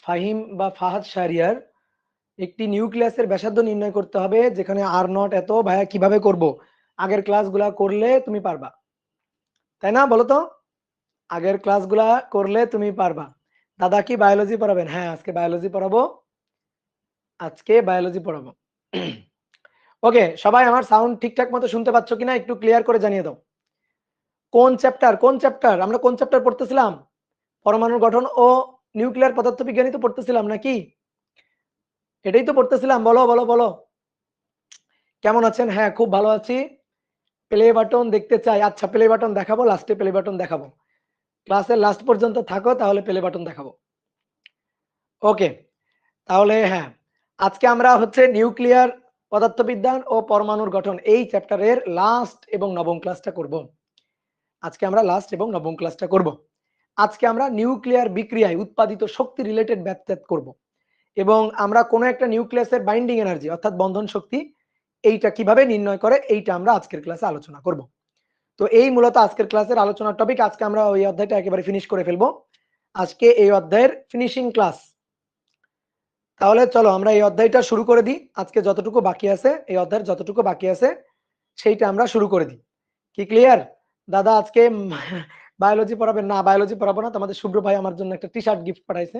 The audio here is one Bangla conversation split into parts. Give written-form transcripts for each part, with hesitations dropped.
ফাহিম বা ফাহাদ শাহরিয়ার, একটি নিউক্লিয়াসের ব্যাসার্ধ নির্ণয় করতে হবে যেখানে আর নট এত। ভাইয়া কিভাবে করব? আগের ক্লাসগুলা করলে তুমি পারবা, তাই না? বলো তো, আগের ক্লাসগুলা করলে তুমি পারবা। দাদা কি বায়োলজি পড়াবেন? হ্যাঁ, আজকে বায়োলজি পড়াবো, আজকে বায়োলজি পড়াবো। ওকে, সবাই আমার সাউন্ড ঠিকঠাক মতো শুনতে পাচ্ছ কিনা একটু ক্লিয়ার করে জানিয়ে দাও। কোন চ্যাপ্টার আমরা কোন চ্যাপ্টার পড়তেছিলাম? পরমাণুর গঠন ও নিউক্লিয়ার পদার্থবিজ্ঞানই তো পড়তেছিলাম নাকি? এটাই তো পড়তেছিলাম। বলো বলো বলো, কেমন আছেন? হ্যাঁ, খুব ভালো আছি। প্লে বাটন দেখতে চাই। আচ্ছা, প্লে বাটন দেখাবো, লাস্টে প্লে বাটন দেখাবো। ক্লাসের লাস্ট পর্যন্ত থাকো, তাহলে প্লে বাটন দেখাবো। ওকে, তাহলে হ্যাঁ, আজকে আমরা হচ্ছে নিউক্লিয়ার পদার্থবিজ্ঞান ও পরমাণুর গঠন এই চ্যাপ্টারের লাস্ট এবং নবম ক্লাসটা করব। আজকে আমরা লাস্ট এবং নবম ক্লাসটা করব। আজকে আমরা নিউক্লিয়ার বিক্রিয়ায় উৎপাদিত শক্তি রিলেটেড ব্যাখ্যা করব এবং আমরা কোনো একটা নিউক্লিয়াসের বাইন্ডিং এনার্জি অর্থাৎ বন্ধন শক্তি এইটা কিভাবে নির্ণয় করে এইটা আমরা আজকের ক্লাসে আলোচনা করব। তো এই মূলত আজকের ক্লাসের আলোচনার টপিক। আজকে আমরা ওই অধ্যায়টা একেবারে ফিনিশ করে ফেলবো। আজকে এই অধ্যায়ের ফিনিশিং ক্লাস। তাহলে চলো আমরা এই অধ্যায়টা শুরু করে দিই। আজকে যতটুকু বাকি আছে, এই অধ্যায়ের যতটুকু বাকি আছে সেইটা আমরা শুরু করে দিই। কি ক্লিয়ার? দাদা আজকে বায়োলজি পড়াবেন? না, বায়োলজি পড়াবো না। তোমাদের শুভ্র ভাই আমার জন্য একটা টি শার্ট গিফট পাঠাইছে,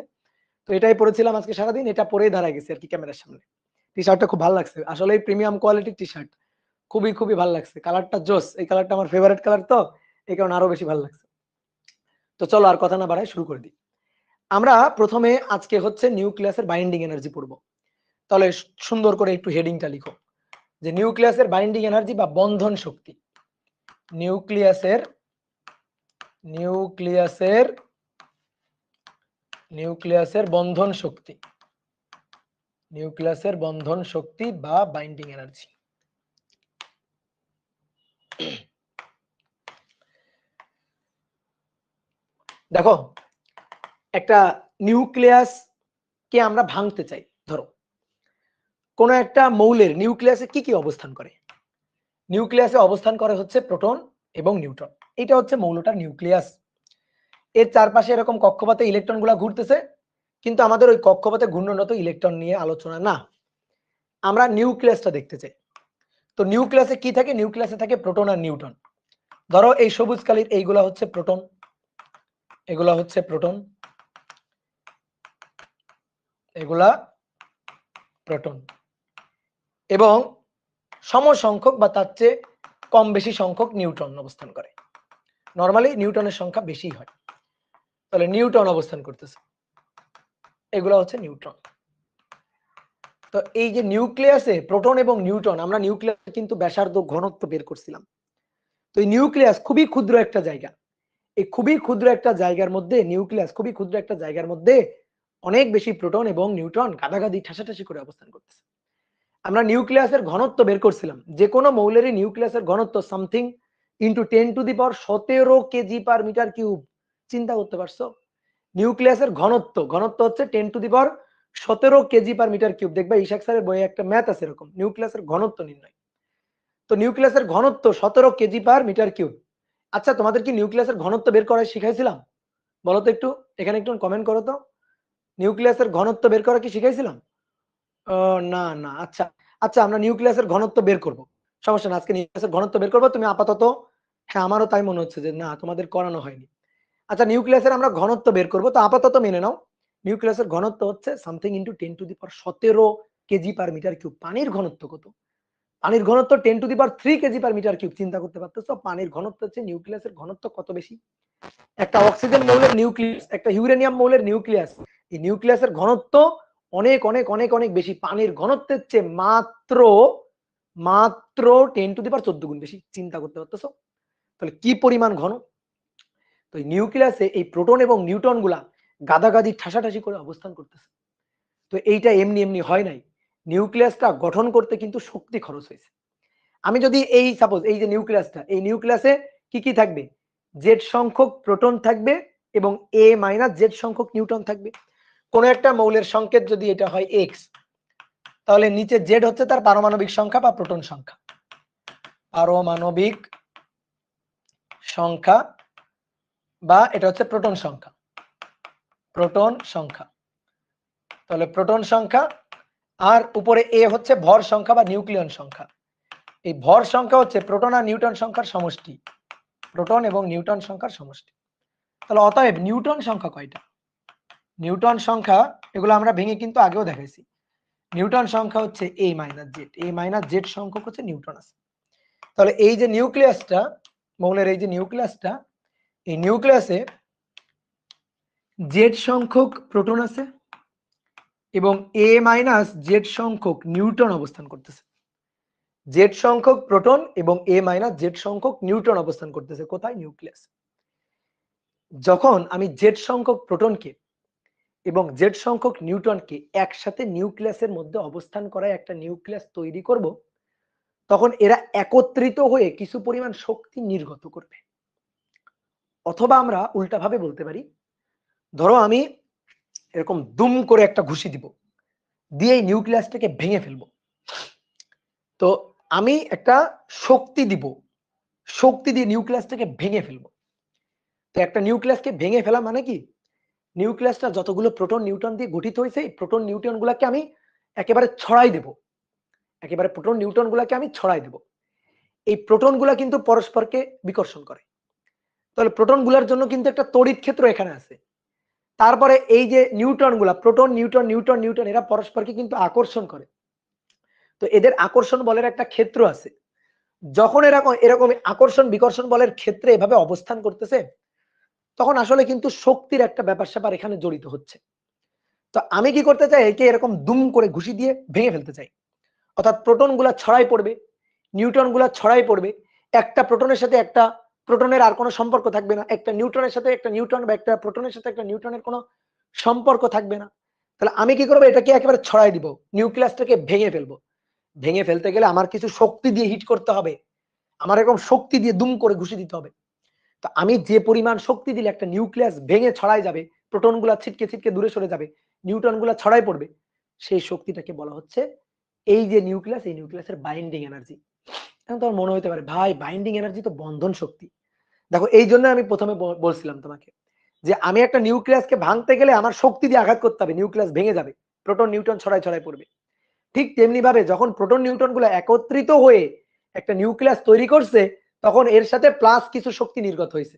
তো এটাই পরেছিলাম আজকে সারাদিন। এটা পরেই দাঁড়ায় গেছে আর কি ক্যামেরার সামনে। টি শার্টটা খুব ভালো লাগছে, আসলে প্রিমিয়াম কোয়ালিটির টি শার্ট, খুবই খুবই ভালো লাগছে। কালারটা জোস, এই কালারটা আমার ফেভারিট কালার, তো এই কারণে আরো বেশি ভালো লাগছে। তো চলো আর কথা না বাড়াই শুরু করে দিই। আমরা প্রথমে আজকে হচ্ছে নিউক্লিয়াসের বাইন্ডিং এনার্জি পড়বো। তাহলে সুন্দর করে একটু হেডিংটা লিখো যে নিউক্লিয়াসের বাইন্ডিং এনার্জি বা বন্ধন শক্তি। নিউক্লিয়াসের নিউক্লিয়াসের নিউক্লিয়াসের বন্ধন শক্তি, নিউক্লিয়াসের বন্ধন শক্তি বা বাইন্ডিং এনার্জি। দেখো, একটা নিউক্লিয়াস কে আমরা ভাঙতে চাই। ধরো কোন একটা মৌলের নিউক্লিয়াসে কি কি অবস্থান করে? নিউক্লিয়াসে অবস্থান করে হচ্ছে প্রোটন এবং নিউট্রন। এটা হচ্ছে মৌলটার নিউক্লিয়াস। এর চারপাশে এরকম কক্ষপথে ইলেকট্রন গুলা ঘুরতেছে, কিন্তু আমাদের ওই কক্ষপথে ঘূর্ণনরত ইলেকট্রন নিয়ে আলোচনা না, আমরা নিউক্লিয়াসটা দেখতে চাই। তো নিউক্লিয়াসে কি থাকে? নিউক্লিয়াসে থাকে প্রোটন আর নিউট্রন। ধরো এই সবুজ কালির এইগুলা হচ্ছে প্রোটন, এগুলা হচ্ছে প্রোটন, এগুলা প্রোটন, এবং সমসংখ্যক বা তার চেয়ে কম বেশি সংখ্যক নিউট্রন অবস্থান করে। নরমালি নিউট্রনের সংখ্যা বেশি হয়, তাহলে নিউট্রন অবস্থান করতেছে, এগুলো হচ্ছে নিউট্রন। তো এই যে নিউক্লিয়াসে প্রোটন এবং নিউট্রন, আমরা নিউক্লিয়াসে কিন্তু ব্যাসার্ধ ঘনত্ব বের করছিলাম। তো এই নিউক্লিয়াস খুবই ক্ষুদ্র একটা জায়গা, এই খুবই ক্ষুদ্র একটা জায়গার মধ্যে, নিউক্লিয়াস খুবই ক্ষুদ্র একটা জায়গার মধ্যে অনেক বেশি প্রোটন এবং নিউট্রন গাদাগাদি ঠাসাঠাসি করে অবস্থান করতেছে। আমরা নিউক্লিয়াসের ঘনত্ব বের করছিলাম, যে কোনো মৌলেরই নিউক্লিয়াসের ঘনত্ব সামথিং ইন্টু 10⁻17 কেজি পার মিটার কিউব। চিন্তা করতে পারছো? নিউক্লিয়াসের ঘনত্ব ঘনত্ব হচ্ছে 10⁻17 কেজি পার মিটার কিউব। দেখবে ইশাক স্যারের বইয়ে একটা ম্যাথ আছে এরকম, নিউক্লিয়াসের ঘনত্ব নির্ণয়। তো নিউক্লিয়াসের ঘনত্ব 17 কেজি পার মিটার কিউব। আচ্ছা, তোমাদের কি নিউক্লিয়াসের ঘনত্ব বের করা শিখাইছিলাম? বলো তো একটু, এখানে একটু কমেন্ট করো তো। নিউক্লিয়াসের ঘনত্ব বের করা কি শিখাইছিলাম? না না, আচ্ছা। আচ্ছা আমরা নিউক্লিয়াসের ঘনত্ব বের করব, সমস্যা না, আজকে নিউক্লিয়াসের ঘনত্ব বের করবো। তুমি আপাতত, হ্যাঁ আমারও তাই মনে হচ্ছে যে না তোমাদের করানো হয়নি। আচ্ছা নিউক্লিয়াসের আমরা ঘনত্ব বের করবো, তো আপাতত মেনে নাও নিউক্লিয়াসের ঘনত্ব হচ্ছে সামথিং ইন্টু 10⁻17 কেজি পার মিটার কিউব। পানির ঘনত্ব কত? পানির ঘনত্ব 10⁻3 কেজি পার মিটার কিউব। চিন্তা করতে পারতেছো পানির ঘনত্ব হচ্ছে নিউক্লিয়াসের ঘনত্ব কত বেশি? একটা অক্সিজেন মৌলের নিউক্লিয়াস, একটা ইউরেনিয়াম মৌলের নিউক্লিয়াস, এই নিউক্লিয়াসের ঘনত্ব অনেক অনেক অনেক অনেক বেশি। পানির ঘনত্বের চেয়ে মাত্র মাত্র 10⁻14 গুণ বেশি। চিন্তা করতে পারতেছো তাহলে কি পরিমাণ ঘন? তো নিউক্লিয়াসে এই প্রোটন এবং নিউট্রন গুলা গাদাগাদি ঠাসাঠাসি করে অবস্থান করতেছে। তো এইটা এমনি এমনি হয় নাই, নিউক্লিয়াসটা গঠন করতে কিন্তু শক্তি খরচ হয়েছে। আমি যদি এই সাপোজ এই যে নিউক্লিয়াসটা, এই নিউক্লিয়াসে কি কি থাকবে? জেড সংখ্যক প্রোটন থাকবে এবং এ মাইনাস জেড সংখ্যক নিউট্রন থাকবে। কোন একটা মৌলের সংকেত যদি এটা হয় এক্স, তাহলে নিচে জেড হচ্ছে তার পারমাণবিক সংখ্যা বা প্রোটন সংখ্যা, পারমাণবিক সংখ্যা বা এটা হচ্ছে প্রোটন সংখ্যা, প্রোটন সংখ্যা। তাহলে প্রোটন সংখ্যা, আর উপরে এ হচ্ছে ভর সংখ্যা বা নিউক্লিয়ন সংখ্যা। এই ভর সংখ্যা হচ্ছে প্রোটন আর নিউট্রন সংখ্যার সমষ্টি, প্রোটন এবং নিউট্রন সংখ্যার সমষ্টি। তাহলে অতএব নিউট্রন সংখ্যা কয়টা? নিউট্রন সংখ্যা এগুলো আমরা ভেঙে কিন্তু আগেও দেখাইছি। নিউট্রন সংখ্যা হচ্ছে এ মাইনাস জেড, এ মাইনাস জেড সংখ্যক হচ্ছে নিউট্রন আছে। তাহলে এই যে নিউক্লিয়াসটা, মৌলের এই যে নিউক্লিয়াসটা, এই নিউক্লিয়াসে জেড সংখ্যক প্রোটন আছে এবং এ মাইনাস জেড সংখ্যক নিউট্রন অবস্থান করতেছে। জেড সংখ্যক প্রোটন এবং এ মাইনাস জেড সংখ্যক নিউট্রন অবস্থান করতেছে কোথায়? নিউক্লিয়াস। যখন আমি জেড সংখ্যক প্রোটনকে এবং জেড সংখ্যক নিউট্রনকে একসাথে নিউক্লিয়াসের মধ্যে অবস্থান করায় একটা নিউক্লিয়াস তৈরি করব, তখন এরা একত্রিত হয়ে কিছু পরিমাণ শক্তি নির্গত করবে। অথবা আমরা উল্টাভাবে বলতে পারি, ধরো আমি এরকম দুম করে একটা ঘুষি দিব, দিয়ে এই নিউক্লিয়াসটাকে ভেঙে ফেলবো। তো আমি একটা শক্তি দিব, শক্তি দিয়ে নিউক্লিয়াসটাকে ভেঙে ফেলবো। তো একটা নিউক্লিয়াসকে ভেঙে ফেলা মানে কি? নিউক্লিয়াসটা যতগুলো প্রোটন নিউট্রন দিয়ে গঠিত হয়েছে, এই প্রোটন নিউট্রন গুলাকে আমি একেবারে ছড়াই দেব, একেবারে প্রোটন নিউট্রন গুলাকে আমি ছড়াই দেব। এই প্রোটন গুলা কিন্তু পরস্পরকে বিকর্ষণ করে। তাহলে প্রোটন গুলার জন্য কিন্তু একটা তড়িৎ ক্ষেত্র এখানে আছে। তারপরে এই যে নিউট্রন গুলা, প্রোটন নিউট্রন নিউট্রন নিউট্রন, এরা পরস্পরকে কিন্তু আকর্ষণ করে। তো এদের আকর্ষণ বলের একটা ক্ষেত্র আছে। যখন এরকম এরকম আকর্ষণ বিকর্ষণ বলের ক্ষেত্রে এভাবে অবস্থান করতেছে, তখন আসলে কিন্তু শক্তির একটা ব্যাপার স্যাপার এখানে জড়িত হচ্ছে। তো আমি কি করতে চাই? একে এরকম দুম করে ঘুষি দিয়ে ভেঙে ফেলতে চাই। অর্থাৎ প্রোটন গুলা ছড়াই পড়বে, নিউট্রন গুলা ছড়াই পড়বে, একটা প্রোটনের সাথে একটা প্রোটনের আর কোনো সম্পর্ক থাকবে না, একটা নিউট্রনের সাথে একটা নিউট্রন বা একটা প্রোটনের সাথে একটা নিউট্রনের কোনো সম্পর্ক থাকবে না। তাহলে আমি কি করবো? এটাকে একেবারে ছড়াই দিব, নিউক্লিয়াসটাকে ভেঙে ফেলবো। ভেঙে ফেলতে গেলে আমার কিছু শক্তি দিয়ে হিট করতে হবে, আমার এরকম শক্তি দিয়ে দুম করে ঘুষি দিতে হবে। তো আমি যে পরিমাণ শক্তি দিলে একটা নিউক্লিয়াস ভেঙে ছড়াই যাবে, প্রোটন গুলা ছিটকে ছিটকে দূরে সরে যাবে, নিউট্রন গুলা ছড়াই পড়বে, সেই শক্তিটাকে বলা হচ্ছে এই যে নিউক্লিয়াস, এই নিউক্লিয়াসের বাইন্ডিং এনার্জি। এখন তোমার মনে হতে পারে ভাই বাইন্ডিং এনার্জি তো বন্ধন শক্তি। দেখো এই জন্য আমি প্রথমে বলছিলাম তোমাকে যে আমি একটা নিউক্লিয়াসকে ভাঙতে গেলে আমার শক্তি দিয়ে আঘাত করতে হবে, নিউক্লিয়াস ভেঙে যাবে, প্রোটন নিউট্রন ছড়াই ছড়াই পড়বে। ঠিক তেমনি ভাবে যখন প্রোটন নিউট্রন গুলো একত্রিত হয়ে একটা নিউক্লিয়াস তৈরি করছে, তখন এর সাথে প্লাস কিছু শক্তি নির্গত হয়েছে।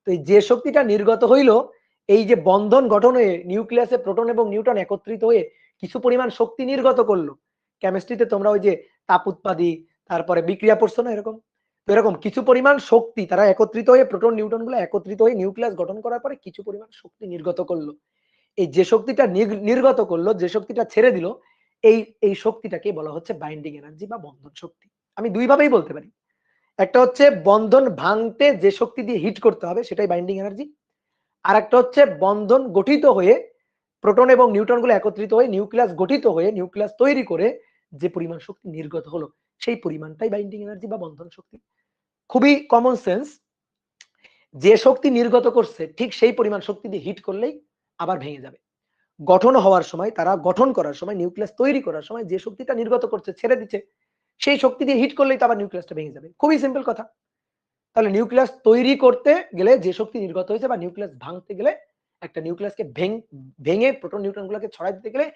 তো এই যে শক্তিটা নির্গত হইল, এই যে বন্ধন গঠন হয়ে নিউক্লিয়াসে প্রোটন এবং নিউট্রন একত্রিত হয়ে কিছু পরিমাণ শক্তি নির্গত করলো। কেমিস্ট্রিতে তোমরা ওই যে তাপ উৎপাদী, তারপরে বিক্রিয়া পড়ছো না এরকম? তো এরকম কিছু পরিমাণ শক্তি তারা একত্রিত হয়ে, প্রোটন নিউট্রন গুলো একত্রিত হয়ে নিউক্লিয়াস গঠন করার পরে কিছু পরিমাণ শক্তি নির্গত করলো। এই যে শক্তিটা নির্গত করলো, যে শক্তিটা ছেড়ে দিল, এই এই শক্তিটাকে বলা হচ্ছে বাইন্ডিং এনার্জি বা বন্ধন শক্তি। আমি দুই ভাবেই বলতে পারি, একটা হচ্ছে বন্ধন ভাঙতে যে শক্তি দিয়ে হিট করতে হবে সেটাই বাইন্ডিং এনার্জি, আর একটা হচ্ছে বন্ধন গঠিত হয়ে প্রোটন এবং নিউট্রন গুলো একত্রিত হয়ে নিউক্লিয়াস গঠিত হয়ে নিউক্লিয়াস তৈরি করে যে পরিমাণ শক্তি নির্গত হলো, সেই পরিমাণটাই বাইন্ডিং এনার্জি বা বন্ধন শক্তি। খুবই কমন সেন্স। যে শক্তি নির্গত করছে ঠিক সেই পরিমাণ শক্তি দিয়ে হিট করলেই আবার ভেঙে যাবে। গঠন হওয়ার সময়, তারা গঠন করার সময়, নিউক্লিয়াস তৈরি করার সময় যে শক্তিটা নির্গত করছে, ছেড়ে দিচ্ছে, সেই শক্তি দিয়ে হিট করলেই তো আবার নিউক্লিয়াসটা ভেঙে যাবে। খুবই সিম্পল কথা। তাহলে নিউক্লিয়াস তৈরি করতে গেলে যে শক্তি নির্গত হয়েছে, বা নিউক্লিয়াস ভাঙতে গেলে, একটা নিউক্লিয়াসকে ভেঙে প্রোটন নিউট্রন গুলোকে ছড়াই দিতে গেলে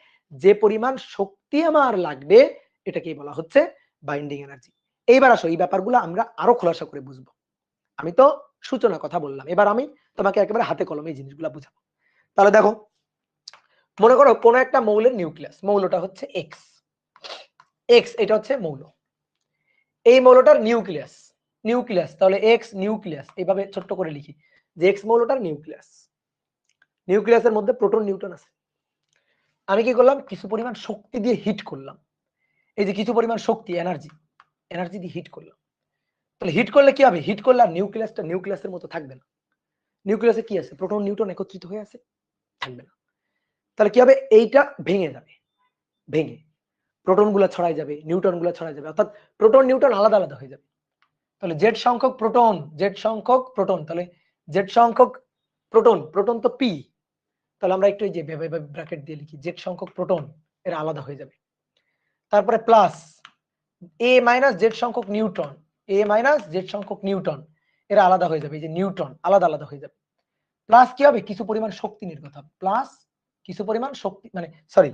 যে পরিমাণ শক্তি আমার লাগবে, এটাকেই বলা হচ্ছে বাইন্ডিং এনার্জি। এইবার আসো এই ব্যাপারগুলো আমরা আরো খোলাসা করে বুঝবো। আমি তো সূচনা কথা বললাম, এবার আমি তোমাকে একেবারে হাতে কলমে এই জিনিসগুলো বুঝাবো। তাহলে দেখো, মনে করো কোন একটা মৌলের নিউক্লিয়াস, মৌলটা হচ্ছে এক্স, এটা হচ্ছে মৌল। এই মৌলটার নিউক্লিয়াস, তাহলে এক্স নিউক্লিয়াস, এইভাবে ছোট্ট করে লিখি যে এক্স মৌলটার নিউক্লিয়াস, নিউক্লিয়াসের মধ্যে প্রোটন নিউট্রন আছে। আমি কি করলাম, কিছু পরিমাণ শক্তি দিয়ে হিট করলাম, এই যে কিছু পরিমাণ শক্তি, এনার্জি দিয়ে হিট করলাম। তাহলে হিট করলে কি হবে, হিট করলে আর নিউক্লিয়াসটা নিউক্লিয়াসের মতো থাকবে না। নিউক্লিয়াসে কি আছে, প্রোটন নিউট্রন একত্রিত হয়ে আছে, থাকবে না। তাহলে কি হবে, এইটা ভেঙে যাবে, ভেঙে প্রোটন গুলা ছড়াই যাবে, নিউট্রন গুলা ছড়াই যাবে, অর্থাৎ প্রোটন নিউট্রন আলাদা আলাদা হয়ে যাবে। তাহলে জেড সংখ্যক প্রোটন, তাহলে জেড সংখ্যক প্রোটন তো পি, তাহলে আমরা একটু এই যে ব্র্যাকেট দিয়ে লিখি, জেড সংখ্যক প্রোটন এরা আলাদা হয়ে যাবে। তারপরে প্লাস এ মাইনাস জেড সংখ্যক নিউট্রন, এরা আলাদা হয়ে যাবে, এই যে নিউট্রন আলাদা আলাদা হয়ে যাবে। প্লাস কি হবে, কিছু পরিমাণ শক্তি নির্গত হবে, প্লাস কিছু পরিমাণ শক্তি, মানে সরি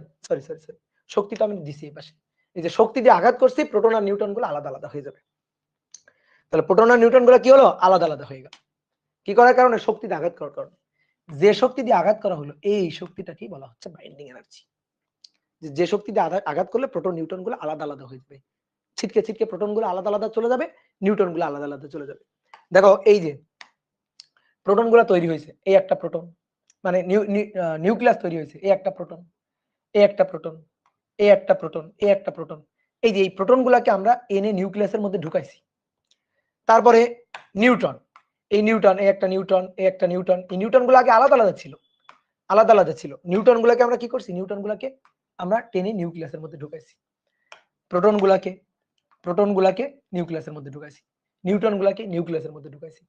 শক্তি তো আমি দিছি এই পাশে, এই যে শক্তি দিয়ে আঘাত করছি, প্রোটন আর নিউট্রন গুলো আলাদা আলাদা হয়ে যাবে। তাহলে প্রোটন আর নিউট্রন গুলো কি হলো, আলাদা আলাদা হয়ে গেল। কি করার কারণে, শক্তিতে আঘাত করার কারণে। যে শক্তি দিয়ে আঘাত করা হলো, এই শক্তিটাকেই বলা হচ্ছে বাইন্ডিং এনার্জি। যে শক্তি দিয়ে আঘাত করলে প্রোটন নিউট্রন গুলো আলাদা আলাদা হয়ে যাবে, ছিটকে ছিটকে প্রোটন গুলো আলাদা আলাদা চলে যাবে, নিউট্রন গুলো আলাদা আলাদা চলে যাবে। দেখো এই যে প্রোটন গুলো তৈরি হয়েছে, এই একটা প্রোটন, মানে নিউক্লিয়াস তৈরি হয়েছে, এই একটা প্রোটন, এই একটা প্রোটন, এই একটা প্রোটন, এই একটা প্রোটন। এই যে এই প্রোটন গুলাকে আমরা এনে নিউক্লিয়াসের মধ্যে ঢুকাইছি। তারপরে নিউট্রন, এই নিউট্রন, এই একটা নিউট্রন, এই একটা নিউট্রন, এই নিউট্রন গুলো আগে আলাদা আলাদা ছিল, নিউট্রন গুলাকে আমরা কি করছি, নিউট্রন গুলাকে আমরা টেনে নিউক্লিয়াসের মধ্যে ঢুকাইছি। প্রোটন গুলাকে নিউক্লিয়াসের মধ্যে ঢুকাইছি, নিউট্রন গুলাকে নিউক্লিয়াসের মধ্যে ঢুকাইছি।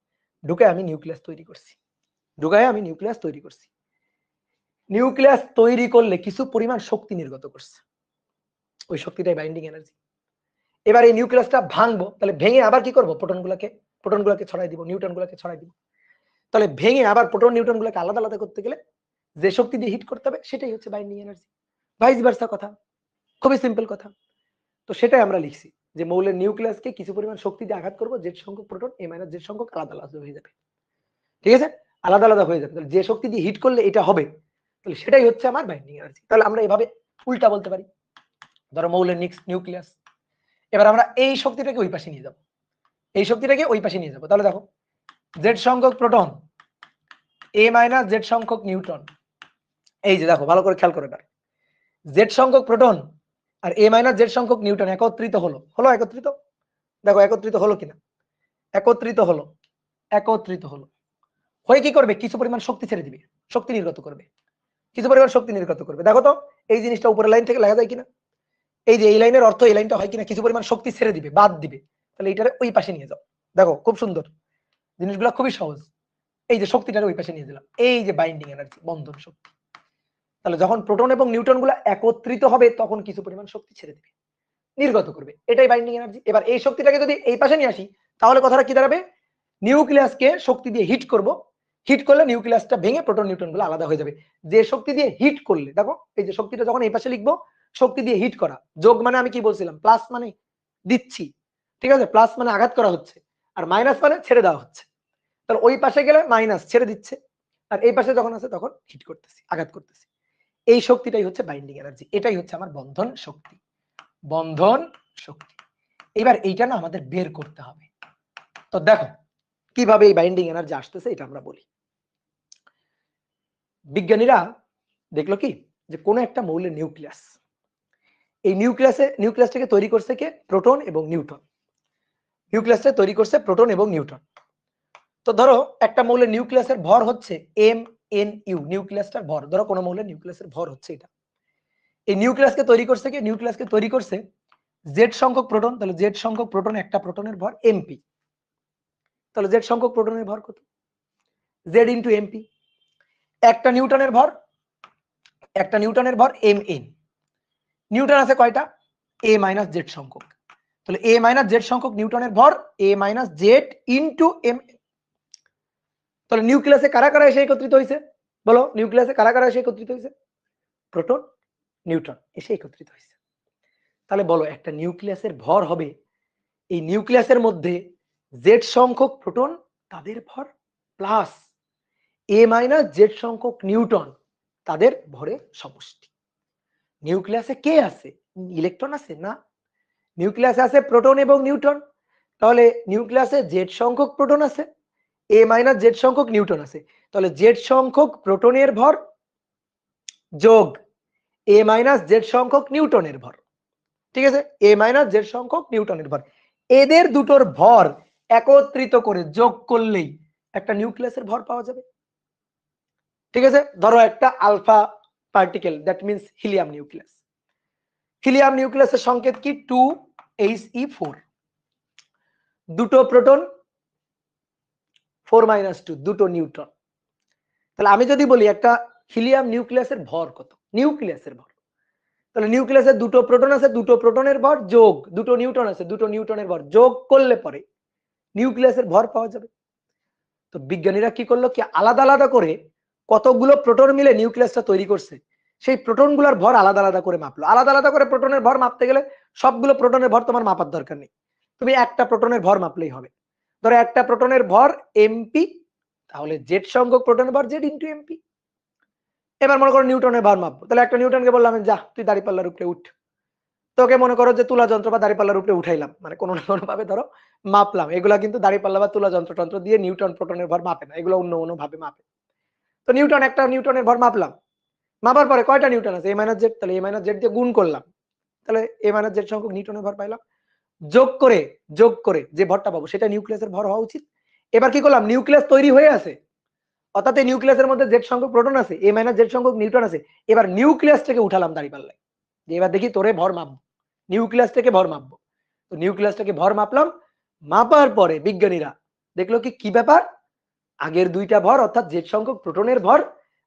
ঢুকায় আমি নিউক্লিয়াস তৈরি করছি, নিউক্লিয়াস তৈরি করলে কিছু পরিমাণ শক্তি নির্গত করছে, ওই শক্তিটাই বাইন্ডিং এনার্জি। এবার এই নিউক্লিয়াসটা ভাঙবো, তাহলে ভেঙে আবার কি করব, প্রোটন গুলাকে ছড়াই দিব, নিউট্রন গুলাকে ছড়াই দিব। তাহলে ভেঙে আবার প্রোটন নিউট্রন গুলাকে আলাদা আলাদা করতে গেলে যে শক্তি দিয়ে হিট করতে হবে, সেটাই হচ্ছে বাইন্ডিং এনার্জি। ভাইস ভার্সা কথা, খুবই সিম্পল কথা। তো সেটাই আমরা লিখছি যে মৌলের নিউক্লিয়াসকে কিছু পরিমাণ শক্তি দিয়ে আঘাত করব, জেড সংখ্যক প্রোটন এ মাইনাস জেড সংখ্যক আলাদা আলাদা হয়ে যাবে, ঠিক আছে, আলাদা আলাদা হয়ে যাবে। তাহলে যে শক্তি দিয়ে হিট করলে এটা হবে, তাহলে সেটাই হচ্ছে আমার বাইন্ডিং এনার্জি। তাহলে আমরা এভাবে উল্টা বলতে পারি, ধরো মৌলের নিউক্লিয়াস, এবার আমরা এই শক্তিটাকে ওই পাশে নিয়ে যাব, তাহলে দেখো জেড সংখ্যক প্রোটন এ মাইনাস জেড সংখ্যক নিউট্রন, এই যে দেখো ভালো করে খেয়াল করে, এবার জেড সংখ্যক প্রোটন আর এ মাইনাস জেড সংখ্যক নিউট্রন একত্রিত হলো, একত্রিত, দেখো একত্রিত হলো কিনা, একত্রিত হলো, হয়ে কি করবে, কিছু পরিমাণ শক্তি ছেড়ে দিবে, শক্তি নির্গত করবে, দেখো তো এই জিনিসটা উপরের লাইন থেকে লেখা যায় কিনা, এই যে এই লাইনের অর্থ এই লাইনটা হয় কিনা, কিছু পরিমাণ শক্তি ছেড়ে দিবে, বাদ দিবে, তাহলে এটারে ওই পাশে নিয়ে যাও। দেখো খুব সুন্দর, জিনিসগুলো খুবই সহজ। এই যে শক্তিটারে ওই পাশে নিয়ে দিলাম, এই যে বাইন্ডিং এনার্জি, বন্ধন শক্তি। তাহলে যখন প্রোটন এবং নিউট্রন গুলো একত্রিত হবে, তখন কিছু পরিমাণ শক্তি ছেড়ে দিবে, নির্গত করবে, এটাই বাইন্ডিং এনার্জি। এবার এই শক্তিটাকে যদি এই পাশে নিয়ে আসি, তাহলে কথাটা কি দাঁড়াবে, নিউক্লিয়াসকে শক্তি দিয়ে হিট করব, হিট করলে নিউক্লিয়াসটা ভেঙে প্রোটন নিউট্রন গুলো আলাদা হয়ে যাবে। যে শক্তি দিয়ে হিট করলে, দেখো এই যে শক্তিটা যখন এই পাশে লিখবো, শক্তি দিয়ে হিট করা, যোগ মানে আমি কি বলছিলাম, প্লাস মানে দিচ্ছি, ঠিক আছে, প্লাস মানে আঘাত করা হচ্ছে, আর মাইনাস মানে ছেড়ে দেওয়া হচ্ছে। তাহলে ওই পাশে গেলে মাইনাস ছেড়ে দিচ্ছে, আর এই পাশে যখন আছে তখন হিট করতেছি, আঘাত করতেছি। এই শক্তিটাই হচ্ছে বাইন্ডিং এনার্জি, এটাই হচ্ছে আমার বন্ধন শক্তি, বন্ধন শক্তি। এবার এইটা না আমাদের বের করতে হবে। তো দেখো কিভাবে এই বাইন্ডিং এনার্জি আসতেছে, এটা আমরা বলি। বিজ্ঞানীরা দেখলো কি, যে কোন একটা মৌলের নিউক্লিয়াস, এই নিউক্লিয়াসটাকে তৈরি করছে কে, প্রোটন এবং নিউট্রন, নিউক্লিয়াসটা তৈরি করছে প্রোটন এবং নিউট্রন। তো ধরো একটা মৌলের নিউক্লিয়াসের ভর হচ্ছে MnU, নিউক্লিয়াসটার ভর, ধরো কোন মৌলের নিউক্লিয়াসের ভর হচ্ছে এটা। এই নিউক্লিয়াসকে তৈরি করছে কে, নিউক্লিয়াসকে তৈরি করছে জেড সংখ্যক প্রোটন, তাহলে জেড সংখ্যক প্রোটন, একটা প্রোটনের ভর Mp, তাহলে জেড সংখ্যক প্রোটনের ভর কত, জেড ইন্টু এমপি। একটা নিউটনের ভর Mn, নিউটন আছে কয়টা, a মাইনাস জেড সংখ্যক, তাহলে a মাইনাস জেড সংখ্যক নিউটনের ভর a minus Z into M. তাহলে নিউক্লিয়াসে কারা কারা এসে একত্রিত হয়েছে, বলো নিউক্লিয়াসে কারা কারা এসে একত্রিত হয়েছে, প্রোটন নিউট্রন এসে একত্রিত হয়েছে। তাহলে বলো একটা নিউক্লিয়াসের ভর হবে, এই নিউক্লিয়াসের মধ্যে জেড সংখ্যক প্রোটন তাদের ভর প্লাস এ মাইনাস জেড সংখ্যক নিউটন তাদের ভরের সমষ্টি। নিউক্লিয়াসে কে আছে? ইলেকট্রন আছে না, নিউক্লিয়াসে আছে প্রোটন এবং নিউট্রন। তাহলে নিউক্লিয়াসে জেড সংখ্যক প্রোটন আছে, এ মাইনাস জেড সংখ্যক নিউটন আছে। তাহলে জেড সংখ্যক প্রোটনের ভর যোগ এ মাইনাস জেড সংখ্যক নিউটনের ভর, ঠিক আছে, এ মাইনাস জেড সংখ্যক নিউটনের ভর, এদের দুটোর ভর একত্রিত করে যোগ করলেই একটা নিউক্লিয়াসের ভর পাওয়া যাবে। ঠিক আছে, ধরো একটা alpha particle, that means helium nucleus. Helium নিউক্লিয়াসের সংকেত কি? 2He4, দুটো প্রোটন 4 - 2, দুটো নিউট্রন। তাহলে আমি যদি বলি একটা হিলিয়াম নিউক্লিয়াসের ভর কত, নিউক্লিয়াসের ভর, তাহলে নিউক্লিয়াসে দুটো প্রোটন আছে, দুটো প্রোটনের ভর যোগ দুটো নিউট্রন আছে, দুটো নিউট্রনের ভর যোগ করলে পরে নিউক্লিয়াসের ভর পাওয়া যাবে। তো বিজ্ঞানীরা কি করলো কি, আলাদা আলাদা করে কতগুলো প্রোটন মিলে নিউক্লিয়াসটা তৈরি করছে, সেই প্রোটন গুলার ভর আলাদা আলাদা করে মাপলো। আলাদা আলাদা করে প্রোটনের ভর মাপতে গেলে সবগুলো প্রোটনের ভর তোমার মাপার দরকার নেই, তুমি একটা প্রোটনের ভর মাপলেই হবে। ধরো একটা প্রোটনের ভর এমপি, তাহলে জেড সংখ্যক প্রোটনের ভর জেড ইন্টু এমপি। এবার মনে করো নিউটনের ভর মাপবো, তাহলে একটা নিউটনকে বললাম যা তুই দাঁড়িপাল্লার উপরে উঠ, তোকে মনে করো যে তুলা যন্ত্র বা দাঁড়িপাল্লার উপরে উঠাইলাম, মানে কোনো না কোনো ভাবে ধরো মাপলাম। এগুলা কিন্তু দাঁড়িপাল্লা বা তুলা যন্ত্র দিয়ে নিউটন প্রোটনের ভর মাপে না, এগুলো অন্য অন্য ভাবে মাপে। তো নিউটন, একটা নিউটনের ভর মাপলাম, মাপার পরে কয়টা নিউটন আছে? এ মাইনাস জেড, তাহলে এ মাইনাস জেড দিয়ে গুণ করলাম, তাহলে এ মাইনাস জেড সংখ্যক নিউটনের ভর পাইলাম। যোগ করে যে ভরটা পাবো সেটা নিউক্লিয়াসের ভর হওয়া উচিত। এবার কি করলাম, নিউক্লিয়াস তৈরি হয়ে আছে, অর্থাৎ এই নিউক্লিয়াসের মধ্যে জেড সংখ্যক প্রোটন আছে, এ মাইনাস জেড সংখ্যক নিউটন আছে। এবার নিউক্লিয়াস থেকে উঠালাম দাঁড়িপাল্লায়, এবার দেখি তোরে ভর মাপবো, নিউক্লিয়াস থেকে ভর মাপবো। তো নিউক্লিয়াস থেকে ভর মাপলাম, মাপার পরে বিজ্ঞানীরা দেখলো কি কি ব্যাপার, আগের দুইটা ভর অর্থাৎ জেড সংখ্যক প্রোটনের ভর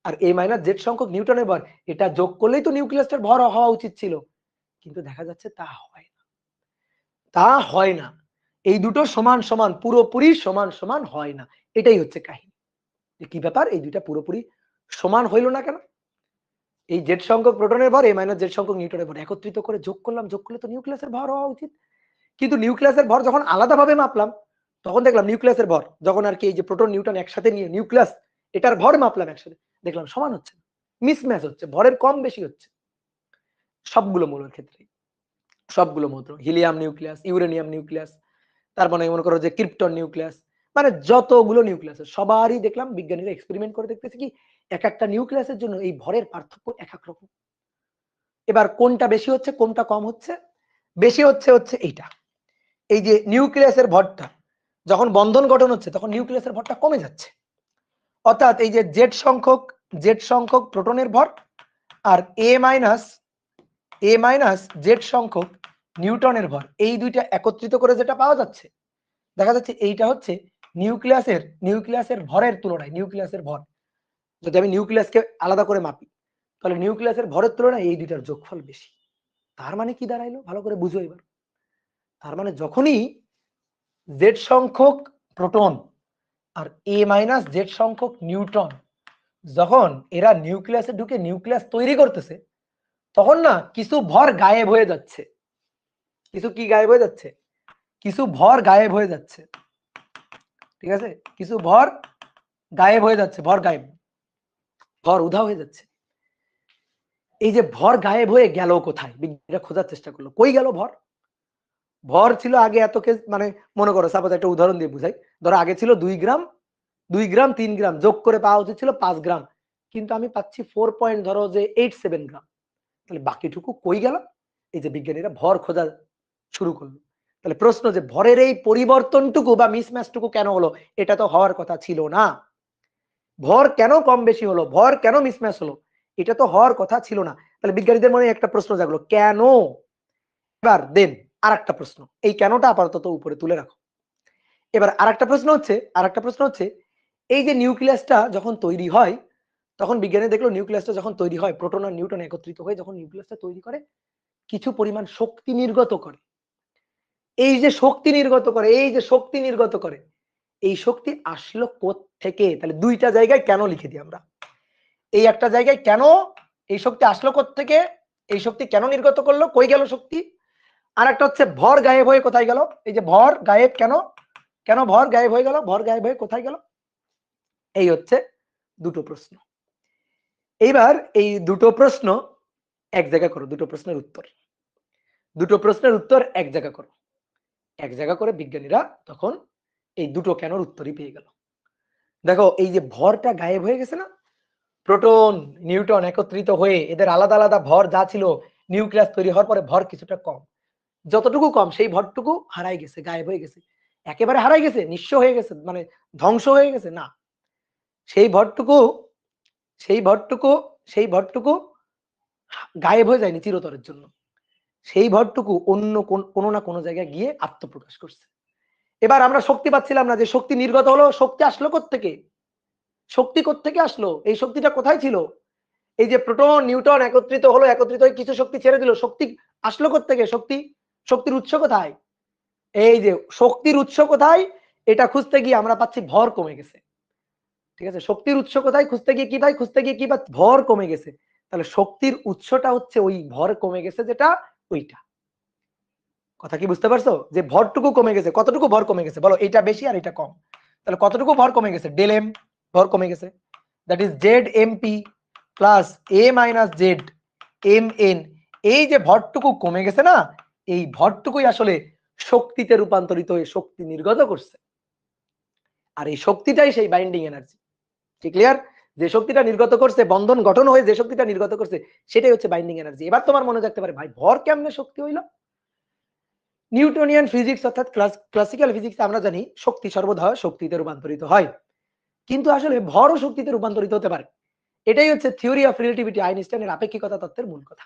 আর এ মাইনাস জেড সংখ্যক নিউটনের ভর, এটা যোগ করলেই তো নিউক্লিয়াসটার ভর হওয়া উচিত ছিল। কিন্তু দেখা যাচ্ছে তা হয় না, তা হয় না, এই দুটো সমান সমান, পুরোপুরি সমান সমান হয় না। এটাই হচ্ছে কাহিনী, কি ব্যাপার, এই দুইটা পুরোপুরি সমান হইল না কেন? এই জেড সংখ্যক প্রোটনের ভর এ মাইনাস জেড সংখ্যক নিউটনের ভর একত্রিত করে যোগ করলাম, যোগ করলে তো নিউক্লিয়াসের ভর হওয়া উচিত। কিন্তু নিউক্লিয়াসের ভর যখন আলাদাভাবে মাপলাম, তখন দেখলাম নিউক্লিয়াসের ভর যখন আর কি এই যে প্রোটন নিউট্রন একসাথে নিয়ে নিউক্লিয়াস এটার ভর মাপলাম একসাথে, দেখলাম সমান হচ্ছে, মিসম্যাচ হচ্ছে, ভরের কম বেশি হচ্ছে সবগুলো মৌলের ক্ষেত্রে, সবগুলো মৌল, হিলিয়াম নিউক্লিয়াস, ইউরেনিয়াম নিউক্লিয়াস, তারপরে মনে করো যে ক্রিপ্টন নিউক্লিয়াস, মানে যতগুলো নিউক্লিয়াস সবারই দেখলাম বিজ্ঞানীরা এক্সপেরিমেন্ট করে দেখতেছে কি এক একটা নিউক্লিয়াসের জন্য এই ভরের পার্থক্য এক এক রকম। এবার কোনটা বেশি হচ্ছে কোনটা কম হচ্ছে? বেশি হচ্ছে হচ্ছে এইটা, এই যে নিউক্লিয়াসের ভরটা যখন বন্ধন গঠন হচ্ছে তখন নিউক্লিয়াসের ভরটা কমে যাচ্ছে, অর্থাৎ এই যে জেড সংখ্যক প্রোটনের ভর আর এ মাইনাস জেড সংখ্যক নিউটনের ভর, এই দুইটা একত্রিত করে যেটা পাওয়া যাচ্ছে, দেখা যাচ্ছে এইটা হচ্ছে নিউক্লিয়াসের ভরের তুলনায়, নিউক্লিয়াসের ভর যদি আমি নিউক্লিয়াসকে আলাদা করে মাপি, তাহলে নিউক্লিয়াসের ভরের তুলনায় এই দুইটার যোগফল বেশি। তার মানে কি দাঁড়াইলো, ভালো করে বুঝো এবার। তার মানে যখনই জেড সংখ্যক প্রোটন আর এ মাইনাস জেড সংখ্যক নিউট্রন যখন এরা নিউক্লিয়াসে ঢুকে নিউক্লিয়াস তৈরি করতেছে, তখন না কিছু ভর গায়েব হয়ে যাচ্ছে। কিছু কি গায়েব হয়ে যাচ্ছে? কিছু ভর গায়েব হয়ে যাচ্ছে, ঠিক আছে, কিছু ভর গায়েব হয়ে যাচ্ছে, ভর গায়েব, ভর উধাও হয়ে যাচ্ছে। এই যে ভর গায়েব হয়ে গেল কোথায়, বিজ্ঞানীরা খোঁজার চেষ্টা করলো কই গেল ভর। ভর ছিল আগে এত মানে মনে করো সাপোজ একটা উদাহরণ দিয়ে বুঝাই, ধরো আগে ছিল 2 গ্রাম 3 গ্রাম, যোগ করে পাওয়া উচিত ছিল 5 গ্রাম, কিন্তু আমি পাচ্ছি 4 ধরো যে 87 গ্রাম, তাহলে বাকিটুকু কই গেল? এই যে বিজ্ঞানীরা ভর খোঁজা শুরু করলো। তাহলে প্রশ্ন যে ভরের এই পরিবর্তনটুকু বা মিসম্যাচটুকু কেন হলো, এটা তো হওয়ার কথা ছিল না। ভর কেন কম বেশি হলো, ভর কেন মিসম্যাচ হলো, এটা তো হওয়ার কথা ছিল না। তাহলে বিজ্ঞানীদের মনে একটা প্রশ্ন জাগলো, কেন? এবার দেন আরেকটা প্রশ্ন, এই কেনটা আপাতত উপরে তুলে রাখো। এবার আরেকটা প্রশ্ন হচ্ছে এই যে নিউক্লিয়াসটা যখন তৈরি হয়, তখন বিজ্ঞানী দেখলো নিউক্লিয়াসটা যখন তৈরি হয়, প্রোটন আর নিউট্রন একত্রিত হয়ে যখন নিউক্লিয়াসটা তৈরি করে, কিছু পরিমাণ শক্তি নির্গত করে। এই যে শক্তি নির্গত করে, এই শক্তি আসলো কোত্থেকে? তাহলে দুইটা জায়গায় কেন লিখে দিই আমরা। এই একটা জায়গায় কেন এই শক্তি আসলো কোত্থেকে, এই শক্তি কেন নির্গত করলো, কই গেল শক্তি, আর একটা হচ্ছে ভর গায়েব হয়ে কোথায় গেল। এই যে ভর গায়েব কেন, কেন ভর গায়েব হয়ে গেল, ভর গায়েব হয়ে কোথায় গেল, এই হচ্ছে দুটো প্রশ্ন। এইবার এই দুটো প্রশ্ন এক জায়গা করো, দুটো প্রশ্নের উত্তর, দুটো প্রশ্নের উত্তর এক জায়গা করো, এক জায়গা করে বিজ্ঞানীরা তখন এই দুটো কেনর উত্তরই পেয়ে গেল। দেখো এই যে ভরটা গায়েব হয়ে গেছে না, প্রোটন নিউট্রন একত্রিত হয়ে এদের আলাদা আলাদা ভর যা ছিল, নিউক্লিয়াস তৈরি হওয়ার পরে ভর কিছুটা কম, যতটুকু কম সেই ভরটুকু হারাই গেছে, গায়েব হয়ে গেছে। একেবারে হারাই গেছে, নিঃস্ব হয়ে গেছে, মানে ধ্বংস হয়ে গেছে না, সেই ভরটুকু, সেই ভরটুকু, সেই ভরটুকু গায়েব হয়ে যায়নি চিরতরের জন্য, সেই ভরটুকু অন্য কোনো না কোনো জায়গায় গিয়ে আত্মপ্রকাশ করছে। এবার আমরা শক্তি পাচ্ছিলাম না, যে শক্তি নির্গত হলো, শক্তি আসলো কোত্থেকে, শক্তি কোত্থেকে আসলো, এই শক্তিটা কোথায় ছিল, এই যে প্রোটন নিউট্রন একত্রিত হলো, একত্রিত হয়ে কিছু শক্তি ছেড়ে দিল, শক্তি আসলো কোত্থেকে, শক্তি, শক্তির উৎস কোথায়, এই যে শক্তির উৎস কোথায়, এটা খুঁজতে গিয়ে আমরা পাচ্ছি ভর কমে গেছে। ঠিক আছে, শক্তির উৎস কোথায় খুঁজতে গিয়ে কি পাই, খুঁজতে গিয়ে কি পাই, ভর কমে গেছে। তাহলে শক্তির উৎসটা হচ্ছে ওই ভর কমে গেছে যেটা, ওইটা। কথা কি বুঝতে পারছো, যে ভরটুকু কমে গেছে, কতটুকু ভর কমে গেছে বলো, এটা বেশি আর এটা কম, তাহলে কতটুকু ভর কমে গেছে, ডেল এম ভর কমে গেছে, that is Z M P plus A minus Z M N. এই যে ভরটুকু কমে গেছে না, এই ভরটুকুই আসলে শক্তিতে রূপান্তরিত হয়ে শক্তি নির্গত করছে, আর এই শক্তিটাই সেই বাইন্ডিং এনার্জি। কি ক্লিয়ার, যে শক্তিটা নির্গত করছে, বন্ধন গঠন হয়ে যে শক্তিটা নির্গত করছে, সেটাই হচ্ছে বাইন্ডিং এনার্জি। এবার তোমার মনে থাকতে পারে ভাই ভর কেমনে শক্তি হইলো, নিউটনিয়ান ফিজিক্স অর্থাৎ ক্লাসিক্যাল ফিজিক্স আমরা জানি শক্তি সর্বদা শক্তিতে রূপান্তরিত হয়, কিন্তু আসলে ভরও শক্তিতে রূপান্তরিত হতে পারে। এটাই হচ্ছে থিওরি অফ রিলেটিভিটি, আইনস্টাইনের আপেক্ষিকতা তত্ত্বের মূল কথা,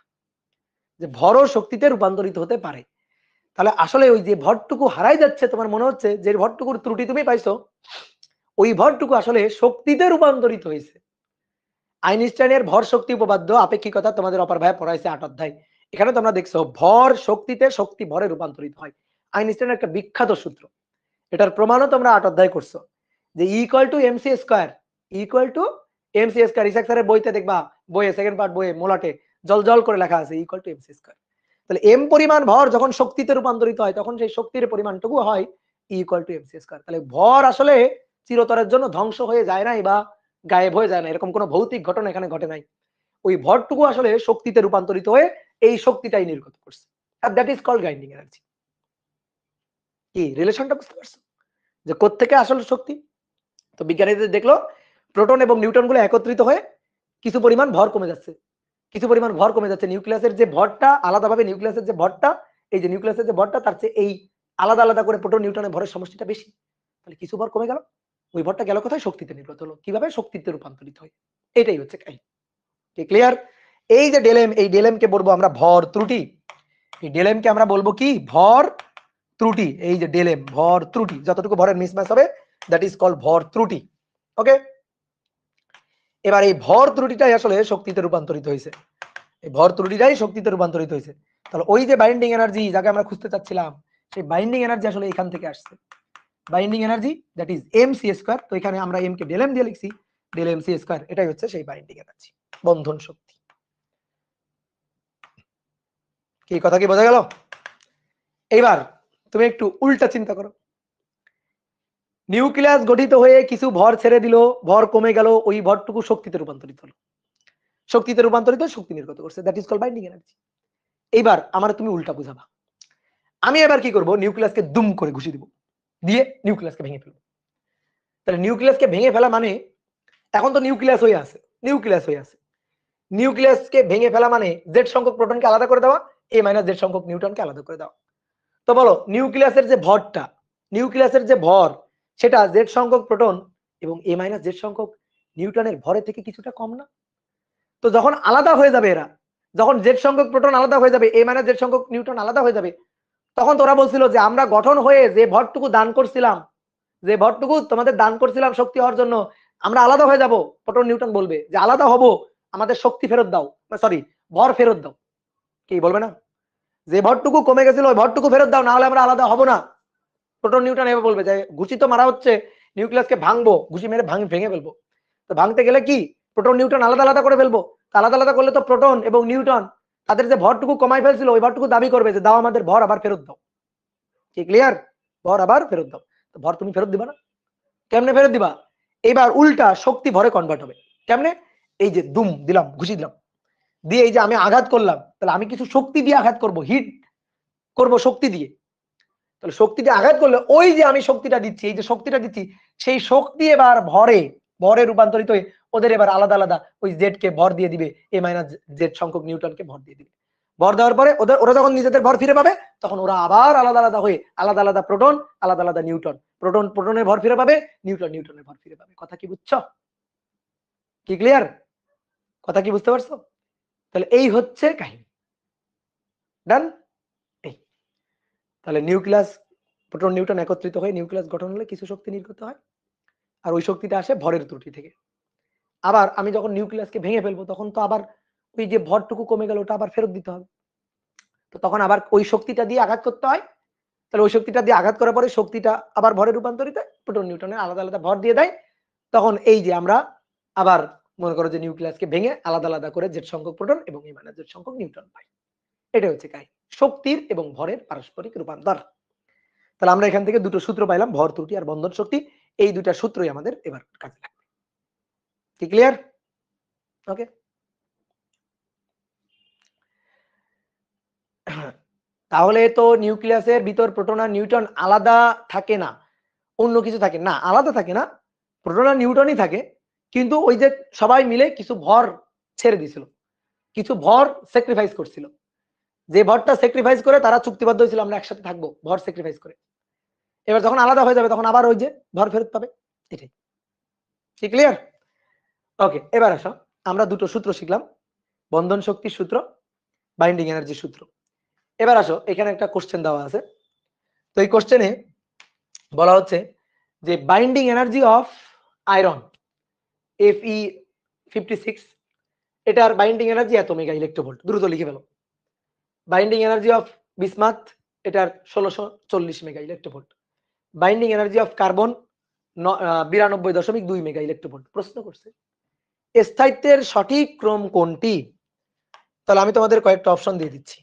যে ভরও শক্তিতে রূপান্তরিত হতে পারে। তাহলে আসলে ওই যে ভরটুকু হারাই যাচ্ছে, তোমার মনে হচ্ছে যে ভরটুকুর ত্রুটি তুমি পাইছো, ওই ভরটুকু আসলে শক্তিতে রূপান্তরিত হয়েছে। আইনস্টাইনের ভর শক্তি উপপাদ্য আপেক্ষিকতা তোমাদের অপার ভাইয়া পড়াইছে 8 অধ্যায়, এখানে তোমরা দেখছো ভর শক্তিতে, শক্তি ভরে রূপান্তরিত হয়। আইনস্টাইনের একটা বিখ্যাত সূত্র, এটার প্রমাণও তোমরা 8 অধ্যায় করছো, যে equal to MC square, equal to MC square. ইসাক স্যারের বইতে দেখবা, বইয়ে সেকেন্ড পার্ট বইয়ে মোলাটে জল জল করে লেখা আছে ইকুয়াল টু এমসি স্কয়ার। তাহলে এম পরিমাণ ভর যখন শক্তিতে রূপান্তরিত হয়, তখন সেই শক্তির পরিমাণটুকু হয় ইকুয়াল টু এমসি স্কয়ার। তাহলে ভর আসলে চিরতরের জন্য ধ্বংস হয়ে যায় নাই বা গায়েব হয়ে যায় না, এরকম কোনো ভৌতিক ঘটনা এখানে ঘটে নাই। ওই ভরটুকু আসলে শক্তিতে রূপান্তরিত হয়ে এই শক্তিটাই নির্গত করছে, আর দ্যাট ইজ কল্ড গাইন্ডিং এনার্জি। কি রিলেশনটা বুঝতে পারছো, যে কোত্থেকে আসলে শক্তি। তো বিজ্ঞানীদের দেখলো প্রোটন এবং নিউট্রন গুলো একত্রিত হয়ে কিছু পরিমাণ ভর কমে যাচ্ছে, কিছু পরিমাণ ভর কমে যাচ্ছে, নিউক্লিয়াসের যে ভরটা আলাদাভাবে, নিউক্লিয়াসের যে ভরটা, এই যে নিউক্লিয়াসের যে ভরটা, তার চেয়ে এই আলাদা আলাদা করে প্রোটন নিউট্রনের ভরের সমষ্টিটা বেশি। তাহলে কিছু ভর কমে গেল, ওই ভরটা গেল কোথায়, শক্তিতে নির্গত হলো, কিভাবে, শক্তিতে রূপান্তরিত হয়। এটাই হচ্ছে কাহিনী। কি ক্লিয়ার, এই যে ডেলেম, এই ডেলেম কে বলবো আমরা ভর ত্রুটি, এই ডেলেম কে আমরা বলবো কি, ভর ত্রুটি। এই যে ডেলেম ভর ত্রুটি, যতটুকু ভরের মিসম্যাচ হবে দ্যাট ইজ কল্ড ভর ত্রুটি। ওকে, এবার এই ভর ত্রুটিটাই আসলে শক্তিতে রূপান্তরিত হয়েছে, এই ভর ত্রুটিটাই শক্তিতে রূপান্তরিত হয়েছে। তাহলে ওই যে বাইন্ডিং এনার্জি যাকে আমরা খুঁজতে চাচ্ছিলাম, সেই বাইন্ডিং এনার্জি আসলে এখান থেকে আসছে, binding energy that is M C square. তো এখানে আমরা এম কে ডেল এম দিয়ে লিখছি, ডেল এম সি স্কয়ার, এটাই হচ্ছে সেই বাইন্ডিং এনার্জি, বন্ধন শক্তি। কি কথা কি বোঝা গেল। এইবার তুমি একটু উল্টা চিন্তা করো, নিউক্লিয়াস গঠিত হয়ে কিছু ভর ছেড়ে দিল, ভর কমে গেল, ওই ভরটুকু শক্তিতে রূপান্তরিত হলো, শক্তিতে রূপান্তরিত শক্তি নির্গত করছে, that is called binding energy. এইবার আমার তুমি উল্টা বুঝাবা, আমি এবার কি করব, নিউক্লিয়াসকে দুম করে ঘুষি দিব, দিয়ে নিউক্লিয়াসকে ভেঙে ফেলবো। তাহলে নিউক্লিয়াসকে ভেঙে ফেলা মানে, এখন তো নিউক্লিয়াস হয়ে আছে, নিউক্লিয়াস হয়ে আছে, নিউক্লিয়াসকে ভেঙে ফেলা মানে জেড সংখ্যক প্রোটনকে আলাদা করে দেওয়া, এ মাইনাস জেড সংখ্যক নিউট্রনকে আলাদা করে দেওয়া। তো বলো নিউক্লিয়াসের যে ভরটা, নিউক্লিয়াসের যে ভর, সেটা জেড সংখ্যক প্রোটন এবং এ মাইনাস জেড সংখ্যক নিউট্রনের ভরের থেকে কিছুটা কম না। তো যখন আলাদা হয়ে যাবে এরা, যখন জেড সংখ্যক প্রোটন আলাদা হয়ে যাবে, এ মাইনাস জেড সংখ্যক নিউট্রন আলাদা হয়ে যাবে, তখন তোরা বলছিল যে আমরা গঠন হয়ে যে ভরটুকু দান করছিলাম, যে ভরটুকু তোমাদের দান করছিলাম শক্তি হওয়ার জন্য, আমরা আলাদা হয়ে যাব, প্রোটন নিউট্রন বলবে যে আলাদা হব, আমাদের শক্তি ফেরত দাও, সরি ভর ফেরত দাও। কি বলবে না, যে ভরটুকু কমে গেছিল ওই ভরটুকু ফেরত দাও, না হলে আমরা আলাদা হব না। প্রোটন নিউট্রন এভাবে বলবে যে ঘুষি তো মারা হচ্ছে, নিউক্লিয়াসকে ভাঙবো, ঘুষি মেরে ভেঙে ফেলবো। তো ভাঙতে গেলে কি প্রোটন নিউট্রন আলাদা আলাদা করে ফেলবো, আলাদা আলাদা করলে তো প্রোটন এবং নিউট্রন তাদের যে ভরটুকু কমাই ফেলছিল ওই ভরটুকু দাবি করবে যে দাও আমাদের ভর আবার ফেরত দাও। কি ক্লিয়ার? ভর আবার ফেরত দাও। তো ভর তুমি ফেরত দিবা না? কেমনে ফেরত দিবা? এবার উল্টা শক্তি ভরে কনভার্ট হবে। কেমনে? এই যে দুম দিলাম, ঘুষি দিলাম, দিয়ে এই যে আমি আঘাত করলাম, তাহলে আমি কিছু শক্তি দিয়ে আঘাত করব, হিট করব শক্তি দিয়ে। তাহলে শক্তি দিয়ে আঘাত করলে ওই যে আমি শক্তিটা দিচ্ছি, এই যে শক্তিটা দিচ্ছি, সেই শক্তি এবার ভরে রূপান্তরিত হয়ে ওদের এবার আলাদা আলাদা ওই জেড কে ভর দিয়ে দিবে, এ মাইনাস জেড সংখ্যক নিউটনকে ভর দিয়ে দিবে। ভর দেওয়ার পরে ওরা যখন নিজেদের ভর ফিরে পাবে তখন ওরা আবার আলাদা আলাদা হয়ে আলাদা আলাদা প্রোটন, আলাদা আলাদা নিউটন, প্রোটনের ভর ফিরে পাবে, নিউটনের ভর ফিরে পাবে। কথা কি বুঝছো? কি ক্লিয়ার? কথা কি বুঝতে পারছো? তাহলে এই হচ্ছে কাহিনী। ডান? এই তাহলে নিউক্লিয়াস, প্রোটন নিউটন একত্রিত হয়ে নিউক্লিয়াস গঠন হলে কিছু শক্তি নির্গত হয়, আর ওই শক্তিটা আসে ভরের ত্রুটি থেকে। আবার আমি যখন নিউক্লিয়াসকে ভেঙে ফেলবো তখন তো আবার ওই যে ভরটুকু কমে গেল ওটা আবার ফেরত দিতে হবে। তো তখন আবার ওই শক্তিটা দিয়ে আঘাত করতে হয়। তাহলে ওই শক্তিটা দিয়ে আঘাত করার পরে শক্তিটা আবার ভরে রূপান্তরিত হয়, প্রোটন নিউটনের আলাদা আলাদা ভর দিয়ে দেয়। তখন এই যে আমরা আবার মনে করো যে নিউক্লিয়াসকে ভেঙে আলাদা আলাদা করে জেড সংখ্যক প্রোটন এবং এই মাইনাস জেড সংখ্যক নিউটন পাই। এটা হচ্ছে কাহিনী শক্তির এবং ভরের পারস্পরিক রূপান্তর। তাহলে আমরা এখান থেকে দুটো সূত্র পাইলাম, ভর ত্রুটি আর বন্ধন শক্তি। এই দুটা সূত্রই আমাদের এবার কাজে লাগবে। কি ক্লিয়ার? ওকে। তাহলে তো নিউক্লিয়াসের ভিতর প্রোটন আর নিউট্রন আলাদা থাকে না, অন্য কিছু থাকে না? আলাদা থাকে না, প্রোটন আর নিউট্রনই থাকে, কিন্তু ওই যে সবাই মিলে কিছু ভর ছেড়ে দিছিল, কিছু ভর স্যাক্রিফাইস করছিল। যে ভরটা স্যাক্রিফাইস করে তারা চুক্তিবদ্ধ হয়েছিল আমরা একসাথে থাকবো, ভর স্যাক্রিফাইস করে। এবার যখন আলাদা হয়ে যাবে তখন আবার ওই যে ভর ফেরত পাবে। এটাই। কি ক্লিয়ার? ওকে, এবার আসো আমরা দুটো সূত্র শিখলাম, বন্ধন শক্তির সূত্র, বাইন্ডিং এনার্জির সূত্র। এবার আসো এখানে একটা কোশ্চেন দেওয়া আছে। তো এই কোশ্চেনে বলা হচ্ছে যে binding energy of iron Fe56, এটার বাইন্ডিং এনার্জি এত মেগা ইলেকট্রোভোল্ট। দ্রুত লিখে ফেলো। বাইন্ডিং এনার্জি অফ বিসমাথ, এটার 1640 mega electronvolt. Binding energy of carbon 92.2 mega electronvolt. প্রশ্ন করছে স্থায়িত্বের সঠিক ক্রম কোনটি? তাহলে আমি তোমাদের কয়েকটা অপশন দিয়ে দিচ্ছি।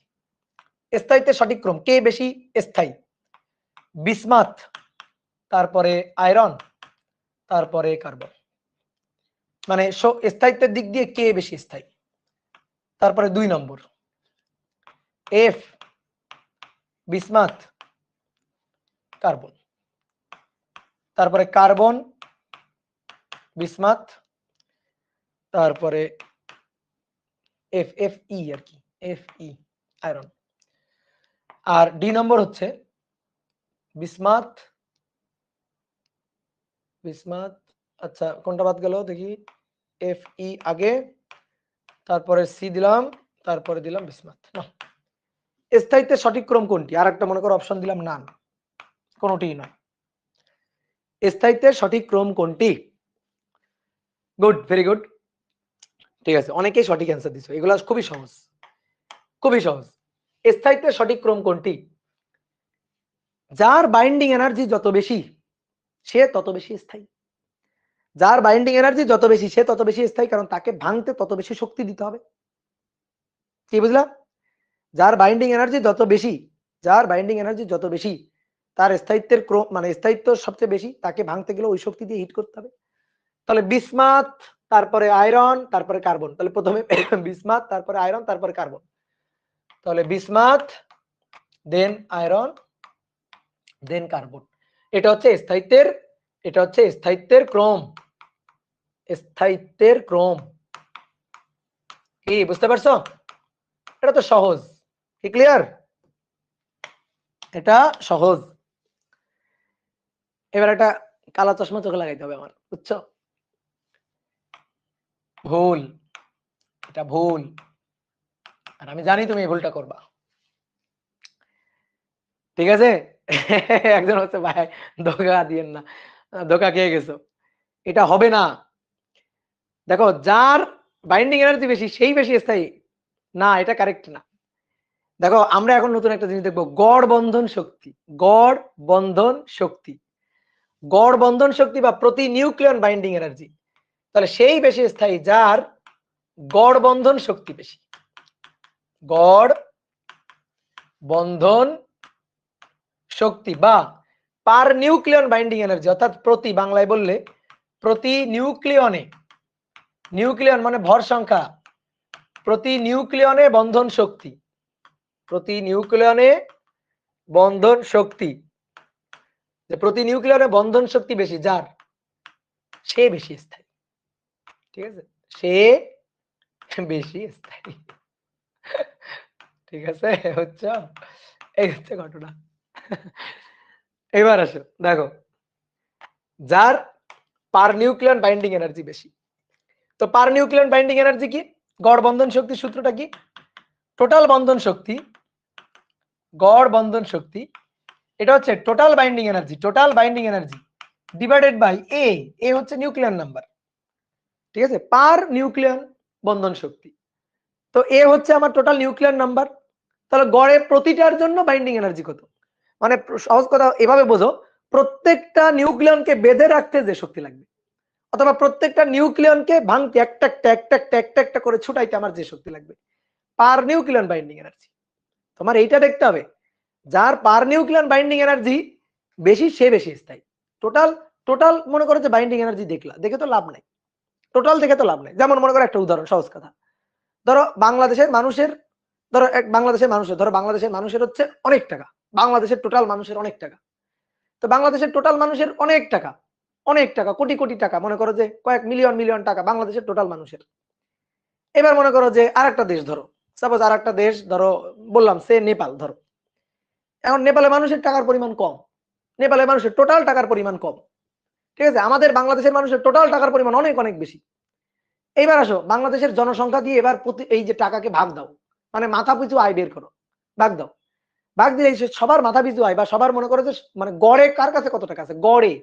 স্থায়িত্বের সঠিক ক্রম, কে বেশি স্থায়ী? বিসমাথ, তারপরে আয়রন, তারপরে কার্বন। মানে স্থায়িত্বের দিক দিয়ে কে বেশি স্থায়ী? তারপরে 2 নম্বর এফ, বিসমাথ, কার্বন। তারপরে কার্বন, বিসমাথ, তারপরে এফ ই আর কি, এফ ই আয়রন। আর ডি নম্বর হচ্ছে বিসমাথ, আচ্ছা কোনটা বাদ গেল দেখি, এফ ই আগে, তারপরে সি দিলাম, তারপরে দিলাম বিসমাথ। না, স্থায়িত্বের সঠিক ক্রম কোনটি? আর একটা মনে করো অপশন দিলাম নান, কোনটিই নয়। স্থায়িত্বের সঠিক ক্রম কোনটি? গুড, ভেরি গুড, ঠিক আছে, অনেকেই সঠিক অ্যান্সার দিছো। এগুলো খুবই সহজ, খুবই সহজ। স্থায়িত্বের সঠিক ক্রম কোনটি? যার বাইন্ডিং এনার্জি যত বেশি সে তত বেশি স্থায়ী। যার বাইন্ডিং এনার্জি যত বেশি সে তত বেশি স্থায়ী, কারণ তাকে ভাঙতে তত বেশি শক্তি দিতে হবে। কি বুঝলাম? যার বাইন্ডিং এনার্জি যত বেশি, যার বাইন্ডিং এনার্জি যত বেশি তার স্থায়িত্বের ক্রম, মানে স্থায়িত্ব সবচেয়ে বেশি, তাকে ভাঙতে গেলে ওই শক্তি দিয়ে হিট করতে হবে। তাহলে বিসমাথ, তারপরে আয়রন, তারপরে কার্বন। তাহলে প্রথমে বিসমাথ, তারপরে আয়রন, তারপরে কার্বন। তাহলে বিসমাথ, দেন আয়রন, দেন কার্বন। এটা হচ্ছে স্থায়িত্বের, এটা হচ্ছে স্থায়িত্বের ক্রম, স্থায়িত্বের ক্রম। কি বুঝতে পারছো? এটা তো সহজ। কি ক্লিয়ার? এটা সহজ। এবার একটা কালা চশমা চোখে লাগাইতে হবে আমার, বুঝছো? ভুল, এটা ভুল, আর আমি জানি তুমি এই ভুলটা করবা। ঠিক আছে? একজন হচ্ছে ভাই ধোকা দিয়েন না, ধোকা খেয়ে গেছো, এটা হবে না। দেখো যার বাইন্ডিং এনার্জি বেশি সেই বেশি স্থায়ী না, এটা কারেক্ট না। দেখো আমরা এখন নতুন একটা জিনিস দেখবো, গড় বন্ধন শক্তি। গড় বন্ধন শক্তি, গড় বন্ধন শক্তি বা প্রতি নিউক্লিয়ন বাইন্ডিং এনার্জি। তাহলে সেই বেশি স্থায়ী যার গড় বন্ধন শক্তি বেশি, গড় বন্ধন শক্তি বা পার নিউক্লিয়ন বাইন্ডিং এনার্জি, অর্থাৎ প্রতি, বাংলায় বললে প্রতি নিউক্লিয়নে, নিউক্লিয়ন মানে ভর সংখ্যা, প্রতি নিউক্লিয়নে বন্ধন শক্তি, প্রতি নিউক্লিয়নে বন্ধন শক্তি, যে প্রতি নিউক্লিয়নে বন্ধন শক্তি বেশি যার, সে বেশি স্থায়ী। ঠিক আছে, সে বেশি স্থায়ী। ঠিক আছে, হচ্ছে এই হচ্ছে ঘটনা। এবার আসো দেখো, যার পার নিউক্লিয়ন বাইন্ডিং এনার্জি বেশি। তো পার নিউক্লিয়ন বাইন্ডিং এনার্জি কি? গড় বন্ধন শক্তির সূত্রটা কি? টোটাল বন্ধন শক্তি, গড় বন্ধন শক্তি, এটা হচ্ছে total binding energy, total binding energy divided by A, A হচ্ছে নিউক্লিয়ন নাম্বার। ঠিক আছে, পার নিউক্লিয়ন বন্ধন শক্তি। তো এ হচ্ছে আমার টোটাল নিউক্লিয়ন নাম্বার, তাহলে গড়ে প্রতিটার জন্য বাইন্ডিং এনার্জি কত? মানে সহজ কথা এভাবে বোঝো, প্রত্যেকটা নিউক্লিয়নকে বেঁধে রাখতে যে শক্তি লাগবে, অথবা প্রত্যেকটা নিউক্লিয়নকে ভাঙতে একটা একটা একটা একটা একটা একটা করে ছুটাইতে আমার যে শক্তি লাগবে, পার নিউক্লিয়ন বাইন্ডিং এনার্জি। তোমার এইটা দেখতে হবে, যার পার নিউক্লিয়ন বাইন্ডিং এনার্জি বেশি সে বেশি স্থায়ী। টোটাল টোটাল মনে করো যে বাইন্ডিং এনার্জি দেখলা, দেখে তো লাভ নাই, টোটাল দেখে তো লাভ নাই। যেমন মনে করো একটা উদাহরণ, সহজ কথা, ধরো বাংলাদেশের মানুষের, ধরো বাংলাদেশের মানুষের হচ্ছে অনেক টাকা, বাংলাদেশের টোটাল মানুষের অনেক টাকা। তো বাংলাদেশের টোটাল মানুষের অনেক টাকা, অনেক টাকা, কোটি কোটি টাকা, মনে করো যে কয়েক মিলিয়ন মিলিয়ন টাকা বাংলাদেশের টোটাল মানুষের। এবার মনে করো যে আরেকটা দেশ ধরো, সাপোজ আরেকটা দেশ ধরো, বললাম সে নেপাল ধরো। এখন নেপালের মানুষের টাকার পরিমাণ কম, নেপালের মানুষের টোটাল টাকার পরিমাণ কম। ঠিক আছে, আমাদের বাংলাদেশের মানুষের টোটাল টাকার পরিমাণ অনেক অনেক বেশি। এইবার আসো বাংলাদেশের জনসংখ্যা দিয়ে এবার প্রতি এই যে টাকাকে ভাগ দাও, মানে মাথা পিছু আয় বের করো, ভাগ দাও, ভাগ দিলে সবার মাথা পিছু আয় বা সবার মনে করো যে মানে গড়ে কার কাছে কত টাকা আছে, গড়ে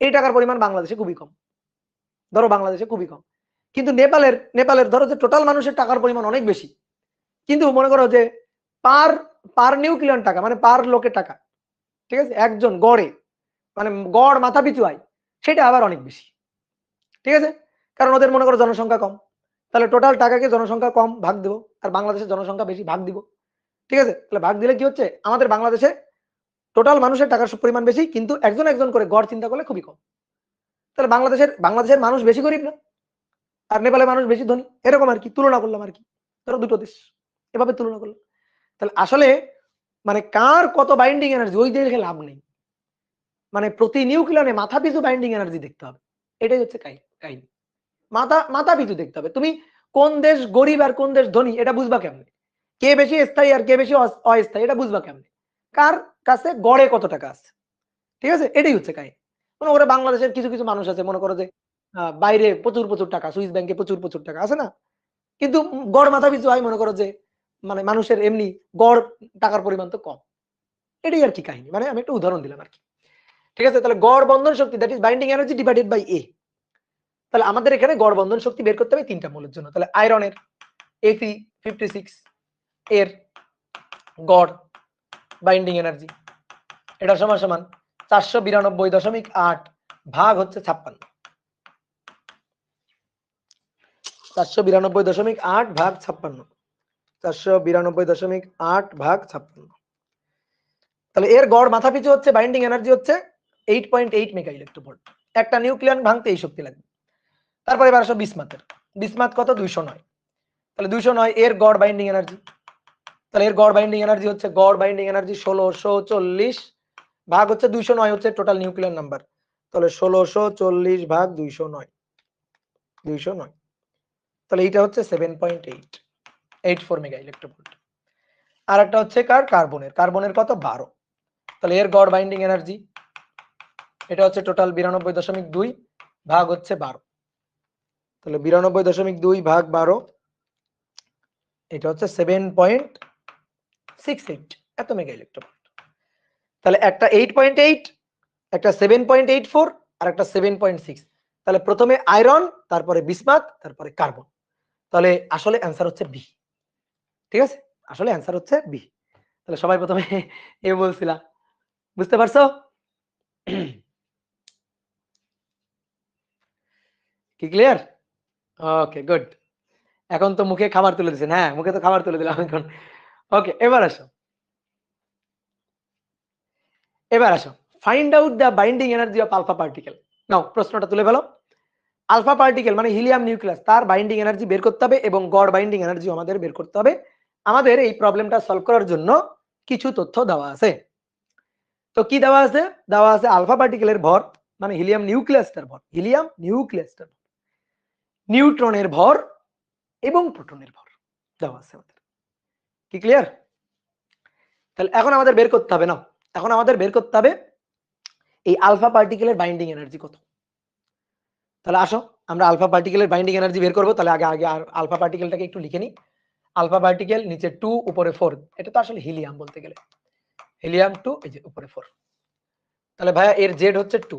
এই টাকার পরিমাণ বাংলাদেশে খুবই কম, ধরো বাংলাদেশে খুবই কম। কিন্তু নেপালের নেপালের ধরো যে টোটাল মানুষের টাকার পরিমাণ অনেক বেশি, কিন্তু মনে করো যে পার পার নিউক্লিয়ন টাকা মানে পার লোকের টাকা, ঠিক আছে, একজন গড়ে মানে গড় মাথা পিছু আয় সেটা আবার অনেক বেশি। ঠিক আছে, কারণ ওদের মনে করো জনসংখ্যা কম, তাহলে টোটাল টাকাকে জনসংখ্যা কম ভাগ দেবো, আর বাংলাদেশের জনসংখ্যা বেশি ভাগ দিব। ঠিক আছে, তাহলে ভাগ দিলে কি হচ্ছে, আমাদের বাংলাদেশে টোটাল মানুষের টাকার পরিমাণ বেশি, কিন্তু একজন একজন করে গড় চিন্তা করলে খুবই কম। তাহলে বাংলাদেশের মানুষ বেশি গরিব না, আর নেপালের মানুষ বেশি ধনী, এরকম আর কি তুলনা করলাম আর কি, ধরো দুটো দেশ এভাবে তুলনা করলাম। তাহলে আসলে মানে কার কত বাইন্ডিং এনার্জি ওই দেখে লাভ নেই, মানে প্রতি নিউক্লিয়নে মাথা পিছু বাইন্ডিং এনার্জি দেখতে হবে, এটাই হচ্ছে কাহিনী। মাথা মাথা পিছু দেখতে হবে, তুমি কোন দেশ গরিব আর কোন দেশ ধনী এটা বুঝবা কেমনে, কে বেশি স্থায়ী আর কে বেশি অস্থায়ী এটা বুঝবা কেমনে, কার কাছে গড়ে কত টাকা আছে। ঠিক আছে, এটাই হচ্ছে কাহিনী। মনে করো বাংলাদেশের কিছু কিছু মানুষ আছে মনে করো যে বাইরে প্রচুর প্রচুর টাকা, সুইস ব্যাংকে প্রচুর প্রচুর টাকা আছে না, কিন্তু গড় মাথা পিছু হয় মনে করো যে মানে মানুষের এমনি গড় টাকার পরিমাণ তো কম, এটাই আর কি কাহিনী, মানে আমি একটা উদাহরণ দিলাম আর কি। ঠিক আছে, তাহলে গড় বন্ধন শক্তি that is binding energy divided by A. তাহলে আমাদের এখানে গড় বন্ধন শক্তি বের করতে হবে তিনটা মৌলের জন্য। তাহলে আয়রনের Fe56 এর গড় বাইন্ডিং এনার্জি এটা সমান সমান 492.8 ভাগ হচ্ছে 56, 492.8 ভাগ 56, 492.8 ভাগ 56। তাহলে এর গড় মাথা পিছু হচ্ছে বাইন্ডিং এনার্জি হচ্ছে 8.8 মেগা ইলেকট্রোভোল্ট, একটা নিউক্লিয়ন ভাঙতে এই শক্তি লাগবে। তারপরে এবার আসো বিসমাথের, বিসমাথ কত 209, তাহলে 209 এর গড় বাইন্ডিং এনার্জি, তাহলে এর গড় বাইন্ডিং এনার্জি হচ্ছে গড় বাইন্ডিং এনার্জি 1640 ভাগ হচ্ছে 209 হচ্ছে টোটাল নিউক্লিয়র নাম্বার, তাহলে 1640 ভাগ 209, 209, তাহলে এইটা হচ্ছে 7.84 মেগা ইলেকট্রোভোল্ট। আর একটা হচ্ছে কার্বনের, কার্বনের কত 12, তাহলে এর গড় বাইন্ডিং এনার্জি এটা হচ্ছে টোটাল 92.2 ভাগ হচ্ছে 12, তাহলে 92.2 ভাগ 12 এটা হচ্ছে 7.68 এত মেগা ইলেকট্রোভোল্ট। তাহলে একটা 8.8, একটা 7.84 আর একটা 7.6, তাহলে প্রথমে আয়রন, তারপরে বিসমাথ, তারপরে কার্বন। তাহলে আসলে অ্যান্সার হচ্ছে বি। ঠিক আছে, আসলে অ্যান্সার হচ্ছে বি। তাহলে সবাই প্রথমে এ বলছিলা, বুঝতে পারছো? কি ক্লিয়ার? Okay good. এখন তো মুখে খাবার তুলে দিচ্ছেন, হ্যাঁ মুখে তো খাবার তুলে দিলাম এখন। ওকে, এবার আসো, find out the binding energy of alpha particle. নাও প্রশ্নটা তুলে ফেলো। আলফা পার্টিকেল মানে হিলিয়াম নিউক্লিয়াস, তার বাইন্ডিং এনার্জি বের করতে হবে এবং গড় বাইন্ডিং এনার্জি আমাদের বের করতে হবে। আমাদের এই প্রবলেমটা সলভ করার জন্য কিছু তথ্য দেওয়া আছে। তো কি দেওয়া আছে? দেওয়া আছে আলফা পার্টিকেলের ভর মানে হিলিয়াম নিউক্লিয়াসটার ভর, হিলিয়াম নিউক্লিয়াসটার নিউট্রনের ভর এবং প্রোটনের ভর দেওয়া আছে আমাদের। কি ক্লিয়ার? তাহলে এখন আমাদের বের করতে হবে, না এখন আমাদের বের করতে হবে এই আলফা পার্টিকেলের বাইন্ডিং এনার্জি কত। তাহলে আসো আমরা আলফা পার্টিকেলের বাইন্ডিং এনার্জি বের করবো। তাহলে আগে আগে আলফা পার্টিকেলটাকে একটু লিখে নিই। আলফা পার্টিকেল নিচে 2 উপরে 4, এটা তো আসলে হিলিয়াম বলতে গেলে, হিলিয়াম 2 এই যে উপরে 4। তাহলে ভাইয়া এর জেড হচ্ছে 2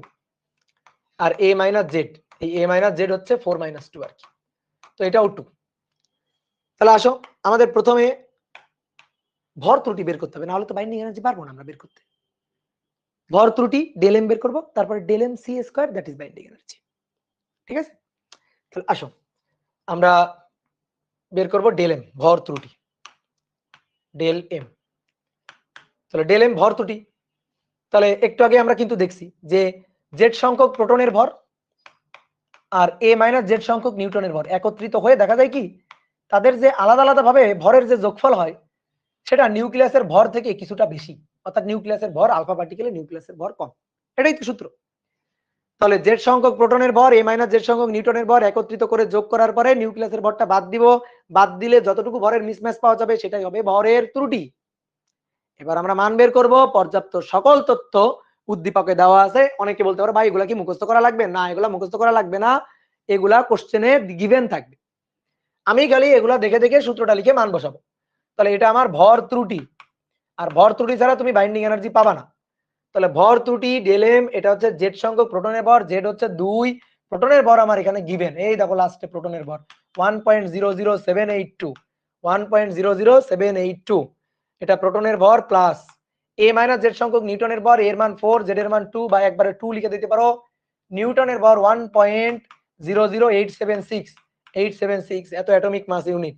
আর এ মাইনাস জেড, এই এ মাইনাস জেড হচ্ছে 4 মাইনাস 2 আর কি, তো এটাও 2। তাহলে আসো আমাদের প্রথমে ভর ত্রুটি বের করতে হবে, না হলে তো বাইন্ডিং এনার্জি পারবো না আমরা বের করতে। ভর ত্রুটি ডেল এম বের করবো, তারপরে del M C square that is binding energy. ঠিক আছে, তাহলে আসো আমরা বের করব ডেল এম ভর ত্রুটি, ডেল এম। তাহলে ডেল এম ভর ত্রুটি, তাহলে একটু আগে আমরা কিন্তু দেখছি যে জেড সংখ্যক প্রোটনের ভর আর এ মাইনাস জেড সংখ্যক নিউটনের ভর একত্রিত হয়ে দেখা যায় কি তাদের যে আলাদা আলাদা ভাবে ভরের যে যোগফল হয় সেটা নিউক্লিয়াসের ভর থেকে কিছুটা বেশি, অর্থাৎ নিউক্লিয়াসের ভর আলফা পার্টিকেলে নিউক্লিয়াসের ভর কম, এটাই তো সূত্র। তাহলে জেড সংখ্যক প্রোটনের ভর এ মাইনাস জেড সংখ্যক নিউটনের ভর একত্রিত করে যোগ করার পরে নিউক্লিয়াসের ভরটা বাদ দিব, বাদ দিলে যতটুকু ভরের মিসম্যাচ পাওয়া যাবে সেটাই হবে ভরের ত্রুটি। এবার আমরা মান বের করব, পর্যাপ্ত সকল তথ্য উদ্দীপকে দেওয়া আছে। অনেকে বলতে পারে ভাই এগুলা কি মুখস্থ করা লাগবে? না, এগুলা মুখস্থ করা লাগবে না, এগুলা কোশ্চেনে গিভেন থাকবে। আমি খালি এগুলা দেখে দেখে সূত্রটা লিখে মান বসাবো। তাহলে এটা আমার ভর ত্রুটি, আর ভর ত্রুটি ছাড়া তুমি বাইন্ডিং এনার্জি পাবা না। তাহলে ভর ত্রুটি ডেল এম, এটা হচ্ছে জেড সংখ্যক প্রোটনের ভর, জেড হচ্ছে 2, প্রোটনের ভর আমার এখানে গিভেন, এই দেখো লাস্টে প্রোটনের ভর 1.00782, 1.00782, এটা প্রোটনের ভর প্লাস এ মাইনাস জেড সংখ্যক নিউটনের ভর, এর মান 4, জেড এর মান 2 বা একবারে 2 লিখে দিতে পারো। নিউটনের ভর 1.00876 এত atomic mass unit,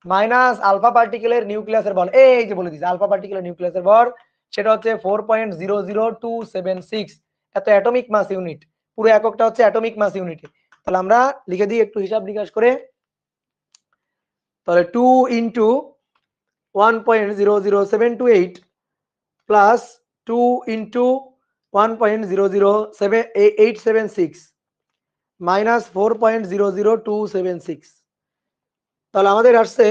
minus alpha পার্টিকেলের নিউক্লিয়াসের ভর, এই যে বলে দিয়েছে আলফা পার্টিকেলের নিউক্লিয়াসের ভর সেটা হচ্ছে 4.00276 এত অ্যাটমিক মাস ইউনিট, পুরো এককটা হচ্ছে অ্যাটমিক মাস ইউনিটে। তাহলে আমরা লিখে দিই একটু হিসাব নিকাশ করে। তাহলে 2 ইন্টু 1.00728 প্লাস 2 ইন্টু 1.00876 মাইনাস 4.00276, তাহলে আমাদের আসছে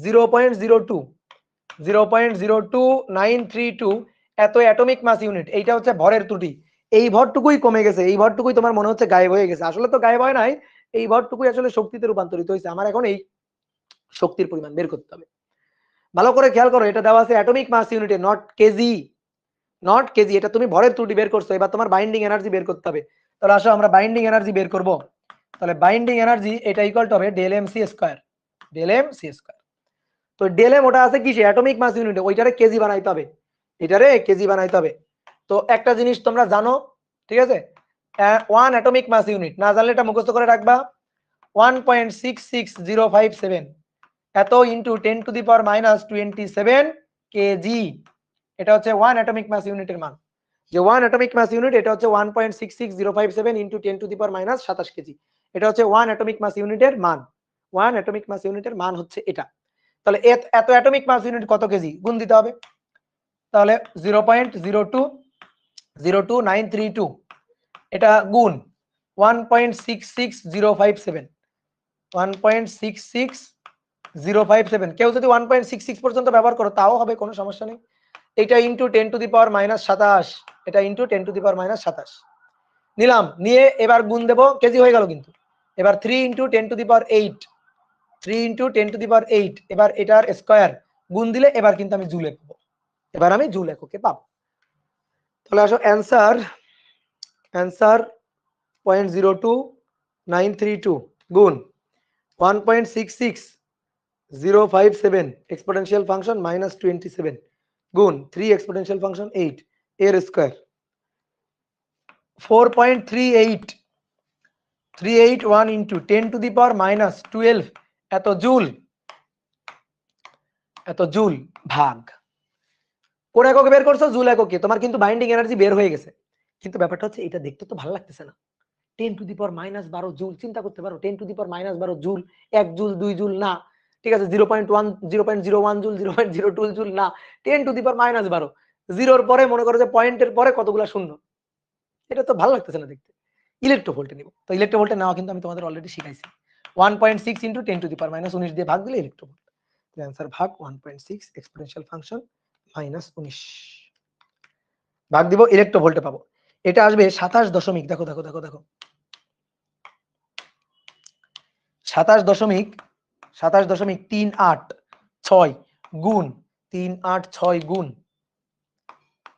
0.02932 এত অ্যাটমিক মাস ইউনিট। এইটা হচ্ছে ভরের ত্রুটি, এই ভরটুকুই কমে গেছে, এই ভরটুকুই তোমার মনে হচ্ছে গায়েব হয়ে গেছে, আসলে তো গায়েব হয় নাই, এই ভরটুকুই আসলে শক্তিতে রূপান্তরিত হয়েছে। আমার এখন এই শক্তির পরিমাণ বের করতে হবে। ভালো করে খেয়াল করো, এটা দেওয়া আছে অ্যাটমিক মাস ইউনিটে, নট কেজি, নট কেজি, এটা তুমি ভরের ত্রুটি বের করছো, এবার তোমার বাইন্ডিং এনার্জি বের করতে হবে। তাহলে আসো আমরা বাইন্ডিং এনার্জি বের করব। তাহলে বাইন্ডিং এনার্জি এটা ইকুয়াল টু হবে del M C square, del M C square. তো ডেল এম ওটা আছে কিসে? অ্যাটমিক মাস ইউনিটে, ওইটারে কেজি বানাইতে হবে, এটারে কেজি বানাইতে হবে। তো একটা জিনিস তোমরা জানো, ঠিক আছে, 1 অ্যাটমিক মাস ইউনিট, না জানলে এটা মুখস্থ করে রাখবা, 1.66057 এত into 10 to the power minus 27 KG, এটা হচ্ছে 1 অ্যাটমিক মাস ইউনিটের মান। যে 1 অ্যাটমিক মাস ইউনিট এটা হচ্ছে 1.66057 into 10 to the power minus 27 KG, এটা হচ্ছে 1 অ্যাটমিক মাস ইউনিটের মান, 1 অ্যাটমিক মাস ইউনিটের মান হচ্ছে এটা। তাহলে এত অ্যাটমিক মাস ইউনিট কত কেজি গুণ দিতে হবে, তাহলে 0.0202932 এটা গুণ 1.66057, 1.66057, কেউ যদি 1.66 পর্যন্ত ব্যবহার করো তাও হবে, কোনো সমস্যা নেই। এটা into 10 to the power minus 27, এটা into 10 to the power minus 27 নিলাম, নিয়ে এবার গুণ দেব, কেজি হয়ে গেল কিন্তু। এবার 3 into 10 to the power 8, 3 into 10 to the power 8, এবার এটার স্কয়ার গুণ দিলে এবার কিন্তু আমি জুল এককে পাবো, এবার আমি জুল এককে পাবো। তাহলে আসো অ্যানসার 0.02932 গুণ 1.66057 এক্সপোনেনশিয়াল ফাংশন মাইনাস 27 গুণ 3 এক্সপোনেনশিয়াল ফাংশন 8 এর square 4.381 into 10 to the power minus 12 এত জুল, এত জুল ভাগ কোন এককে বের করছো, জুল এককে, তোমার কিন্তু বাইন্ডিং এনার্জি বের হয়ে গেছে। কিন্তু ব্যাপারটা হচ্ছে এটা দেখতে তো ভালো লাগতেছে না। 10⁻⁻12 জুল, চিন্তা করতে পারো 10⁻⁻12 জুল, 1 জুল 2 জুল না, ঠিক আছে 0.1 0.01 জুল 0.02 জুল না, 10⁻⁻12 জিরোর পরে মনে করো যে পয়েন্টের পরে কতগুলা শূন্য, এটা তো ভালো লাগতেছে না দেখতে। ইলেকট্রোভোল্টে নিব, তো ইলেকট্রোভোল্টে নেওয়া কিন্তু আমি তোমাদের অলরেডি শিখাইছি। 1.6 ইন্টু 10⁻⁻19 দিয়ে ভাগ দিলে ইলেকট্রোভোল্ট, অ্যান্সার ভাগ 1.6 এক্সপোনেনশিয়াল ফাংশন -19 ভাগ দিব ইলেকট্রোভোল্টে পাবো। এটা আসবে 27 দশমিক, দেখো দেখো দেখো দেখো 27.386 গুণ 386 গুণ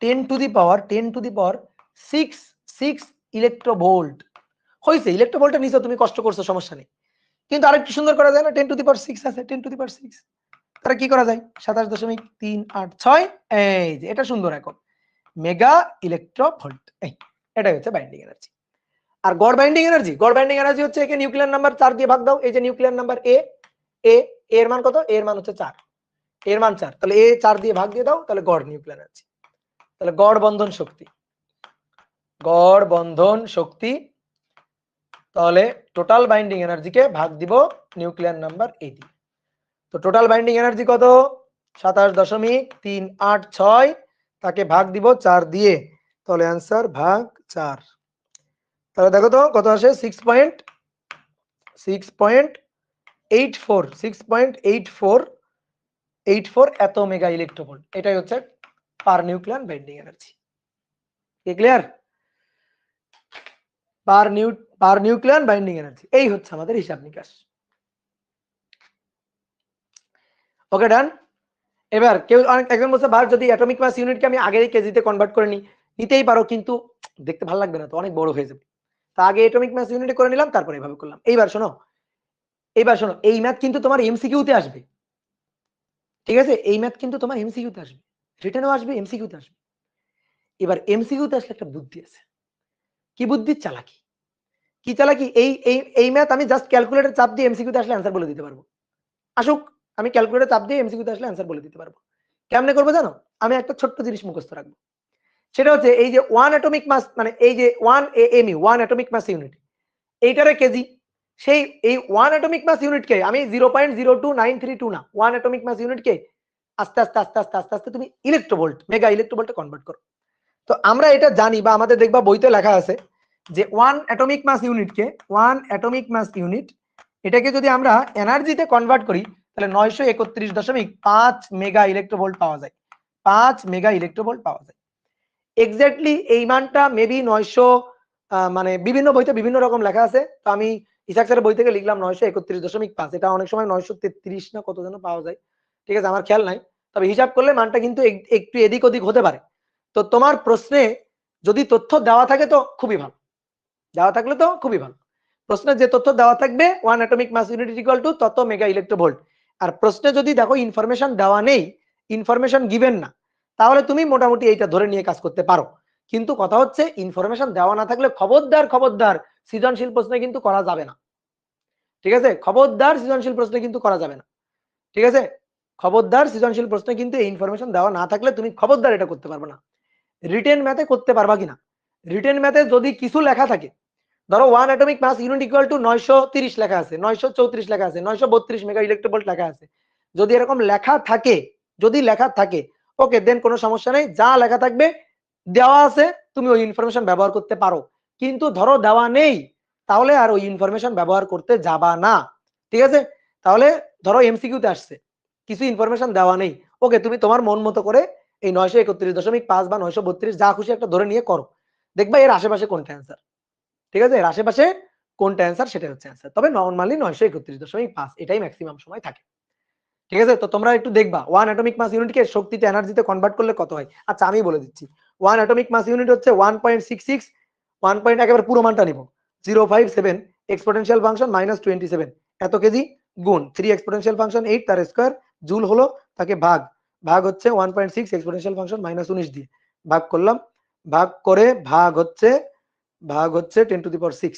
10⁻6 ইলেকট্রোভোল্ট হয়েছে। ইলেকট্রোভোল্টের নিচে তুমি কষ্ট করছো, সমস্যা নেই, কিন্তু আরেকটু সুন্দর করা যায় না? 10⁻6 আছে, 10⁻6 তাহলে কি করা যায়? 27.386, এই যে এটা সুন্দর এখন মেগা ইলেকট্রোভোল্ট। এই এটাই হচ্ছে বাইন্ডিং এনার্জি। আর গড় বাইন্ডিং এনার্জি, গড় বাইন্ডিং এনার্জি হচ্ছে একে নিউক্লিয়ার নাম্বার 4 দিয়ে ভাগ দাও। এই যে নিউক্লিয়ার নাম্বার এ, এর মান কত? এর মান হচ্ছে 4, এর মান 4, তাহলে এ 4 দিয়ে ভাগ দিয়ে দাও, তাহলে গড় নিউক্লিয়ার এনার্জি, তাহলে গড় বন্ধন শক্তি, গড় বন্ধন শক্তি, তাহলে টোটাল বাইন্ডিং এনার্জিকে ভাগ দিব নিউক্লিয়ার নাম্বার এ দিয়ে। তো টোটাল বাইন্ডিং এনার্জি কত? 27.386, তাকে ভাগ দিব 4 দিয়ে, তাহলে অ্যান্সার ভাগ 4। তাহলে দেখো তো কত আসে? 6.84 এত মেগা ইলেকট্রোভোল্ট। এটাই হচ্ছে পার নিউক্লিয়ার বাইন্ডিং এনার্জি। কি ক্লিয়ার? পার নিউক্লিয়ার বাইন্ডিং এনার্জি, এই হচ্ছে আমাদের হিসাব নিকাশ। ওকে ডান। এবার কেউ একজন বলছে ভাই যদি অ্যাটমিক মাস ইউনিটকে আমি আগে কেজিতে কনভার্ট করে নিতেই পারো, কিন্তু দেখতে ভালো লাগবে না তো, অনেক বড় হয়ে যাবে। তা আগে অ্যাটমিক মাস ইউনিটে করে নিলাম, তারপরে এভাবে করলাম। এইবার শোনো, এই ম্যাথ কিন্তু তোমার এমসিকিউতে আসবে, ঠিক আছে? এই ম্যাথ কিন্তু তোমার এমসিকিউতে আসবে, রিটেনও আসবে, এমসিকিউতে আসবে। এবার এমসিকিউতে আসলে একটা বুদ্ধি আছে। কি বুদ্ধি? চালাকি। কি চালাকি? এই ম্যাথ আমি জাস্ট ক্যালকুলেটর চাপ দিয়ে এমসিকিউতে আসলে অ্যান্সার বলে দিতে পারবো। আসুক, আমি ক্যালকুলেটর চাপ দিয়ে এমসিকিউতে আসলে অ্যান্সার বলে দিতে পারবো। কেমনে করবো জানো? আমি একটা ছোট্ট জিনিস মুখস্থ রাখবো, সেটা হচ্ছে এই যে 1 অ্যাটমিক মাস, মানে এই যে 1 এএমইউ 1 অ্যাটমিক মাস ইউনিট, এইটারে কেজি, সেই এই 1 অ্যাটমিক মাস ইউনিটকে আমি 0.02932 না, 1 অ্যাটমিক মাস ইউনিটকে আস্তে আস্তে আস্তে আস্তে আস্তে আস্তে তুমি ইলেকট্রোভোল্ট, মেগা ইলেকট্রোভোল্টে কনভার্ট করো। তো আমরা এটা জানি, বা আমাদের দেখবা বইতে লেখা আছে যে 1 অ্যাটমিক মাস ইউনিটকে, 1 অ্যাটমিক মাস ইউনিট এটাকে যদি আমরা এনার্জিতে কনভার্ট করি, তাহলে 931.5 মেগা ইলেকট্রোভোল্ট পাওয়া যায়, 5 মেগা ইলেকট্রোভোল্ট পাওয়া যায়। এক্স্যাক্টলি এই মানটা মেবি 900, মানে বিভিন্ন বইতে বিভিন্ন রকম লেখা আছে। তো আমি ইসাক স্যারের বই থেকে লিখলাম 931.5, এটা অনেক সময় 933 না কত যেন পাওয়া যায়, ঠিক আছে, আমার খেয়াল নাই। তবে হিসাব করলে মানটা কিন্তু একটু এদিক ওদিক হতে পারে। তো তোমার প্রশ্নে যদি তথ্য দেওয়া থাকে তো খুবই ভালো, দেওয়া থাকলে তো খুবই ভালো। প্রশ্নে যে তথ্য দেওয়া থাকবে 1 atomic mass unit equal to তত মেগা ইলেকট্রোভোল্ট, আর প্রশ্নে যদি দেখো ইনফরমেশন দেওয়া নেই, ইনফরমেশন গিভেন না, তাহলে তুমি মোটামুটি এইটা ধরে নিয়ে কাজ করতে পারো। কিন্তু কথা হচ্ছে ইনফরমেশন দেওয়া না থাকলে খবরদার খবরদার সৃজনশীল প্রশ্নে কিন্তু করা যাবে না, ঠিক আছে? খবরদার সৃজনশীল প্রশ্নে কিন্তু করা যাবে না, ঠিক আছে? খবরদার সৃজনশীল প্রশ্নে কিন্তু এই ইনফরমেশন দেওয়া না থাকলে তুমি খবরদার এটা করতে পারবে না। রিটেন ম্যাথে করতে পারবা কিনা? রিটেন ম্যাথে যদি কিছু লেখা থাকে, ধরো 1 atomic mass unit equal to 930 লেখা আছে, 934 লেখা আছে, 932 মেগা ইলেকট্রোভোল্ট লেখা আছে, যদি এরকম লেখা থাকে, যদি লেখা থাকে, ওকে দেন কোনো সমস্যা নেই, যা লেখা থাকবে দেওয়া আছে তুমি ওই ইনফরমেশন ব্যবহার করতে পারো। কিন্তু ধরো দেওয়া নেই, তাহলে আর ওই ইনফরমেশন ব্যবহার করতে যাবা না, ঠিক আছে? তাহলে ধরো এমসিকিউতে আসছে, কিছু ইনফরমেশন দেওয়া নেই, ওকে তুমি তোমার মন মতো করে এই 931.5 বা 932 যা খুশি একটা ধরে নিয়ে করো, দেখবা এর আশেপাশে কোনটা অ্যান্সার, ঠিক আছে? এর আশেপাশে কোনটা অ্যান্সার সেটা হচ্ছে অ্যান্সার। তবে নরমালি 931.5 এটাই ম্যাক্সিমাম সময় থাকে, ঠিক আছে? তো তোমরা একটু দেখবা 1 অ্যাটমিক মাস ইউনিটকে শক্তিতে এনার্জিতে কনভার্ট করলে কত হয়। আচ্ছা আমি বলে দিচ্ছি, 1 অ্যাটমিক মাস ইউনিট হচ্ছে 1.66, 1 পয়েন্ট একেবারে পুরো মানটা নিব, 057 এক্সপোনেনশিয়াল ফাংশন -27 এত কেজি গুণ 3 এক্সপোনেনশিয়াল ফাংশন 8 তার স্কয়ার জুল হলো, তাকে ভাগ, ভাগ হচ্ছে 1.6 এক্সপোনেনশিয়াল ফাংশন -19 দিয়ে ভাগ করলাম, ভাগ করে ভাগ হচ্ছে 10 to the power 6,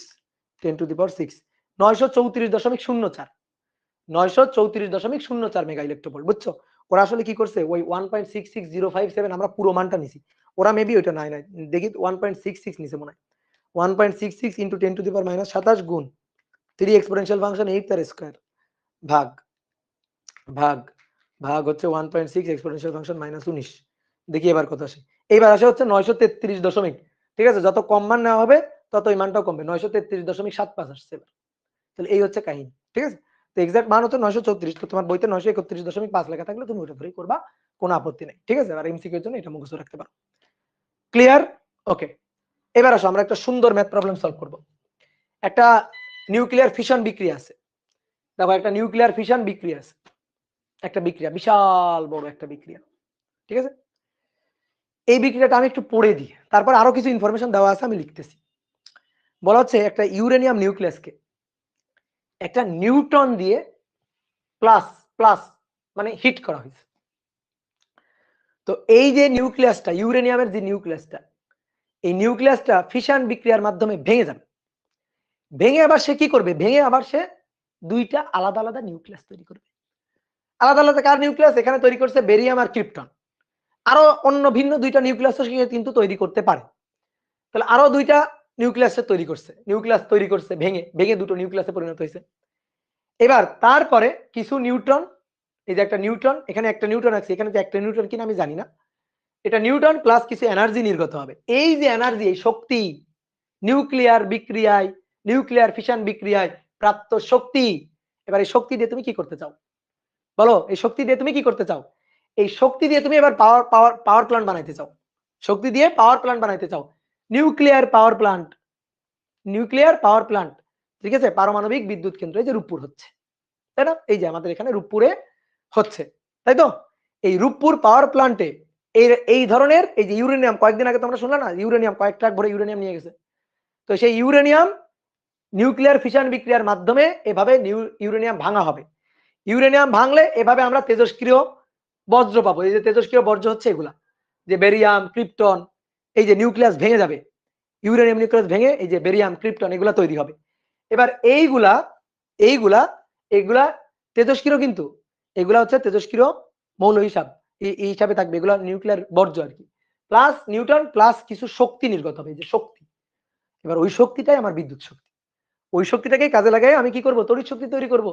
10 to the power 6, 934.04, 934.04 mega electronvolt. বুঝছো? ওরা আসলে কি করছে, ওই 1.66057 আমরা পুরো মানটা নিছি। ওরা মেবি ওইটা নাই নাই দেখি 1.66 নিছে মনে হয়। 1.66 into 10 to the power minus 27 গুণ 3 এক্সপোনেনশিয়াল ফাংশন 8 তার স্কয়ার ভাগ ভাগ ভাগ হচ্ছে 1.6 এক্সপোনেনশিয়াল ফাংশন মাইনাস 19। দেখি এবার কত আসে। এইবার আসে হচ্ছে 933 দশমিক। ঠিক আছে, যত কম মান নেওয়া হবে তত এই মানটাও কমবে। 933.75 আসছে এবার। তাহলে এই হচ্ছে কাহিনী। ঠিক আছে, তো এক্সাক্ট মান হচ্ছে 934। তো তোমার বইতে 931.5 লেখা থাকলে তুমি ওটা ধরেই করবা, কোনো আপত্তি নাই। ঠিক আছে, আর এমসিকিউ এর জন্য এটা মুখস্থ রাখতে পারো। ক্লিয়ার? ওকে, এবার আসো আমরা একটা সুন্দর ম্যাথ প্রবলেম সলভ করব। একটা নিউক্লিয়ার ফিশন বিক্রিয়া আছে। দেখো একটা নিউক্লিয়ার ফিশন বিক্রিয়া আছে, একটা বিক্রিয়া, বিশাল বড় একটা বিক্রিয়া। ঠিক আছে, এই বিক্রিয়াটা আমি একটু পড়ে দিই, তারপর আরো কিছু ইনফরমেশন দেওয়া আছে, আমি লিখতেছি। বলা হচ্ছে একটা ইউরেনিয়াম নিউক্লিয়াসকে একটা নিউট্রন দিয়ে প্লাস প্লাস মানে হিট করা হয়েছে। তো এই যে নিউক্লিয়াসটা, ইউরেনিয়ামের যে নিউক্লিয়াসটা, এই নিউক্লিয়াসটা ফিশন বিক্রিয়ার মাধ্যমে ভেঙে যাবে। ভেঙে আবার সে কি করবে, ভেঙে আবার সে দুইটা আলাদা আলাদা নিউক্লিয়াস তৈরি করবে। আলাদা আলাদা কার নিউক্লিয়াস? এখানে তৈরি করছে বেরিয়াম আর ক্রিপ্টন। আরো অন্য ভিন্ন দুইটা নিউক্লিয়াস কিন্তু তৈরি করতে পারে। তাহলে আরো দুইটা নিউক্লিয়াস তৈরি করছে, নিউক্লিয়াস তৈরি করছে, ভেঙে ভেঙে দুটো নিউক্লিয়াসে পরিণত হয়েছে। এবার তারপরে কিছু নিউট্রন, এই যে একটা নিউট্রন, এখানে একটা নিউট্রন আছে, এখানে যে একটা নিউট্রন কিনা আমি জানি না, এটা নিউট্রন প্লাস কিছু এনার্জি নির্গত হবে। এই যে এনার্জি, এই শক্তি, নিউক্লিয়ার বিক্রিয়ায়, নিউক্লিয়ার ফিশন বিক্রিয়ায় প্রাপ্ত শক্তি, এবার এই শক্তি দিয়ে তুমি কি করতে চাও বলো? এই শক্তি দিয়ে তুমি কি করতে চাও? এই শক্তি দিয়ে তুমি এবার পাওয়ার পাওয়ার পাওয়ার প্ল্যান্ট বানাইতে চাও। শক্তি দিয়ে পাওয়ার প্ল্যান্ট বানাইতে চাও, nuclear power plant, nuclear power plant. ঠিক আছে, পারমাণবিক বিদ্যুৎ কেন্দ্র, এই যে রূপপুর হচ্ছে, তাই না? এই যে আমাদের এখানে রূপপুরে হচ্ছে, তাই তো? এই রূপপুর পাওয়ার প্ল্যান্টে এই ধরনের এই যে ইউরেনিয়াম, কয়েকদিন আগে তোমরা শুনলে না, ইউরেনিয়াম কয়েক ট্রাক ভরে ইউরেনিয়াম নিয়ে গেছে। তো সেই ইউরেনিয়াম নিউক্লিয়ার ফিশন বিক্রিয়ার মাধ্যমে এভাবে ইউরেনিয়াম ভাঙা হবে। ইউরেনিয়াম ভাঙলে এভাবে আমরা তেজস্ক্রিয় বজ্র পাবো। এই যে তেজস্ক্রিয় বর্জ্য হচ্ছে এগুলা, যে বেরিয়াম, ক্রিপ্টন, এই যে নিউক্লিয়াস ভেঙে যাবে, ইউরেনিয়াম নিউক্লিয়াস ভেঙে এই যে বেরিয়াম, ক্রিপ্টন এগুলা তৈরি হবে। এবার এইগুলা এইগুলা এগুলা তেজস্ক্রিয়, কিন্তু এগুলা হচ্ছে তেজস্ক্রিয় মৌল হিসাব, এই হিসাবে থাকবে। এগুলা নিউক্লিয়ার বর্জ্য আর কি, প্লাস নিউটন প্লাস কিছু শক্তি নির্গত হবে, এই যে শক্তি। এবার ওই শক্তিটাই আমার বিদ্যুৎ শক্তি। ওই শক্তিটাকে কাজে লাগাই আমি কি করব, তড়িৎ শক্তি তৈরি করব।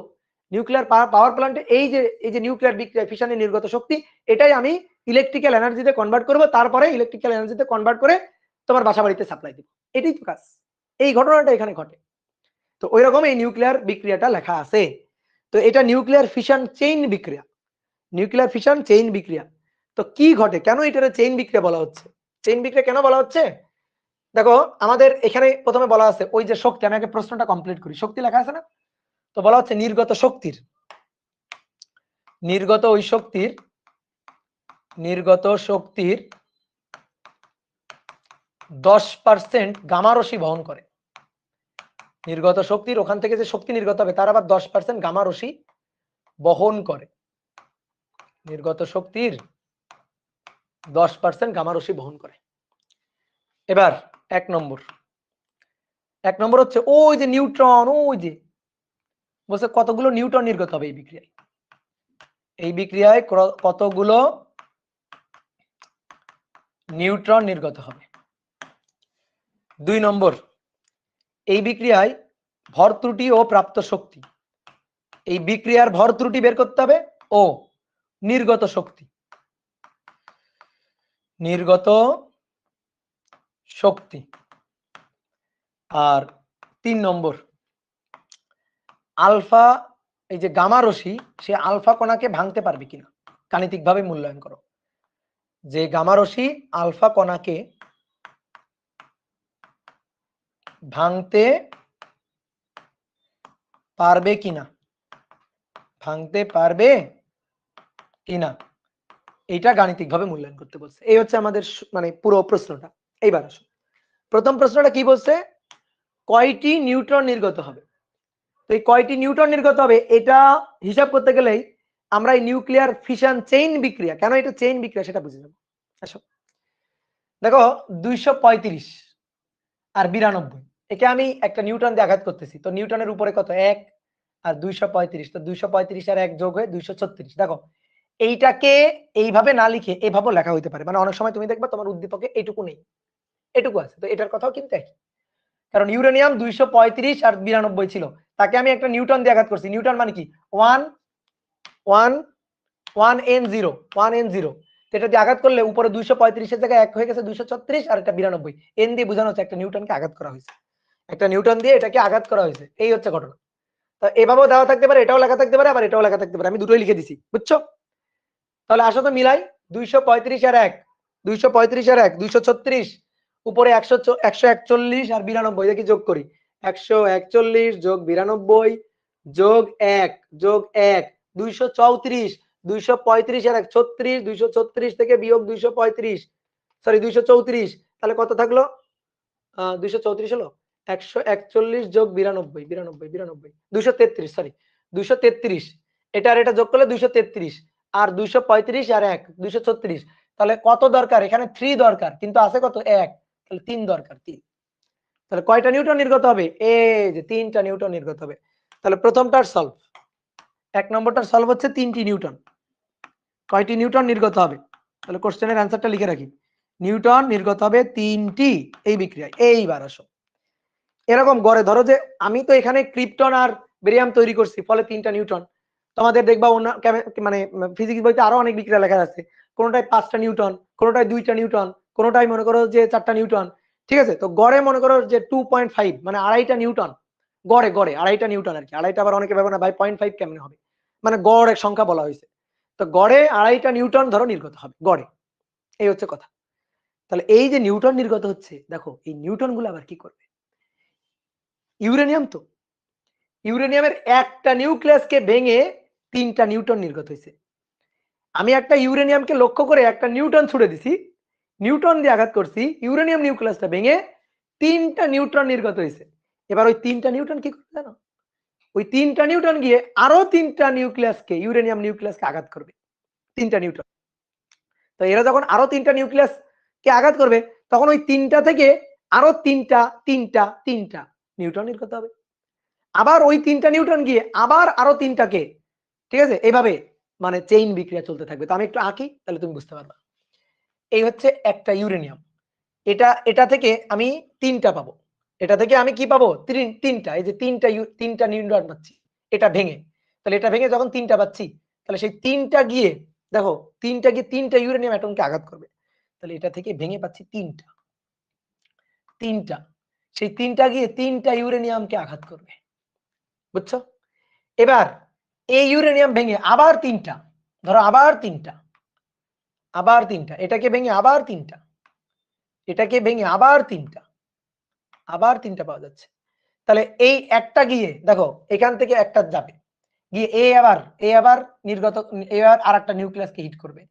নিউক্লিয়ার পাওয়ার প্ল্যান্টে এই যে নিউক্লিয়ার বিক্রিয়া ফিশনে নির্গত শক্তি, এটাই আমি ইলেকট্রিক্যাল এনার্জিতে কনভার্ট করব, তারপরে ইলেকট্রিক্যাল এনার্জিতে কনভার্ট করে তোমার বাসা বাড়িতে সাপ্লাই দিব। এটাই তো কাজ। এই ঘটনাটা এখানে ঘটে। তো ওই রকম এই নিউক্লিয়ার বিক্রিয়াটা লেখা আছে। তো এটা নিউক্লিয়ার ফিশন চেইন বিক্রিয়া, নিউক্লিয়ার ফিশন চেইন বিক্রিয়া। তো কি ঘটে, কেন এটারে চেইন বিক্রিয়া বলা হচ্ছে? চেইন বিক্রিয়া কেন বলা হচ্ছে? দেখো আমাদের এখানে প্রথমে বলা আছে ওই যে শক্তি, আমি আগে প্রশ্নটা কমপ্লিট করি। শক্তি লেখা আছে না? তো বলা হচ্ছে নির্গত শক্তির, নির্গত ওই শক্তির, নির্গত শক্তির 10% গামা রশ্মি বহন করে। নির্গত শক্তির ওখান থেকে যে শক্তি নির্গত হবে তার আবার 10% গামা রশ্মি বহন করে। নির্গত শক্তির 10% গামা রশ্মি বহন করে। এবার এক নম্বর হচ্ছে ওই যে নিউট্রন, ওই যে বলছে কতগুলো নিউট্রন নির্গত হবে এই বিক্রিয়ায়। এই বিক্রিয়ায় কতগুলো নিউট্রন নির্গত হবে। 2 নম্বর, এই বিক্রিয়ায় ভর ত্রুটি ও প্রাপ্ত শক্তি, এই বিক্রিয়ার ভর ত্রুটি বের করতে হবে ও নির্গত শক্তি, নির্গত শক্তি। আর 3 নম্বর, আলফা, এই যে গামা রশ্মি, সে আলফা কণাকে ভাঙতে পারবে কিনা, গাণিতিকভাবে মূল্যায়ন করো। যে গামা রশ্মি আলফা কণাকে ভাঙতে পারবে কিনা, ভাঙতে পারবে কিনা, এইটা গাণিতিকভাবে মূল্যায়ন করতে বলছে। এই হচ্ছে আমাদের মানে পুরো প্রশ্নটা। এইবার আসো, প্রথম প্রশ্নটা কি বলছে, কয়টি নিউট্রন নির্গত হবে। তো এই কয়টি নিউট্রন নির্গত হবে এটা হিসাব করতে গেলেই আমরা এই নিউক্লিয়ার ফিশন চেইন বিক্রিয়া, কেন এটা চেইন বিক্রিয়া সেটা বুঝে নেব। আসো দেখো 235 আর 92, একে আমি একটা নিউটন দিয়ে আঘাত করতেছি। তো নিউটনের উপরে কত, 1, আর 235, তো 235 আর 1 যোগ হয়ে 236। দেখো এইটাকে এইভাবে না লিখে এইভাবে লেখা হইতে পারে, মানে অনেক সময় তুমি দেখবা তোমার উদ্দীপকে এইটুকু নেই, এটুকু আছে, তো এটার কথাও কিন্তু একই। কারণ ইউরেনিয়াম 235 আর 92 ছিল, তাকে আমি একটা নিউটন দিয়ে আঘাত করছি। নিউটন মানে কি 1 N0 এটা দিয়ে আঘাত করলে উপরে 235 এর জায়গায় 1 হয়ে গেছে 236, আর এটা 92। এন দিয়ে বোঝানো হচ্ছে একটা নিউটনকে আঘাত করা হয়েছে, একটা নিউটন দিয়ে এটাকে আঘাত করা হয়েছে, এই হচ্ছে ঘটনা। তো এভাবেও দেওয়া থাকতে পারে, এটাও লেখা থাকতে পারে, আবার এটাও লেখা থাকতে পারে, আমি দুটোই লিখে দিছি, বুঝছো? তাহলে আসো তো মিলাই, 235 আর 1, 235 আর 1 236, উপরে 141 আর 92, দেখি যোগ করি, 141 যোগ 92 যোগ 1 যোগ 1 234, 235 আর 1 36, 236 থেকে বিয়োগ 235, সরি 234, তাহলে কত থাকলো? 234 হলো, 141 যোগ 92 233, সরি 233, এটা আর এটা যোগ করলে 233, আর 235 আর 1 236, তাহলে কত দরকার? এখানে 3 দরকার, কিন্তু আছে কত? 1, তাহলে 3 দরকার, 3। তাহলে কয়টা নিউটন নির্গত হবে? এই যে 3টা নিউটন নির্গত হবে। তাহলে প্রথমটার সলভ, 1 নম্বরটার সলভ হচ্ছে 3টি নিউটন। কয়টি নিউটন নির্গত হবে? তাহলে কোশ্চেনের অ্যান্সারটা লিখে রাখি, নিউটন নির্গত হবে 3টি এই বিক্রিয়ায়। এইবার আসো, এরকম গড়ে ধরো যে আমি তো এখানে ক্রিপ্টন আর বেরিয়াম তৈরি করছি, ফলে 3টা নিউটন। তোমাদের দেখবা অন্য মানে ফিজিক্স বইতে আরো অনেক বিক্রিয়া লেখা আছে, কোনোটায় 5টা নিউটন, কোনোটায় 2টা নিউটন, কোনোটায় মনে করো যে 4টা নিউটন, ঠিক আছে? তো গড়ে মনে করো যে 2.5 মানে 2.5টা নিউটন, গড়ে 2.5টা নিউটন আর কি। 2.5টা আবার অনেকে ভাবে না ভাই 0.5 কেমনে হবে, মানে গড় এক সংখ্যা বলা হয়েছে, তো গড়ে 2.5টা নিউটন ধরো নির্গত হবে গড়ে, এই হচ্ছে কথা। তাহলে এই যে নিউটন নির্গত হচ্ছে, দেখো এই নিউটন গুলো আবার কি করবে? ইউরেনিয়াম, তো ইউরেনিয়ামের একটা নিউক্লিয়াসকে ভেঙে 3টা নিউটন নির্গত হয়েছে। আমি একটা ইউরেনিয়ামকে লক্ষ্য করে একটা নিউটন ছুড়ে দিছি, নিউটন দিয়ে আঘাত করছি, ইউরেনিয়াম নিউক্লিয়াসটা ভেঙে 3টা নিউট্রন নির্গত হয়েছে। এবার ওই 3টা নিউটন কি করবে জানো? ওই 3টা নিউটন গিয়ে আরো 3টা নিউক্লিয়াসকে, ইউরেনিয়াম নিউক্লিয়াসকে আঘাত করবে, 3টা নিউটন। তো এরা যখন আরো 3টা নিউক্লিয়াসকে আঘাত করবে, তখন ওই 3টা থেকে আরো 3টা নিউটন নির্গত হবে। আবার ওই 3টা নিউটন গিয়ে আবার আরো 3টাকে, ঠিক আছে, এইভাবে মানে চেইন বিক্রিয়া চলতে থাকবে। তো আমি একটু আঁকি, তাহলে তুমি বুঝতে পারবা। এই হচ্ছে একটা ইউরেনিয়াম, এটা থেকে আমি 3টা পাবো, এটা থেকে আমি কি পাবো? 3টা, এই যে 3টা নিউটন পাচ্ছি এটা ভেঙে। তাহলে এটা ভেঙে যখন 3টা পাচ্ছি, তাহলে সেই 3টা গিয়ে দেখো 3টা গিয়ে 3টা ইউরেনিয়াম অ্যাটমকে আঘাত করবে, তাহলে এটা থেকে ভেঙে পাচ্ছি 3টা, সেই 3টা গিয়ে 3টা ইউরেনিয়ামকে আঘাত করবে, বুঝছো? এবার এই ইউরেনিয়াম ভেঙে আবার 3টা, ধরো আবার 3টা, এটাকে ভেঙে আবার 3টা, এটাকে ভেঙে আবার 3টা, আবার 3টা পাওয়া যাচ্ছে। তাহলে এই একটা গিয়ে দেখো এখান থেকে একটা যাবে, গিয়ে আবার নির্গত, এবার আরেকটা নিউক্লিয়াসকে হিট করবে,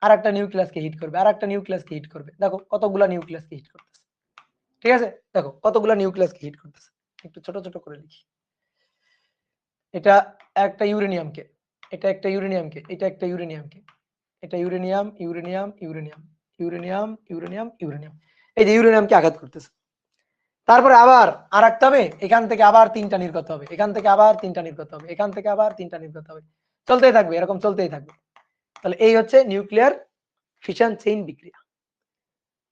আরেকটা নিউক্লিয়াসকে হিট করবে, আরেকটা নিউক্লিয়াসকে হিট করবে। দেখো কতগুলা নিউক্লিয়াসকে হিট করতেছে, ঠিক আছে? দেখো কতগুলা নিউক্লিয়াসকে হিট করতেছে, একটু ছোট ছোট করে লিখি। এটা একটা ইউরেনিয়ামকে, এটা একটা ইউরেনিয়ামকে, এটা একটা ইউরেনিয়ামকে, এটা uranium uranium uranium uranium uranium uranium, এই যে ইউরেনিয়ামকে আঘাত করতেছে। তারপরে আবার আরেকটা হবে, এখান থেকে আবার 3টা নির্গত হবে, এখান থেকে আবার 3টা নির্গত হবে, এখান থেকে আবার 3টা নির্গত হবে, চলতেই থাকবে, এরকম চলতেই থাকবে। তাহলে এই হচ্ছে নিউক্লিয়ার ফিশন চেইন বিক্রিয়া।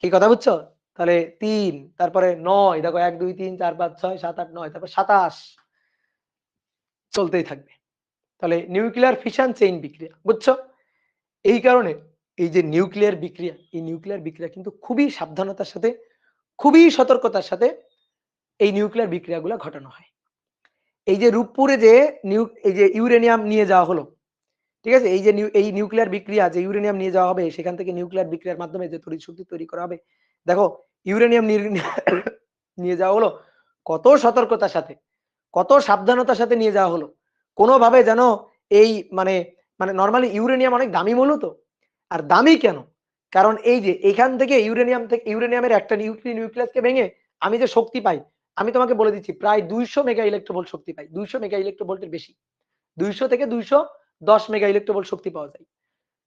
কি কথা বুঝছো? তাহলে 3, তারপরে 9, দেখো 1 2 3 4 5 6 7 8 9, তারপর 27, চলতেই থাকবে। তাহলে নিউক্লিয়ার ফিশন চেইন বিক্রিয়া, বুঝছো? এই কারণে এই যে নিউক্লিয়ার বিক্রিয়া, এই নিউক্লিয়ার বিক্রিয়া কিন্তু খুবই সাবধানতার সাথে, খুবই সতর্কতার সাথে এই নিউক্লিয়ার বিক্রিয়াগুলো ঘটানো হয়। এই যে রূপপুরে যে এই যে ইউরেনিয়াম নিয়ে যাওয়া হলো, ঠিক আছে, এই যে এই নিউক্লিয়ার বিক্রিয়া যে ইউরেনিয়াম নিয়ে যাওয়া হবে, সেখান থেকে নিউক্লিয়ার বিক্রিয়ার মাধ্যমে যে তড়িৎ শক্তি তৈরি করা হবে, দেখো ইউরেনিয়াম নিয়ে যাওয়া হলো কত সতর্কতার সাথে, কত সাবধানতার সাথে নিয়ে যাওয়া হলো। কোনোভাবে যেন এই মানে মানে নর্মালি ইউরেনিয়াম অনেক দামি মূল্য, তো আর দামি কেন? কারণ এই যে এখান থেকে ইউরেনিয়ামের একটা নিউক্লিয়াসকে ভেঙে আমি যে শক্তি পাই, আমি তোমাকে বলে দিচ্ছি প্রায় 200 মেগা ইলেকট্রোভোল্ট শক্তি পাই, 200 মেগা ইলেকট্রোভোল্টের বেশি, 200 থেকে 210 মেগা ইলেকট্রোভোল্ট শক্তি পাওয়া যায়।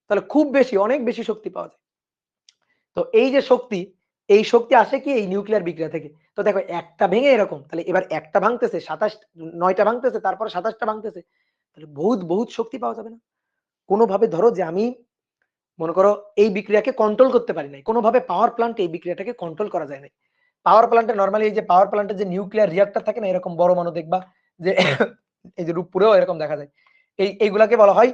তাহলে খুব বেশি, অনেক বেশি শক্তি পাওয়া যায়। তো এই যে শক্তি, এই শক্তি আসে কি এই নিউক্লিয়ার বিক্রিয়া থেকে। তো দেখো একটা ভেঙে এরকম, তাহলে এবার একটা ভাঙতেছে 27, 9টা ভাঙতেছে, তারপর 27টা ভাঙতেছে, তাহলে বহুত বহুত শক্তি পাওয়া যাবে না? কোনোভাবে ধরো যে আমি মনে করো এই বিক্রিয়াকে কন্ট্রোল করতে পারি নাই, কোনোভাবে পাওয়ার প্ল্যান্টে এই বিক্রিয়াটাকে কন্ট্রোল করা যায় না। পাওয়ার প্ল্যান্টে নরমালি এই যে পাওয়ার প্ল্যান্টের যে নিউক্লিয়ার রিঅ্যাক্টর থাকে না, এরকম বড় মনো দেখবা যে এই যে রূপপুরেও এরকম দেখা যায়, এইগুলাকে বলা হয়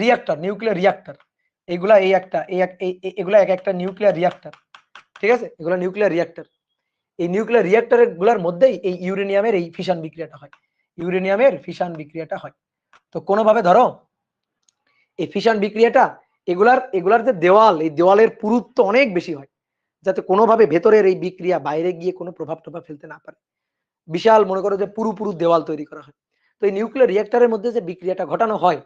রিঅ্যাক্টর, নিউক্লিয়ার রিঅ্যাক্টর। এইগুলা এই একটা এগুলা এক একটা নিউক্লিয়ার রিঅ্যাক্টর, ঠিক আছে? এগুলা নিউক্লিয়ার রিঅ্যাক্টর। এই নিউক্লিয়ার রিঅ্যাক্টরের গুলার মধ্যেই এই ইউরেনিয়ামের এই ফিশন বিক্রিয়াটা হয়, ইউরেনিয়ামের ফিশন বিক্রিয়াটা হয়। তো কোনোভাবে ধরো এই ফিশন বিক্রিয়াটা এগুলার যে দেওয়াল, এই দেওয়ালের পুরুত্ব অনেক বেশি হয়, যাতে কোনোভাবে ভেতরের এই বিক্রিয়া বাইরে গিয়ে কোনো প্রভাব টভাব ফেলতে না পারে। বিশাল মনে করো যে পুরো দেওয়াল তৈরি করা হয়। তো এই নিউক্লিয়ার রিঅ্যাক্টরের মধ্যে যে বিক্রিয়াটা ঘটানো হয়,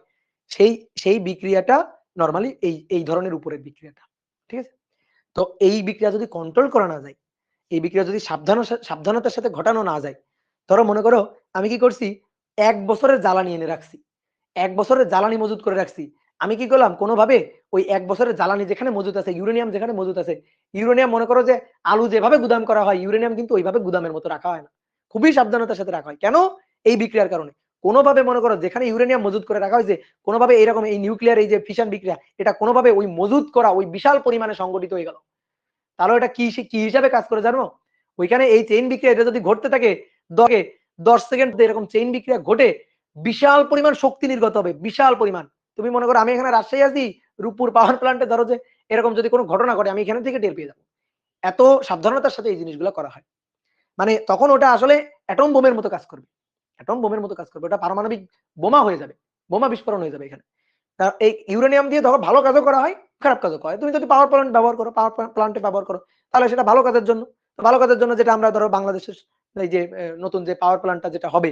সেই বিক্রিয়াটা নরমালি এই ধরনের উপরের বিক্রিয়াটা, ঠিক আছে? তো এই বিক্রিয়া যদি কন্ট্রোল করা না যায়, এই বিক্রিয়া যদি সাবধানতার সাথে ঘটানো না যায়, ধরো মনে করো আমি কি করছি, 1 বছরের জ্বালানি এনে রাখছি, 1 বছরের জ্বালানি মজুত করে রাখছি। আমি কি করলাম, কোনোভাবে ওই 1 বছরের জ্বালানি যেখানে মজুত আছে, ইউরেনিয়াম যেখানে মজুত আছে, ইউরেনিয়াম মনে করো যে আলু যেভাবে গুদাম করা হয়, ইউরেনিয়াম কিন্তু ওইভাবে গুদামের মতো রাখা হয় না, খুবই সাবধানতার সাথে রাখা হয়। কেন? এই বিক্রিয়ার কারণে। কোনোভাবে মনে করো যেখানে ইউরেনিয়াম মজুত করে রাখা হয়েছে, কোনোভাবে এইরকম এই নিউক্লিয়ার এই যে ফিশন বিক্রিয়া, এটা কোনোভাবে ওই মজুত করা ওই বিশাল পরিমাণে সংগঠিত হয়ে গেল, তাহলে এটা কি হিসাবে কাজ করে জানো? ওইখানে এই চেইন বিক্রিয়া এটা যদি ঘটতে থাকে 10 সেকেন্ড এরকম চেইন বিক্রিয়া ঘটে বিশাল পরিমাণ শক্তি নির্গত হবে, বিশাল পরিমাণ। তুমি মনে করো আমি এখানে রাজশাহী আছি, রূপপুর পাওয়ার প্ল্যান্টে ধরো যে এরকম যদি কোনো ঘটনা ঘটে, আমি এখানে থেকে টের পেয়ে যাবো। এত সাবধানতার সাথে এই জিনিসগুলো করা হয়, মানে তখন ওটা আসলে অ্যাটম বোমের মতো কাজ করবে, অ্যাটম বোমের মতো কাজ করবে, ওটা পারমাণবিক বোমা হয়ে যাবে, বোমা বিস্ফোরণ হয়ে যাবে এখানে। এই ইউরেনিয়াম দিয়ে ধরো ভালো কাজও করা হয়, খারাপ কাজও করা হয়। তুমি যদি পাওয়ার প্ল্যান্ট ব্যবহার করো, পাওয়ার প্ল্যান্টে ব্যবহার করো, তাহলে সেটা ভালো কাজের জন্য। ভালো কাজের জন্য যেটা আমরা ধরো বাংলাদেশের এই যে নতুন যে পাওয়ার প্ল্যান্টটা যেটা হবে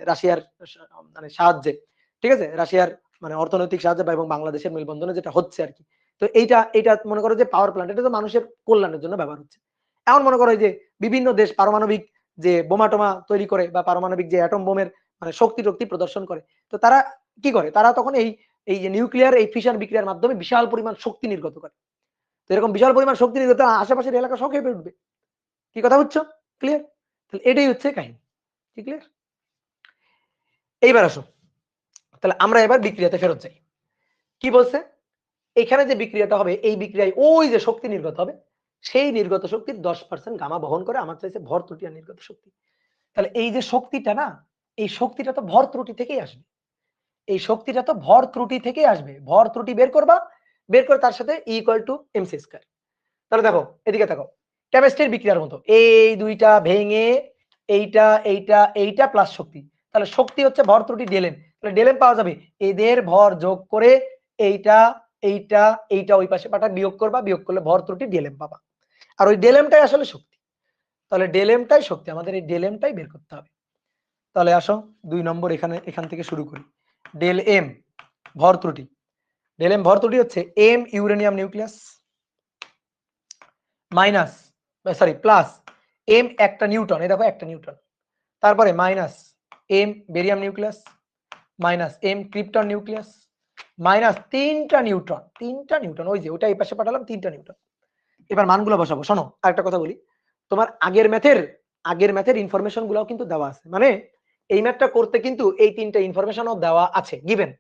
রাশিয়ার মানে সাহায্যে, ঠিক আছে, রাশিয়ার মানে অর্থনৈতিক সাহায্যে এবং বাংলাদেশের মেলবন্ধনে যেটা হচ্ছে আর কি। তো এইটা মনে করো যে পাওয়ার প্ল্যান্ট, এটা তো মানুষের কল্যাণের জন্য ব্যবহার হচ্ছে। এমন মনে করো যে বিভিন্ন দেশ পারমাণবিক যে বোমা টোমা তৈরি করে বা পারমাণবিক যে অ্যাটম বোমের মানে শক্তি টক্তি প্রদর্শন করে, তো তারা কি করে, তারা তখন এই যে নিউক্লিয়ার এই ফিশন বিক্রিয়ার মাধ্যমে বিশাল পরিমাণ শক্তি নির্গত করে। তো এরকম বিশাল পরিমাণ শক্তি নির্গত আশেপাশের এলাকা সব খেপে উঠবে। কি কথা বুঝছো? ক্লিয়ার? তাহলে এটাই হচ্ছে কাহিনী। কি ক্লিয়ার? এইবার আসো, তাহলে আমরা এবার বিক্রিয়াতে ফেরত যাই। কি বলছে? এখানে যে বিক্রিয়াটা হবে, এই বিক্রিয়ায় ওই যে শক্তি নির্গত হবে, সেই নির্গত শক্তির 10% গামা বহন করে। আমার চাইছে ভর ত্রুটি আর নির্গত শক্তি। তাহলে এই যে শক্তিটা না, এই শক্তিটা তো ভর ত্রুটি থেকেই আসবে। এই শক্তিটা তো ভর ত্রুটি থেকেই আসবে। ভর ত্রুটি বের করবা, বের করে তার সাথে E = mc²। তাহলে দেখো এদিকে দেখো, কেমিস্ট্রির বিক্রিয়ার মতো এই দুইটা ভেঙে এইটা প্লাস শক্তি, তাহলে শক্তি হচ্ছে ভর ত্রুটি ডেলএম। তাহলে ডেলএম পাওয়া যাবে, এদের ভর যোগ করে এইটা ওই পাশে পাঠা বিয়োগ করবা, বিয়োগ করলে ভর ত্রুটি ডেলএম পাবা। আর ওই ডেলএমটাই আসলে শক্তি। তাহলে ডেলএমটাই শক্তি, আমাদের এই ডেলএমটাই বের করতে হবে। তাহলে আসো 2 নম্বর এখান থেকে শুরু করি। ডেল এম ভর ত্রুটি, ডেল এম ভর ত্রুটি হচ্ছে M uranium nucleus minus plus M একটা নিউটন, এই দেখো একটা নিউটন, তারপরে minus M barium nucleus minus M krypton nucleus minus 3টা নিউটন, ওই যে ওটা এই পাশে পাঠালাম 3টা নিউটন। এবার মানগুলো বসাবো। শোনো আরেকটা কথা বলি, তোমার আগের ম্যাথের ইনফরমেশন গুলাও কিন্তু দেওয়া আছে, মানে এই ম্যাথটা করতে কিন্তু এই 3টা ইনফরমেশনও দেওয়া আছে, গিভেন।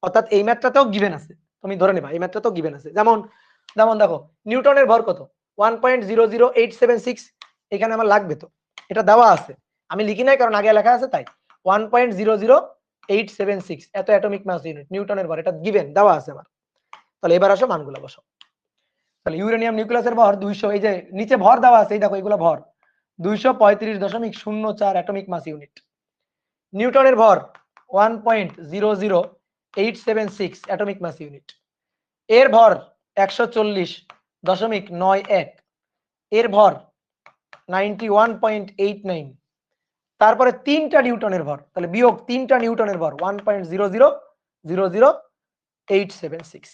অর্থাৎ এই ম্যাথটাতেও গিভেন আছে, তুমি ধরে নেবা এই ম্যাথটাতেও গিভেন আছে। যেমন দেখো নিউটনের ভর কত, 1.00876, এখানে আমার লাগবে তো, এটা দেওয়া আছে, আমি লিখি নাই কারণ আগে লেখা আছে তাই। 1.00876 এত অ্যাটমিক মাস ইউনিট নিউটনের ভর, এটা গিভেন দেওয়া আছে আমার। তাহলে এবার আসো মানগুলো বসো। তাহলে ইউরেনিয়াম নিউক্লিয়াসের ভর 200, এই যে নিচে ভর দেওয়া আছে, এই দেখো এগুলো ভর 235.04 অ্যাটমিক মাস ইউনিট। নিউটনের ভর 1.00876 অ্যাটমিক মাস ইউনিট। এর ভর 140.91, এর ভর 91.89। তারপরে 3টা নিউটনের ভর, তাহলে বিয়োগ 3টা নিউটনের ভর 1.0000876।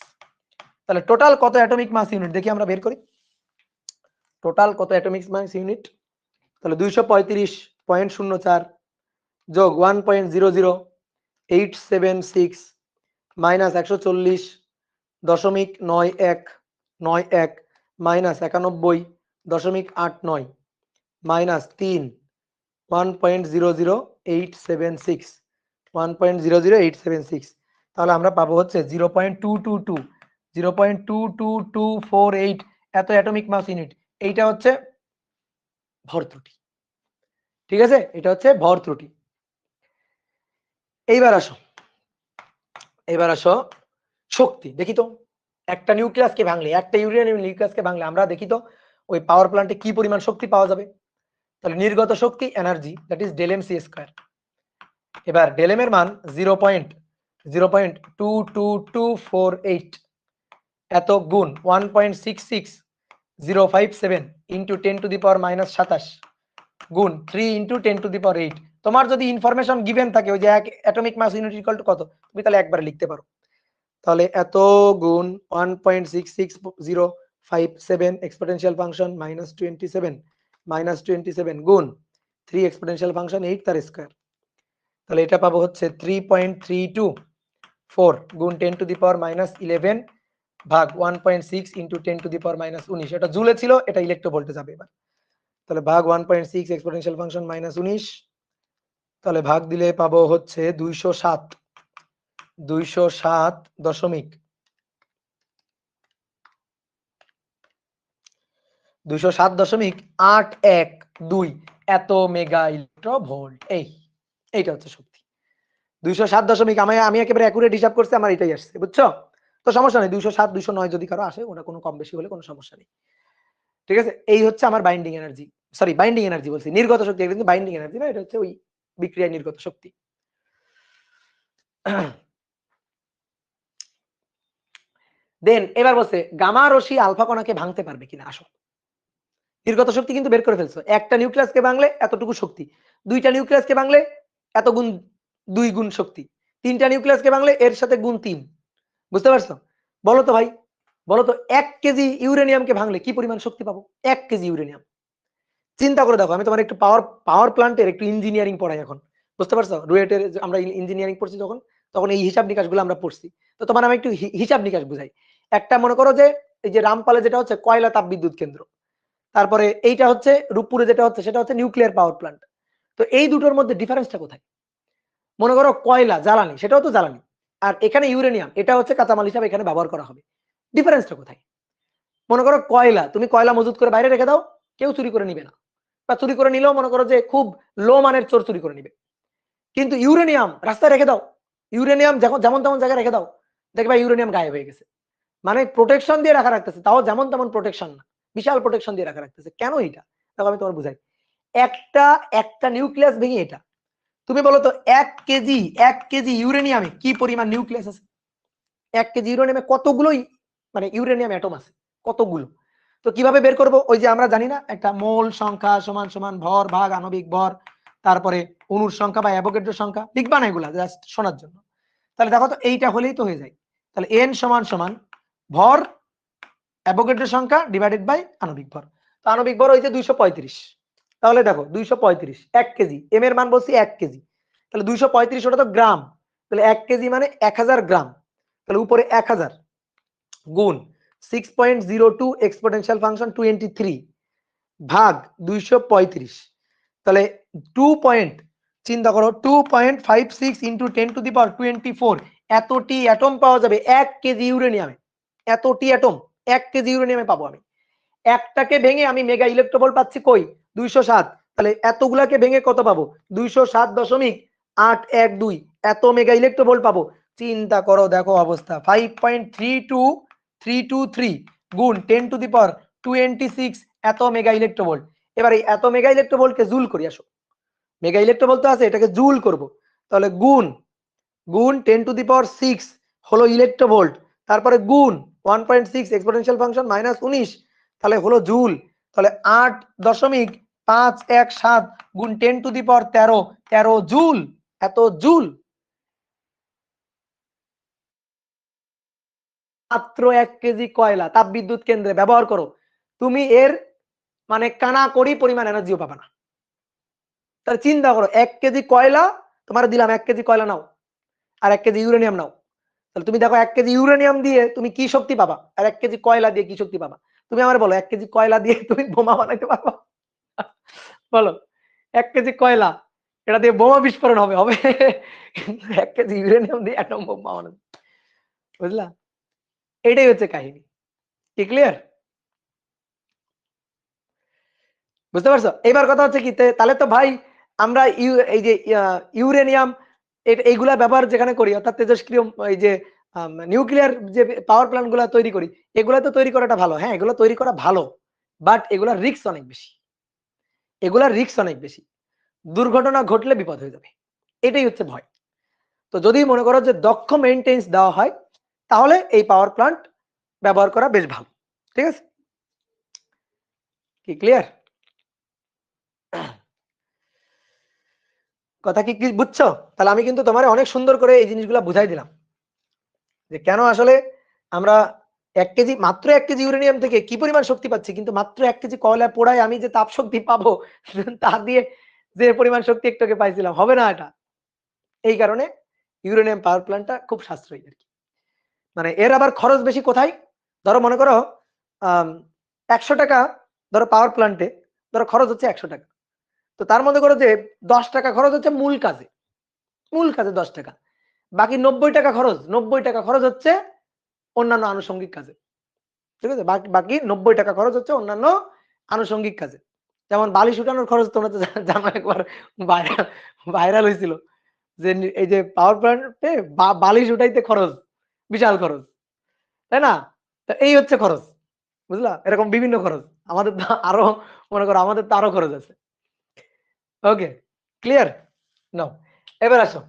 তাহলে টোটাল কত অ্যাটমিক মাস ইউনিট দেখি আমরা বের করি। টোটাল কত অ্যাটমিক মাস ইউনিট? তাহলে 235.04 যোগ 1.00876 মাইনাস 140.9191 মাইনাস 91 0.89 মাইনাস 3 1.00876 1.00876 তাহলে আমরা পাবো হচ্ছে 0.222 0.22248 এত অ্যাটমিক মাস ইউনিট। এইটা হচ্ছে ভর ত্রুটি, ঠিক আছে, এটা হচ্ছে ভর ত্রুটি। এইবার আসো শক্তি দেখি তো, একটা নিউক্লিয়াসকে ভাঙলে, একটা ইউরেনিয়াম নিউক্লিয়াসকে ভাঙলে আমরা দেখি তো ওই পাওয়ার প্ল্যান্টে কি পরিমাণ শক্তি পাওয়া যাবে। তাহলে নির্গত শক্তি energy that is del M C square. এবার ডেল এম এর মান 0.0.22248 এত গুণ 1.66057 ইন্টু 10⁻⁻27 গুণ 3 ইন্টু 10⁸। তোমার যদি ইনফরমেশন গিভেন থাকে ওই যে এক atomic mass unit equal to কত, তুমি তাহলে একবার লিখতে পারো। তাহলে এত গুণ 1.66057 এক্সপোনেনশিয়াল ফাংশন -27 গুণ 3 এক্সপোনেনশিয়াল ফাংশন 8 তার স্কয়ার। তাহলে এটা পাবো হচ্ছে 3.324 গুণ 10⁻11 ভাগ 1.6 ইন্টু 10⁻19। এটা জুলে ছিল, এটা ইলেকট্রোভোল্টে যাবে এবার। তাহলে ভাগ 1.6 এক্সপোনেনশিয়াল ফাংশন -19, তাহলে ভাগ দিলে পাবো হচ্ছে 207.812 এত মেগা ইলেকট্রোভোল্ট। এইটা হচ্ছে শক্তি 207 আমি একেবারে অ্যাকুরেট হিসাব করছি, আমার এটাই আসছে, বুঝছো? তো সমস্যা নেই, 207 209 যদি কারো আসে ওটা কোনো কম বেশি হলে কোনো সমস্যা নেই, ঠিক আছে। এই হচ্ছে আমার binding energy, sorry binding energy বলছি, নির্গত শক্তি, কিন্তু বাইন্ডিং এনার্জি না, এটা হচ্ছে ওই বিক্রিয়ায় নির্গত শক্তি। দেন এবার বলছে গামা রশ্মি আলফা কণাকে ভাঙতে পারবে কিনা। আসো, নির্গত শক্তি কিন্তু বের করে ফেলছো, একটা নিউক্লিয়াসকে ভাঙলে এতটুকু শক্তি, দুইটা নিউক্লিয়াসকে ভাঙলে এত গুণ 2 গুণ শক্তি, তিনটা নিউক্লিয়াসকে ভাঙলে এর সাথে গুণ 3, বুঝতে পারছো? বলো তো ভাই, বলো তো 1 কেজি ইউরেনিয়ামকে ভাঙলে কি পরিমাণ শক্তি পাবো? 1 কেজি ইউরেনিয়াম, চিন্তা করে দেখো। আমি তোমার একটু পাওয়ার প্ল্যান্টের একটু ইঞ্জিনিয়ারিং পড়াই এখন, বুঝতে পারছো? রুয়েটের আমরা ইঞ্জিনিয়ারিং পড়ছি যখন, তখন এই হিসাব নিকাশগুলো আমরা পড়ছি। তো তোমার আমি একটু হিসাব নিকাশ বুঝাই। একটা মনে করো যে এই যে রামপালে যেটা হচ্ছে কয়লা তাপ বিদ্যুৎ কেন্দ্র, তারপরে এইটা হচ্ছে রূপপুরে যেটা হচ্ছে সেটা হচ্ছে নিউক্লিয়ার পাওয়ার প্ল্যান্ট। তো এই দুটোর মধ্যে ডিফারেন্সটা কোথায়? মনে করো কয়লা জ্বালানি, সেটাও তো জ্বালানি, আর এখানে ইউরেনিয়াম এটা হচ্ছে কাঁচামাল হিসাবে এখানে ব্যবহার করা হবে। ডিফারেন্সটা কোথায়? মনে করো কয়লা, তুমি কয়লা মজুত করে বাইরে রেখে দাও, কেউ চুরি করে নিবে না, বা চুরি করে নিলেও মনে করো যে খুব লো মানের চোর চুরি করে নিবে। কিন্তু ইউরেনিয়াম রাস্তায় রেখে দাও, ইউরেনিয়াম যেমন তেমন জায়গায় রেখে দাও, দেখবা ইউরেনিয়াম গায়েব হয়ে গেছে। মানে প্রোটেকশন দিয়ে রাখা রাখতেছে, তাও যেমন তেমন প্রোটেকশন না, বিশাল প্রোটেকশন দিয়ে রাখা রাখতেছে। কেন এটা? দেখো আমি তোমার বুঝাই। একটা একটা নিউক্লিয়াস ভেঙে এটা, তুমি বলো তো 1 কেজি ইউরেনিয়ামে কি পরিমাণ নিউক্লিয়াস আছে? 1 কেজি ইউরেনিয়ামে কতগুলো মানে ইউরেনিয়াম অ্যাটম আছে, কতগুলো? তো কিভাবে বের করব? ওই যে আমরা জানি না একটা মোল সংখ্যা সমান সমান ভর ভাগ আণবিক ভর, তারপরে অণুর সংখ্যা বা অ্যাভোগাড্রো সংখ্যা, লিখবা না এগুলা জাস্ট শোনার জন্য। তাহলে দেখো তো এইটা হলেই তো হয়ে যায়। তাহলে n সমান সমান ভর অ্যাভোগাড্রো সংখ্যা ডিভাইডেড বাই আণবিক ভর। তো আণবিক ভর হইছে 235। তাহলে দেখো 235 1 কেজি, m এর মান বলছি 1 কেজি, তাহলে 235 ওটা তো গ্রাম, তাহলে 1 কেজি মানে 1000 গ্রাম। তাহলে উপরে 1000 গুণ 6.02 এক্সপোনেনশিয়াল ফাংশন 23 ভাগ 235, তাহলে 2 পয়েন্ট, চিন্তা করো 2.56 ইন্টু 10⁻24 এতটি অ্যাটম পাওয়া যাবে 1 কেজি ইউরেনিয়ামে। এতটি অ্যাটম 1 কেজি ইউরেনিয়ামে পাবো আমি। একটাকে ভেঙে আমি মেগা ইলেকট্রোভোল্ট পাচ্ছি কই? 207। তাহলে এতগুলাকে ভেঙে কত পাবো? 207.812 এত মেগা ইলেকট্রোভোল্ট পাবো। চিন্তা করো, দেখো অবস্থা। 5.32323 গুণ 10⁻26 এত মেগা ইলেকট্রোভোল্ট। এবার এই এত মেগা ইলেকট্রোভোল্টকে জুল করি। আসো, মেগা ইলেকট্রোভোল্ট তো আছে, এটাকে জুল করব। তাহলে গুণ 10⁻6 হলো ইলেকট্রোভোল্ট, তারপরে গুণ 1.6 এক্সপোনেনশিয়াল ফাংশন -19, তাহলে হলো জুল। তাহলে 8.517 গুণ 10⁻13 13 জুল, এত জুল। মাত্র 1 কেজি কয়লা তাপবিদ্যুৎ কেন্দ্রে ব্যবহার করো, তুমি এর মানে কানা করি পরিমাণ এনার্জিও পাবে না। তাহলে চিন্তা করো 1 কেজি কয়লা তোমার দিলাম, 1 কেজি কয়লা নাও আর 1 কেজি ইউরেনিয়াম নাও, তাহলে তুমি দেখো 1 কেজি ইউরেনিয়াম দিয়ে তুমি কি শক্তি পাবা আর 1 কেজি কয়লা দিয়ে কি শক্তি পাবা। তুমি আমার বলো 1 কেজি কয়লা দিয়ে তুমি বোমা বানাইতে পারবা? বলো 1 কেজি কয়লা এটা দিয়ে বোমা বিস্ফোরণ হবে হবে কিন্তু 1 কেজি ইউরেনিয়াম দিয়ে অ্যাটম বোম বানানো বুঝলা? এটাই হচ্ছে কাহিনী। কি ক্লিয়ার? বুঝতে পারছো? এবার কথা হচ্ছে কি তাহলে তো ভাই আমরা এই যে ইউরেনিয়াম এইগুলা ব্যবহার যেখানে করি অর্থাৎ তেজস্ক্রিয় এই যে নিউক্লিয়ার যে পাওয়ার প্ল্যান্ট গুলা তৈরি করি এগুলা তো তৈরি করাটা ভালো। হ্যাঁ, এগুলো তৈরি করা ভালো। বাট এগুলার রিস্ক অনেক বেশি। এগুলার রিস্ক অনেক বেশি। দুর্ঘটনা ঘটলে বিপদ হয়ে যাবে। এটাই হচ্ছে ভয়। তো যদি মনে করো যে দক্ষ মেইনটেন্স দেওয়া হয় তাহলে এই পাওয়ার প্ল্যান্ট ব্যবহার করা বেশ ভালো। ঠিক আছে? কি ক্লিয়ার? কথা কি বুঝছো? তাহলে আমি কিন্তু তোমারে অনেক সুন্দর করে এই জিনিসগুলা বুঝাই দিলাম যে কেন আসলে আমরা 1 কেজি মাত্র 1 কেজি ইউরেনিয়াম থেকে কি পরিমাণ শক্তি পাচ্ছি কিন্তু মাত্র 1 কেজি কয়লা পোড়ায় আমি যে তাপ শক্তি পাবো তা দিয়ে যে পরিমাণ শক্তি একটু আগে পাইছিলাম হবে না এটা। এই কারণে ইউরেনিয়াম পাওয়ার প্ল্যান্টটা খুব সাশ্রয়ী আরকি। মানে এর আবার খরচ বেশি কোথায়? ধরো মনে করো আম ৳১০০ ধরো পাওয়ার প্ল্যান্টে ধরো খরচ হচ্ছে ৳১০০। তো তার মধ্যে করো যে ৳১০ খরচ হচ্ছে মূল কাজে। মূল কাজে ৳১০। বাকি ৳৯০ খরচ, ৳৯০ খরচ হচ্ছে অন্যান্য আনুষঙ্গিক কাজে। ঠিক আছে? বাকি ৳৯০ খরচ হচ্ছে অন্যান্য আনুষঙ্গিক কাজে। যেমন বালিশ উঠানোর খরচ তোমরা তো জানো একবার ভাইরাল ভাইরাল হইছিল। যে এই যে পাওয়ার প্ল্যান্টে বালিশ উঠাইতে খরচ, বিশাল খরচ। তাই না? তো এই হচ্ছে খরচ। বুঝলা? এরকম বিভিন্ন খরচ। আমাদের তো আরো মনে করো আমাদের তো আরো খরচ আছে। ওকে, ক্লিয়ার? নাও এবার আসো।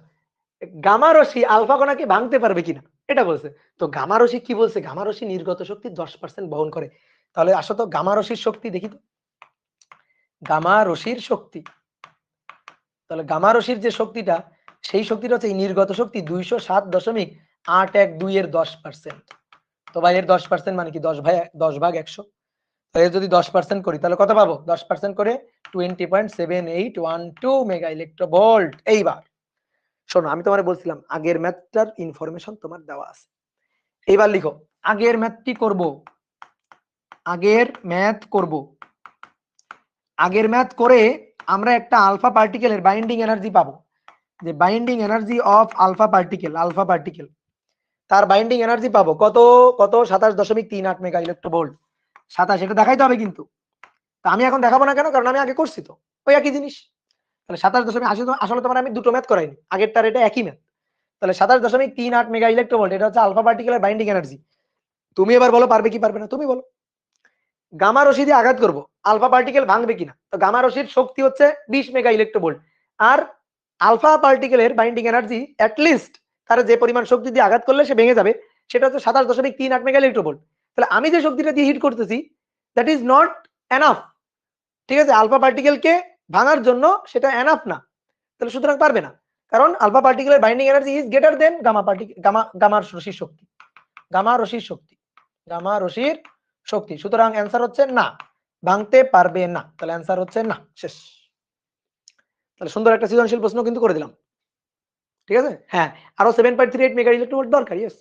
গামা রশ্মি আলফা কণাকে ভাঙতে পারবে কিনা এটা বলছে। তো গামা রশ্মি কি বলছে? গামা রশ্মি নির্গত শক্তি 10% বহন করে। তাহলে আসো তো গামা রশ্মির শক্তি দেখি তো। গামা রশ্মির শক্তি। তাহলে গামা রশ্মির যে শক্তিটা সেই শক্তিটা হচ্ছে এই নির্গত শক্তি 207.812 এর 10%। তো ভাই এর 10% মানে কি 10 ভাগ 100। তাহলে যদি 10% করি তাহলে কত পাবো? 10% করে 20.7812 মেগা ইলেক্ট্রোভোল্ট। এইবার শোনো আমি তোমারে বলছিলাম আগের ম্যাথটার ইনফরমেশন তোমার দেওয়া আছে। এইবার লিখো আগের ম্যাথটি করব। আগের ম্যাথ করব। আগের ম্যাথ করে আমরা একটা আলফা পার্টিকেলের বাইন্ডিং এনার্জি পাবো। যে binding energy of alpha particle তার বাইন্ডিং এনার্জি পাবো কত কত 27.38 মেগা ইলেক্ট্রোভোল্ট। 27 এটা দেখাইতে হবে কিন্তু। তা আমি এখন দেখাবো না কেন? কারণ আমি আগে করছি তো। ওই একই জিনিস। তাহলে 27.80 আসলে তোমার আমি দুটো ম্যাথ করাইনি। আগেরটার এটা একই ম্যাথ। তাহলে 27.38 মেগা ইলেক্ট্রোভোল্ট এটা হচ্ছে আলফা পার্টিকেলের বাইন্ডিং এনার্জি। তুমি এবার বলো পারবে কি পারবে না? তুমি বলো। গামা রশ্মি দিয়ে আঘাত করব আলফা পার্টিকেল ভাঙবে কিনা? তো গামা রশ্মির শক্তি হচ্ছে 20 মেগা ইলেক্ট্রোভোল্ট আর আলফা পার্টিকেলের বাইন্ডিং এনার্জি অ্যাট লিস্ট তার যে পরিমাণ শক্তি দিয়ে আঘাত করলে সে ভেঙে যাবে সেটা হচ্ছে 27.38 মেগা ইলেক্ট্রোভোল্ট। তাহলে আমি যে শক্তিটা দিয়ে হিট করতেছি দ্যাট ইজ নট এনাফ। ঠিক আছে? আলফা পার্টিকেলকে ভাঙার জন্য সেটা এনাফ না। তাহলে সুতরাং পারবে না। কারণ আলফা পার্টিকেলের binding energy is greater than gamma রশ্মির শক্তি। গামা রশ্মির শক্তি। গামা রশ্মির শক্তি। সুতরাং অ্যান্সার হচ্ছে না। ভাঙতে পারবে না। তাহলে অ্যান্সার হচ্ছে না। শেষ। তাহলে সুন্দর একটা সৃজনশীল প্রশ্ন কিন্তু করে দিলাম। ঠিক আছে? হ্যাঁ, আরো 7.38 মেগা ইলেক্ট্রোভোল্ট দরকার। ইয়েস।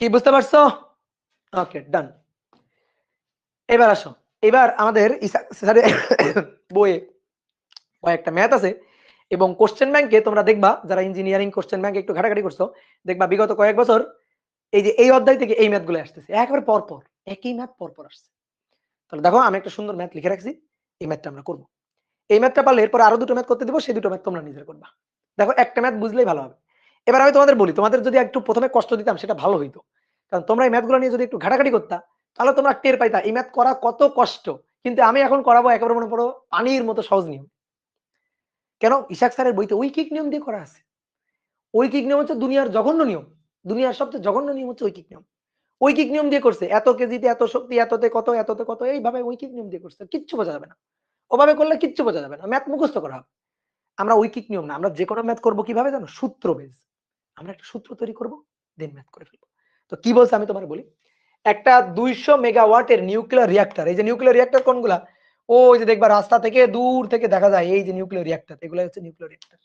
কি বুঝতে পারছো? ওকে, ডান। এবার আসো। এবার আমাদের স্যারের বইয়ে কয়েকটা ম্যাথ আছে এবং কোশ্চেন ব্যাংকে তোমরা দেখবা যারা ইঞ্জিনিয়ারিং কোশ্চেন ব্যাংকে একটু ঘাটাঘাটি করছো দেখবা বিগত কয়েক বছর এই যে এই অধ্যায় থেকে এই ম্যাথগুলো আসতেছে একেবারে পরপর একই ম্যাথ পরপর আসছে। তাহলে দেখো আমি একটা সুন্দর ম্যাথ লিখে রাখছি। এই ম্যাথটা আমরা করব। এই ম্যাথটা পারলে এরপর আরো দুটো ম্যাথ করতে দেবো সেই দুটো ম্যাথ তোমরা নিজেরা করবা। দেখো একটা ম্যাথ বুঝলেই ভালো হবে। এবার আমি তোমাদের বলি তোমাদের যদি একটু প্রথমে কষ্ট দিতাম সেটা ভালো হইতো। কারণ তোমরা এই ম্যাথগুলো নিয়ে যদি একটু ঘাটাঘাটি করতা তাহলে তোমরা টের পাইতা এই ম্যাথ করা কত কষ্ট। কিন্তু আমি এখন করাবো একেবারে মনে করো পানির মতো সহজ নিয়ম। কেন? ইসাক স্যারের বইতে ঐকিক নিয়ম দিয়ে করা আছে। ঐকিক নিয়ম হচ্ছে দুনিয়ার জঘন্য নিয়ম। দুনিয়ার সবচেয়ে জঘন্য নিয়ম হচ্ছে ঐকিক নিয়ম। ঐকিক নিয়ম দিয়ে করছে এত কেজিতে এত শক্তি এততে কত এইভাবে ঐকিক নিয়ম দিয়ে করছে কিচ্ছু বোঝা যাবে না। ওভাবে করলে কিচ্ছু বোঝা যাবে না। ম্যাথ মুখস্থ করা হবে। আমরা ঐকিক নিয়ম না আমরা যে কোনো ম্যাথ করবো কিভাবে জানো? সূত্র বেস। আমরা একটা সূত্র তৈরি করব দেন ম্যাথ করে ফেলবো। তো কি বলছে আমি তোমার বলি। একটা 200 মেগাওয়াটের নিউক্লিয়ার রিঅ্যাক্টর এই যে নিউক্লিয়ার রিঅ্যাক্টর কোনগুলা? ওই যে দেখবা রাস্তা থেকে দূর থেকে দেখা যায় এই যে নিউক্লিয়ার রিঅ্যাক্টর এগুলো হচ্ছে নিউক্লিয়ার রিঅ্যাক্টর।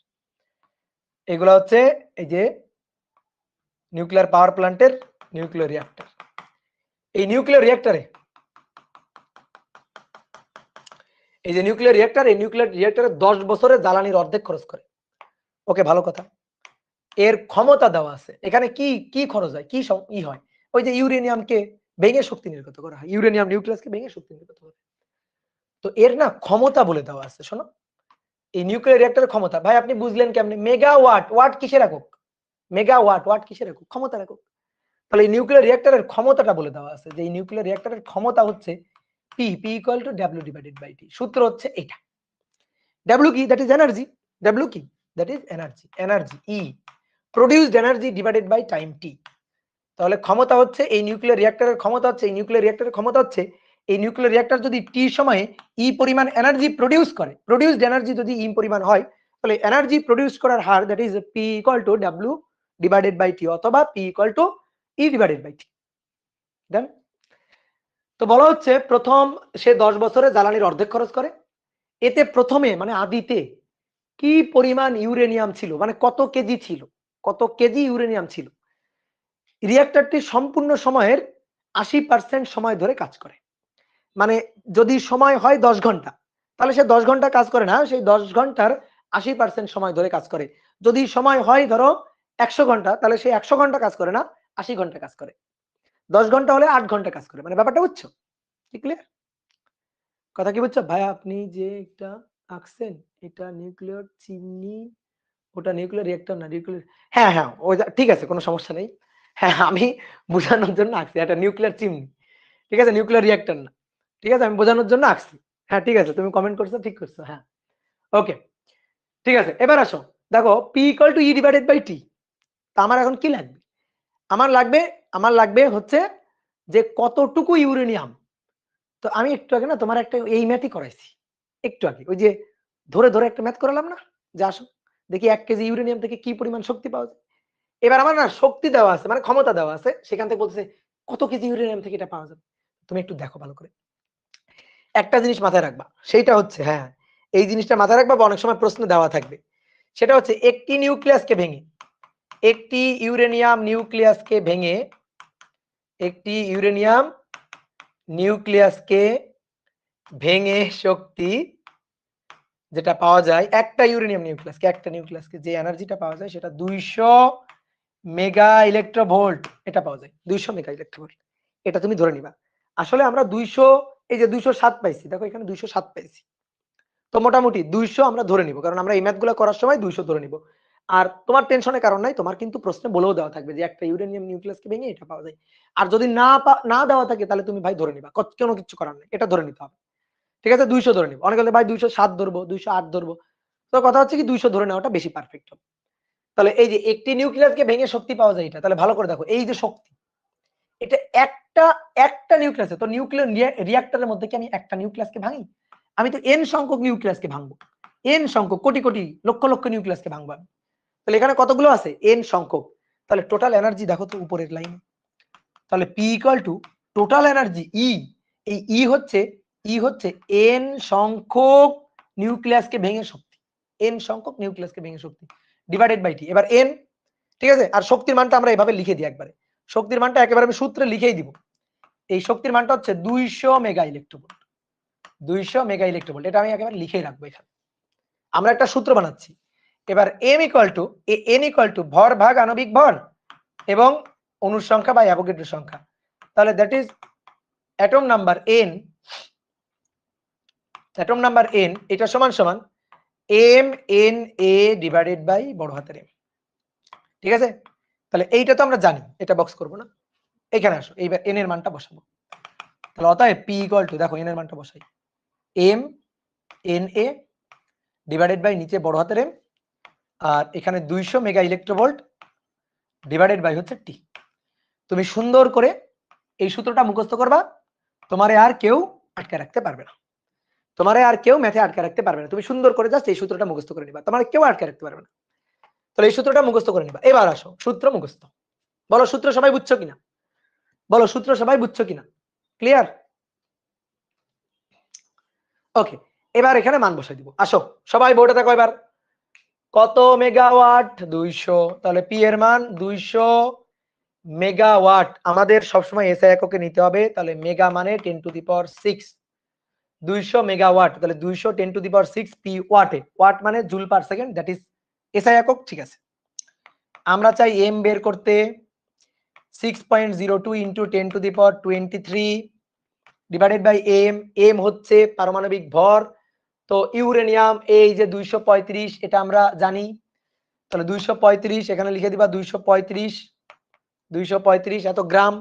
এগুলা হচ্ছে এই যে নিউক্লিয়ার পাওয়ার প্ল্যান্টের নিউক্লিয়ার রিঅ্যাক্টর। এই নিউক্লিয়ার রিঅ্যাক্টরে, এই যে নিউক্লিয়ার রিঅ্যাক্টর, এই নিউক্লিয়ার রিঅ্যাক্টরে 10 বছরে জ্বালানির অর্ধেক খরচ করে। ওকে, ভালো কথা। এর ক্ষমতা দেওয়া আছে। এখানে কি কি খরচ হয়, কি ই হয়? ওই যে ইউরেনিয়ামকে ভেঙে শক্তি নির্গত করা হয়, ইউরেনিয়াম নিউক্লিয়াসকে ভেঙে শক্তি নির্গত করে। তো এর না ক্ষমতা বলে দেওয়া আছে, শোনো। এই নিউক্লিয়ার রিঅ্যাক্টরের ক্ষমতা, ভাই আপনি বুঝলেন কেমনে? মেগাওয়াট। ওয়াট কিসের একক? মেগাওয়াট। ওয়াট কিসের একক? ক্ষমতার একক। তাহলে এই নিউক্লিয়ার রিঅ্যাক্টরের ক্ষমতাটা বলে দেওয়া আছে, যে এই নিউক্লিয়ার রিঅ্যাক্টরের ক্ষমতা হচ্ছে P, P equal to W divided by T. সূত্র হচ্ছে এটা। ডাব্লিউ কি? That is energy. ডাব্লিউ কি? That is energy. Energy E, produced energy divided by time T. তাহলে ক্ষমতা হচ্ছে এই নিউক্লিয়ার রিঅ্যাক্টরের ক্ষমতা হচ্ছে, এই নিউক্লিয়ার রিঅ্যাক্টরের ক্ষমতা হচ্ছে, এই নিউক্লিয়ার রিঅ্যাক্টর যদি টি সময়ে ই পরিমাণ এনার্জি প্রোডিউস করে, প্রোডিউসড এনার্জি যদি ই পরিমাণ হয়, তাহলে এনার্জি প্রোডিউস করার হার that is P equal to W divided by T, অথবা P equal to E divided by T. Then তো বলা হচ্ছে প্রথম সে 10 বছরে জ্বালানির অর্ধেক খরচ করে। এতে প্রথমে মানে আদিতে কি পরিমাণ ইউরেনিয়াম ছিল, মানে কত কেজি ছিল, কত কেজি ইউরেনিয়াম ছিল? রিঅ্যাক্টরটি সম্পূর্ণ সময়ের 80% সময় ধরে কাজ করে। মানে যদি সময় হয় 10 ঘন্টা, তাহলে সে 10 ঘন্টা কাজ করে না, সেই 10 ঘন্টার 80% সময় ধরে কাজ করে। যদি সময় হয় ধরো 100 ঘন্টা, তাহলে সে 100 ঘন্টা কাজ করে না, 80 ঘন্টা কাজ করে। 10 ঘন্টা হলে 8 ঘন্টা কাজ করে। মানে ব্যাপারটা বুঝছো? কি ক্লিয়ার? কথা কি বুঝছো? ভাই আপনি যে একটা আঁকছেন, এটা নিউক্লিয়ার চিমনি, ওটা নিউক্লিয়ার রিঅ্যাক্টর না, নিউক্লিয়ার। হ্যাঁ, হ্যাঁ, ওই ঠিক আছে, কোনো সমস্যা নেই। হ্যাঁ, আমি বোঝানোর জন্য আঁকছি, এটা নিউক্লিয়ার চিমনি। ঠিক আছে, নিউক্লিয়ার রিঅ্যাক্টর না। ঠিক আছে, আমি বোঝানোর জন্য আঁকছি। হ্যাঁ, ঠিক আছে, তুমি কমেন্ট করছো, ঠিক করছো। হ্যাঁ, ওকে, ঠিক আছে। এবার আসো, দেখো P equal to E divided by T. তা আমার এখন কি লাগবে? আমার লাগবে হচ্ছে যে কতটুকু ইউরেনিয়াম। তো আমি একটু আগে না তোমার একটা এই ম্যাথই করাইছি, একটু আগে ওই যে ধরে ধরে একটা ম্যাথ করালাম না, যে আসো দেখি 1 কেজি ইউরেনিয়াম থেকে কি পরিমাণ শক্তি পাওয়া যায়। এবার আমার না শক্তি দেওয়া আছে, মানে ক্ষমতা দেওয়া আছে, সেখান থেকে বলতেছে কত কেজি ইউরেনিয়াম থেকে এটা পাওয়া যাবে। তুমি একটু দেখো ভালো করে। একটা জিনিস মাথায় রাখবা, সেইটা হচ্ছে, হ্যাঁ, এই জিনিসটা মাথায় রাখবা, বা অনেক সময় প্রশ্ন দেওয়া থাকবে। সেটা হচ্ছে একটি নিউক্লিয়াসকে ভেঙে, একটি ইউরেনিয়াম নিউক্লিয়াসকে ভেঙে, একটি ইউরেনিয়াম নিউক্লিয়াসকে ভেঙে শক্তি যেটা পাওয়া যায়, একটা ইউরেনিয়াম নিউক্লিয়াসকে, একটা নিউক্লিয়াসকে যে এনার্জিটা পাওয়া যায় সেটা 200 মেগা ইলেকট্রোভোল্ট। এটা পাওয়া যায় 200 মেগা ইলেকট্রোভোল্ট। এটা তুমি ধরে নিবা। আসলে আমরা 200, এই যে 207 পাইছি, দেখো এখানে 207 পাইছি। তো মোটামুটি 200 আমরা ধরে নিব, কারণ আমরা এই ম্যাথগুলো করার সময় 200 ধরে নিব। আর তোমার টেনশনের কারণ নাই, তোমার কিন্তু প্রশ্নে বলেও দেওয়া থাকবে যে একটা ইউরেনিয়াম নিউক্লিয়াসকে ভেঙে এটা পাওয়া যায়। আর যদি না দেওয়া থাকে, তাহলে তুমি ভাই ধরে নিবা, কোনো কিছু করার নেই, এটা ধরে নিতে হবে। ঠিক আছে, 200 ধরে নিব। অনেকে বলে ভাই 207 ধরবো, 208 ধরবো। তো কথা হচ্ছে কি 200 ধরে নেওয়াটা বেশি পারফেক্ট হবে। তাহলে এই যে একটি নিউক্লিয়াসকে ভেঙে শক্তি পাওয়া যায়, এটা তাহলে ভালো করে দেখো, এই যে শক্তি, এটা একটা একটা নিউক্লিয়াসে। তো নিউক্লিয়ার রিঅ্যাক্টরের মধ্যে কি আমি একটা নিউক্লিয়াসকে ভাঙি? আমি তো এন সংখ্যক নিউক্লিয়াসকে ভাঙবো, এন সংখ্যক, কোটি কোটি লক্ষ লক্ষ নিউক্লিয়াসকে ভাঙবো আমি। তাহলে এখানে কতগুলো আছে? এন সংখ্যক। তাহলে টোটাল এনার্জি দেখো তো উপরের লাইনে। তাহলে P equal to total energy E, এই ই হচ্ছে এন সংখ্যক নিউক্লিয়াসকে ভেঙে শক্তি, এন সংখ্যক নিউক্লিয়াসকে ভেঙে শক্তি ডিভাইডেড বাই টি। এবার এন, ঠিক আছে। আর শক্তির মানটা আমরা এভাবে লিখে দিই একবারে, শক্তির মানটা একেবারে আমি সূত্রে লিখেই দিব। এই শক্তির মানটা হচ্ছে 200 মেগা ইলেকট্রোভোল্ট, 200 মেগা ইলেকট্রোভোল্ট। এটা আমি একেবারে লিখেই রাখবো এখানে। আমরা একটা সূত্র বানাচ্ছি। এবার M equal to N equal to ভর ভাগ আণবিক ভর এবং অণুর সংখ্যা বা অ্যাভোগাড্রো সংখ্যা। তাহলে that is atom number N, atom number N, এটা সমান সমান M N A divided by বড় হাতের এম। ঠিক আছে, তাহলে এইটা তো আমরা জানি, এটা বক্স করব না। এখানে আসো, এইবার এন এর মানটা বসাবো। তাহলে অতএব পি ইকুয়াল টু, দেখো এন এর মানটা বসাই, M N A divided by নিচে বড় হাতের এম, আর এখানে 200 মেগা ইলেকট্রোভোল্ট ডিভাইডেড বাই হচ্ছে টি। তুমি সুন্দর করে এই সূত্রটা মুখস্থ করবা, তোমারে আর কেউ আটকে রাখতে পারবে না, তোমারে আর কেউ ম্যাথে আটকে রাখতে পারবে না। তুমি সুন্দর করে জাস্ট এই সূত্রটা মুখস্থ করে নিবা, তোমার কেউ আটকে রাখতে পারবে না। তাহলে এই সূত্রটা মুখস্থ করে নিবা। এবার আসো সূত্র মুখস্থ। বলো সূত্র সবাই বুঝছো কিনা? বলো সূত্র সবাই বুঝছো কিনা? ক্লিয়ার? ওকে, এবার এখানে মান বসাই দিব। আসো সবাই বোর্ডে দেখো এবার কত মেগাওয়াট? 200। তাহলে পি এর মান 200 মেগাওয়াট আমাদের সবসময় এসআই এককে নিতে হবে, তাহলে মেগা মানে 10⁶, 200 মেগাওয়াট, তাহলে 200 10⁶ পি ওয়াটে, ওয়াট মানে joule per second, that is SI একক। ঠিক আছে, আমরা চাই এম বের করতে, 6.02 into 10⁻23 divided by M. M হচ্ছে পারমাণবিক ভর, তো ইউরেনিয়াম এই যে 235 এটা আমরা জানি, তাহলে 235 এখানে লিখে দিবা 235 এত গ্রাম।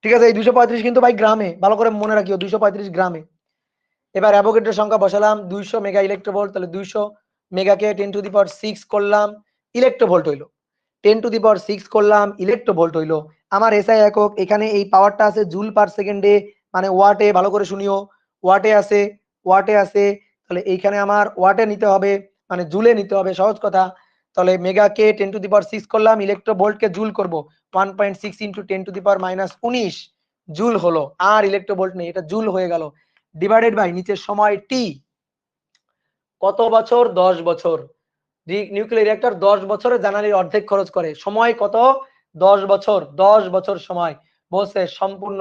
ঠিক আছে, এই 235 কিন্তু ভাই গ্রামে, ভালো করে মনে রাখিও 235 গ্রামে। এবার অ্যাভোগাড্রোর সংখ্যা বসালাম 200 মেগা ইলেকট্রোভোল্ট, তাহলে 200 মেগাকে 10⁶ করলাম, ইলেকট্রোভোল্ট হইলো, 10⁶ করলাম, ইলেকট্রোভোল্ট হইলো। আমার এসআই একক এখানে এই পাওয়ারটা আছে জুল পার সেকেন্ডে, মানে ওয়াটে, ভালো করে শুনিও, ওয়াটে আছে, ওয়াটে আছে, তাহলে এইখানে আমার ওয়াটে নিতে হবে, মানে জুলে নিতে হবে, সহজ কথা। তাহলে মেগাকে 10⁶ করলাম, ইলেকট্রোভোল্টকে জুল করব, 1.6 ইন্টু 10⁻⁻19 জুল হলো, আর ইলেকট্রোভোল্ট নেই, এটা জুল হয়ে গেল, ডিভাইডেড বাই নিচের সময় টি, কত বছর? 10 বছর। নিউক্লিয়ার রিঅ্যাক্টর 10 বছরে জ্বালানির অর্ধেক খরচ করে, সময় কত? 10 বছর, 10 বছর সময় বলছে, সম্পূর্ণ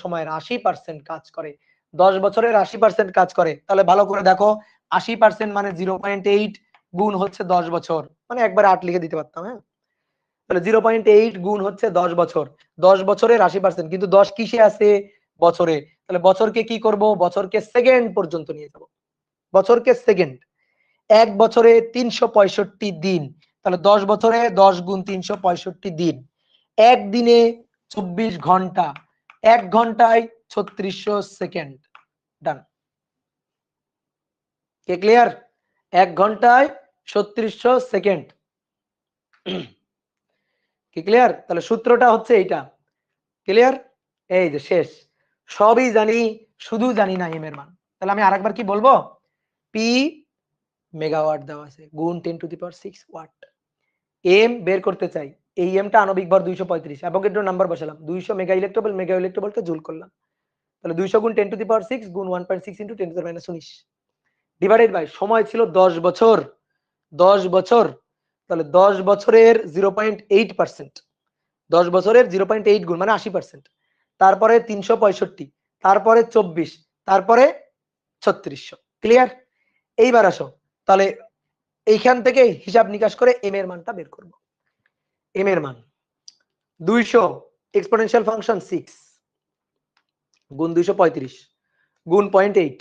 সময়ের 80% কাজ করে, 10 বছরের 80% কাজ করে। তাহলে ভালো করে দেখো, 80% মানে 0.8 গুণ হচ্ছে 10 বছর, মানে একবার 8 লিখে দিতে পারতাম, হ্যাঁ, তাহলে 0.8 গুণ হচ্ছে 10 বছর, 10 বছরের 80%, কিন্তু 10 কিসে আছে? বছরে। তাহলে বছরকে কি করব? বছরকে সেকেন্ড পর্যন্ত নিয়ে যাব, বছরকে সেকেন্ড। এক বছরে 365 দিন, তাহলে 10 বছরে 10 গুণ 365 দিন, একদিনে 24 ঘন্টা, 1 ঘন্টায় 3600 সেকেন্ড। ডান, কে ক্লিয়ার? 1 ঘন্টায় 3600 সেকেন্ড, কি ক্লিয়ার? তাহলে সূত্রটা হচ্ছে এইটা, ক্লিয়ার? এই যে শেষ, সবই জানি, শুধু জানি না এম এর মান। তাহলে আমি আরেকবার কি বলবো? পি মেগাওয়াট দেওয়া আছে গুণ 10⁶ ওয়াট, এম বের করতে চাই, এই এমটা আণবিক ভর 235, অ্যাভোগাড্রো নাম্বার বসালাম, 200 মেগা ইলেকট্রোভোল্টকে জুল করলাম, তাহলে 200 গুণ 10⁶ গুণ 1.6 ইন্টু 10⁻⁻19 ডিভাইডেড বাই সময় ছিল 10 বছর, 10 বছর, তাহলে 10 বছরের 0.8%, 10 বছরের 0.8 গুণ মানে 80%, তারপরে 365, তারপরে 24, তারপরে 3600। ক্লিয়ার? এইবার আসো, তাহলে এইখান থেকে হিসাব নিকাশ করে এম এর মানটা বের করব। এম এর মান 200 এক্সপোনেনশিয়াল ফাংশন 6 গুণ 235 গুণ 0.8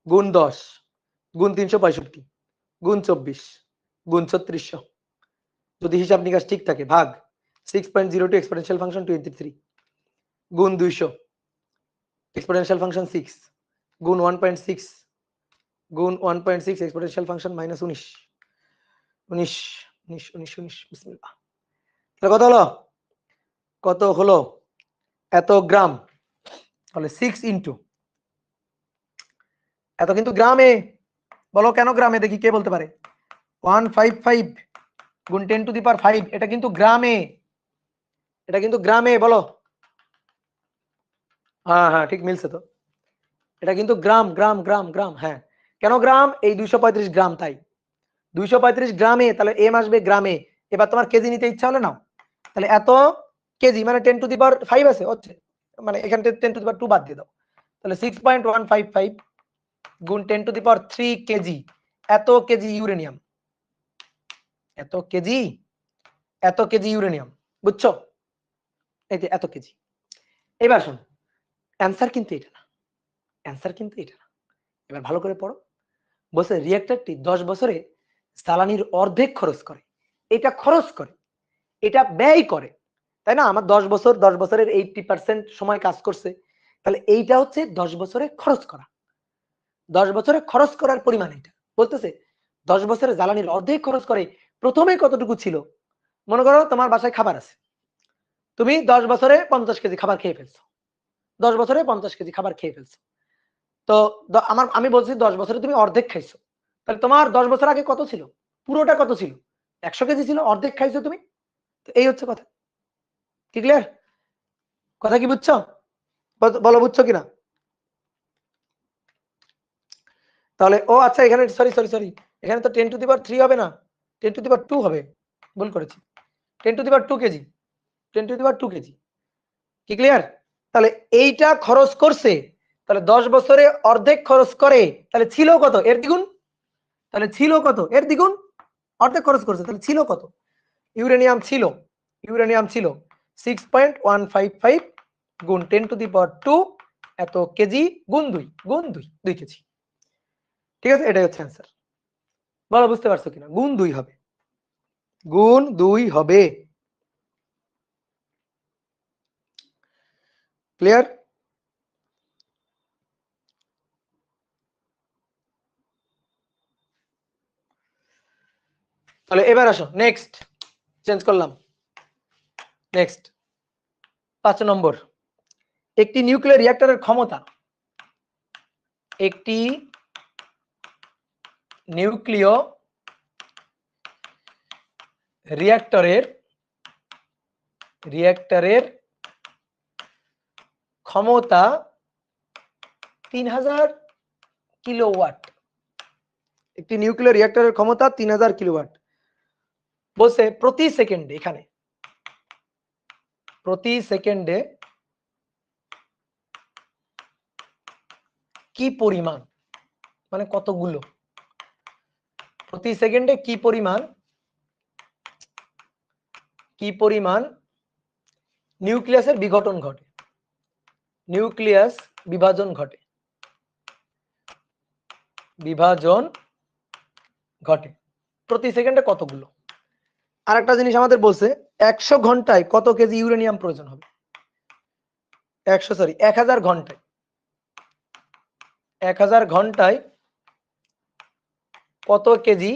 গুণ 10 গুণ 365 গুণ 24 গুণ 3600, যদি হিসাব নিকাশ ঠিক থাকে, ভাগ 6.02 এক্সপোনেনশিয়াল ফাংশন 23 গুণ 200 এক্সপোনেনশিয়াল ফাংশন 6 গুণ 1.6 গুণ 1.6 এক্সপোনেনশিয়াল ফাংশন -19 19 19 19 19 বিসমিল্লাহ। তাহলে কত হলো? কত হলো? এত গ্রাম, তাহলে 6 ইন্টু, এত কিন্তু গ্রামে, বলো কেন গ্রামে, দেখি কে বলতে পারে? 155 গুণ 10⁵, এটা কিন্তু গ্রামে, এটা কিন্তু গ্রামে, বলো। হ্যাঁ হ্যাঁ ঠিক মিলছে তো, এটা কিন্তু গ্রাম গ্রাম গ্রাম গ্রাম, হ্যাঁ। কেন গ্রাম? এই 235 গ্রাম, তাই 235 গ্রামে, তাহলে এম আসবে গ্রামে। এবার তোমার কেজি নিতে ইচ্ছা হলে নাও, তাহলে এত কেজি মানে 10⁵ আছে হচ্ছে, মানে এখান থেকে 10⁵ বাদ দিয়ে দাও, তাহলে 6.155 গুণ 10⁵ কেজি, এত কেজি ইউরেনিয়াম, এত কেজি, এত কেজি ইউরেনিয়াম, বুঝছো? এই যে এত কেজি। এবার শোনো, অ্যান্সার কিন্তু এটা না, অ্যান্সার কিন্তু এটা না, এবার ভালো করে পড়ো। বলছে রিঅ্যাক্টরটি 10 বছরে জ্বালানির অর্ধেক খরচ করে, এটা খরচ করে, এটা ব্যয় করে, তাই না? আমার 10 বছর, 10 বছরের 80% সময় কাজ করছে, তাহলে এইটা হচ্ছে 10 বছরে খরচ করা, 10 বছরে খরচ করার পরিমাণ এটা বলতেছে। 10 বছরে জ্বালানির অর্ধেক খরচ করে, প্রথমে কতটুকু ছিল? মনে করো তোমার বাসায় খাবার আছে, তুমি 10 বছরে 50 কেজি খাবার খেয়ে ফেলছো, 10 বছরে 50 কেজি খাবার খেয়ে ফেলছো, তো আমি বলছি 10 বছরে তুমি অর্ধেক খাইছো, তাহলে তোমার 10 বছর আগে কত ছিল? পুরোটা কত ছিল? 100 কেজি ছিল, অর্ধেক খাইছো তুমি, তো এই হচ্ছে কথা। কি ক্লিয়ার? কথা কি বুঝছো? বলো বুঝছো কিনা? তাহলে ও আচ্ছা, এখানে সরি সরি সরি, এখানে তো 10⁻³ হবে না, 10⁻² হবে, ভুল করেছি, 10⁻² KG, 10 to the power 2 KG. কি ক্লিয়ার? তাহলে এইটা খরচ করছে, তাহলে 10 বছরে অর্ধেক খরচ করে, তাহলে ছিল কত? এর দ্বিগুণ। তাহলে ছিল কত? এর দ্বিগুণ। অর্ধেক খরচ করছে, তাহলে ছিল কত? ইউরেনিয়াম ছিল 6.155 গুণ 10 টু দি পাওয়ার 2 এত কেজি গুণ 2 কেজি। ঠিক আছে, এটাই হচ্ছে অ্যান্সার। বলো বুঝতে পারছো কিনা? গুণ 2 হবে, গুণ 2 হবে। ক্লিয়ার? তাহলে এবার আসো নেক্সট, চেঞ্জ করলাম। নেক্সট 5 নম্বর, একটি নিউক্লিয়ার রিঅ্যাক্টরের ক্ষমতা, একটি নিউক্লিয় রিঅ্যাক্টরের ক্ষমতা 3000 কিলোওয়াট। একটি নিউক্লিয়ার রিঅ্যাক্টরের ক্ষমতা 3000 কিলোওয়াট। বলছে প্রতি সেকেন্ডে, এখানে প্রতি সেকেন্ডে কি পরিমাণ, মানে কতগুলো, প্রতি সেকেন্ডে কি পরিমাণ নিউক্লিয়াসের বিঘটন ঘটে, নিউক্লিয়াস বিভাজন ঘটে, প্রতি সেকেন্ডে কতগুলো। আর একটা জিনিস আমাদের বলছে 100 ঘন্টায় কত কেজি ইউরেনিয়াম প্রয়োজন হবে। 1000 ঘন্টায়, 1000 ঘন্টায় কত কেজি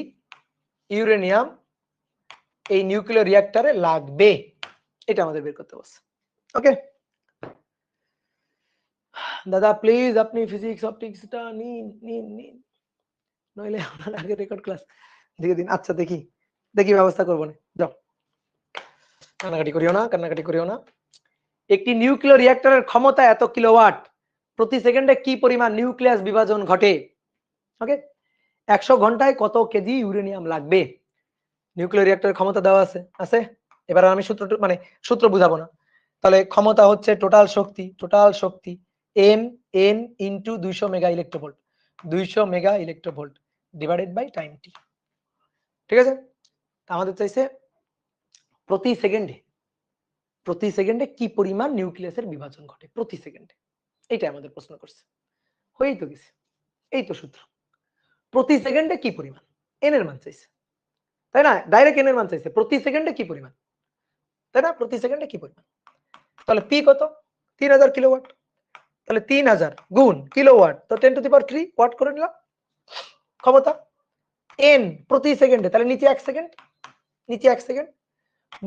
ইউরেনিয়াম এই নিউক্লিয়ার রিঅ্যাক্টরে লাগবে, এটা আমাদের বের করতে বলছে। ওকে দাদা প্লিজ আপনি ফিজিক্স অপটিক্সটা নিন, নইলে আপনার আগে রেকর্ড ক্লাস দিয়ে দিন। আচ্ছা দেখি ব্যবস্থা করবো না, যাও কান্নাকাটি করিও না। একটি নিউক্লিয়ার রিঅ্যাক্টরের ক্ষমতা এত কিলোওয়াট, প্রতি সেকেন্ডে কি পরিমাণ নিউক্লিয়াস বিভাজন ঘটে। ওকে 100 ঘন্টায় কত কেজি ইউরেনিয়াম লাগবে। নিউক্লিয়ার রিঅ্যাক্টরের ক্ষমতা দেওয়া আছে। এবার আমি সূত্র বুঝাবো না। তাহলে ক্ষমতা হচ্ছে টোটাল শক্তি m n into 200 mega electrovolt, 200 mega electronvolt divided by time t। ঠিক আছে, আমাদের চাইছে প্রতি সেকেন্ডে কি পরিমাণ নিউক্লিয়াসের বিভাজন ঘটে প্রতি সেকেন্ডে, এইটাই আমাদের প্রশ্ন করছে। হয়েই তো গেছে, এই তো সূত্র। প্রতি সেকেন্ডে কি পরিমাণ, এন এর মান চাইছে, তাই না? ডাইরেক্ট এন এর মান চাইছে, প্রতি সেকেন্ডে কি পরিমাণ, তাই না? প্রতি সেকেন্ডে কি পরিমাণ। তাহলে পি কত? 3000 কিলোওয়াট। তাহলে 3000 গুণ কিলোওয়াট, তো 10 টু দি পাওয়ার 3 ওয়াট করে নিলাম ক্ষমতা। এন প্রতি সেকেন্ডে, তাহলে নিচে 1 সেকেন্ড,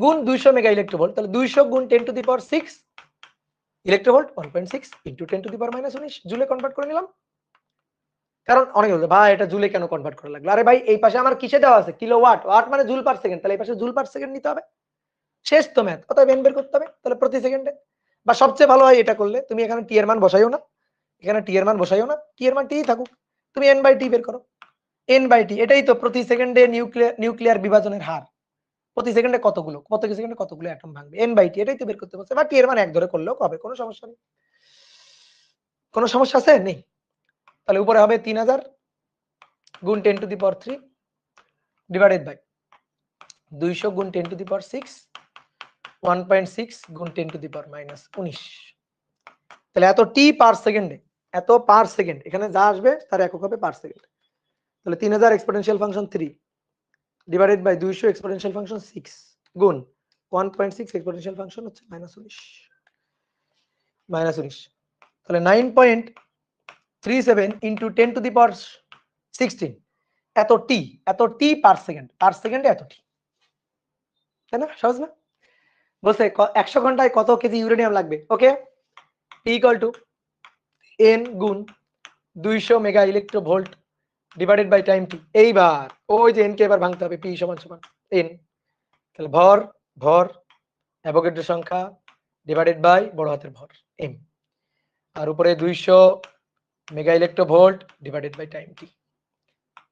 গুণ 200 মেগা ইলেকট্রোভোল্ট, তাহলে 200 গুণ 10 to the power 6 electronvolt 1.6 into 10 to the power -19 joule convert করে নিলাম। কারণ অনেকে বলবে ভাই এটা জুলে কেন কনভার্ট করা লাগলো? আরে ভাই এই পাশে আমার কিসে দেওয়া আছে? কিলোওয়াট, ওয়াট মানে জুল পার সেকেন্ড, তাহলে এই পাশে জুল পার সেকেন্ড নিতে হবে। শেষ তো ম্যাথ, অতএব এন বের করতে হবে। তাহলে প্রতি সেকেন্ডে, বা সবচেয়ে ভালো হয় এটা করলে তুমি এখানে টি এর মান বসাইও না, টি এর মান টি থাকুক, তুমি এন বাই টি বের করো। এন বাই টি এটাই তো প্রতি সেকেন্ডে নিউক্লিয়ার বিভাজনের হার, প্রতি সেকেন্ডে কতগুলো অ্যাটম ভাঙবে, এন বাই টি এটাই তো বের করতে বলছে। বা টি এর মান 1 ধরে করলেও হবে, কোনো সমস্যা নেই। কোনো সমস্যা আছে? নেই। তাহলে উপরে হবে 3000 গুণ 10 to the power 3 divided by 200 গুণ 10 টু দি পাওয়ার 6 1.6 গুণ 10 টু দি পাওয়ার -19। তাহলে এত টি পার সেকেন্ডে, এত পার সেকেন্ড, এখানে যা আসবে তার একক হবে পার সেকেন্ড। তাহলে 3000 exponential function 3 divided by 200 exponential function 6 গুণ 1.6 এক্সপোনেনশিয়াল ফাংশন হচ্ছে -19। তাহলে 9.37 ইনটু 10 টু দি পাওয়ার 16 এত টি পার সেকেন্ডে এত টি, তাই না? সহজ না? বলছে 100 ঘন্টায় কত কেজি ইউরেনিয়াম লাগবে। Okay P equal to n গুণ 200 mega electronvolt divided by time T. এইবার ওই যে n কে এবার ভাঙতে হবে, P সমান n, তাহলে ভর অ্যাভোগাড্রো সংখ্যা ডিভাইডেড বাই বড় হাতের ভর m, আর উপরে 200 mega electronvolt divided by time T.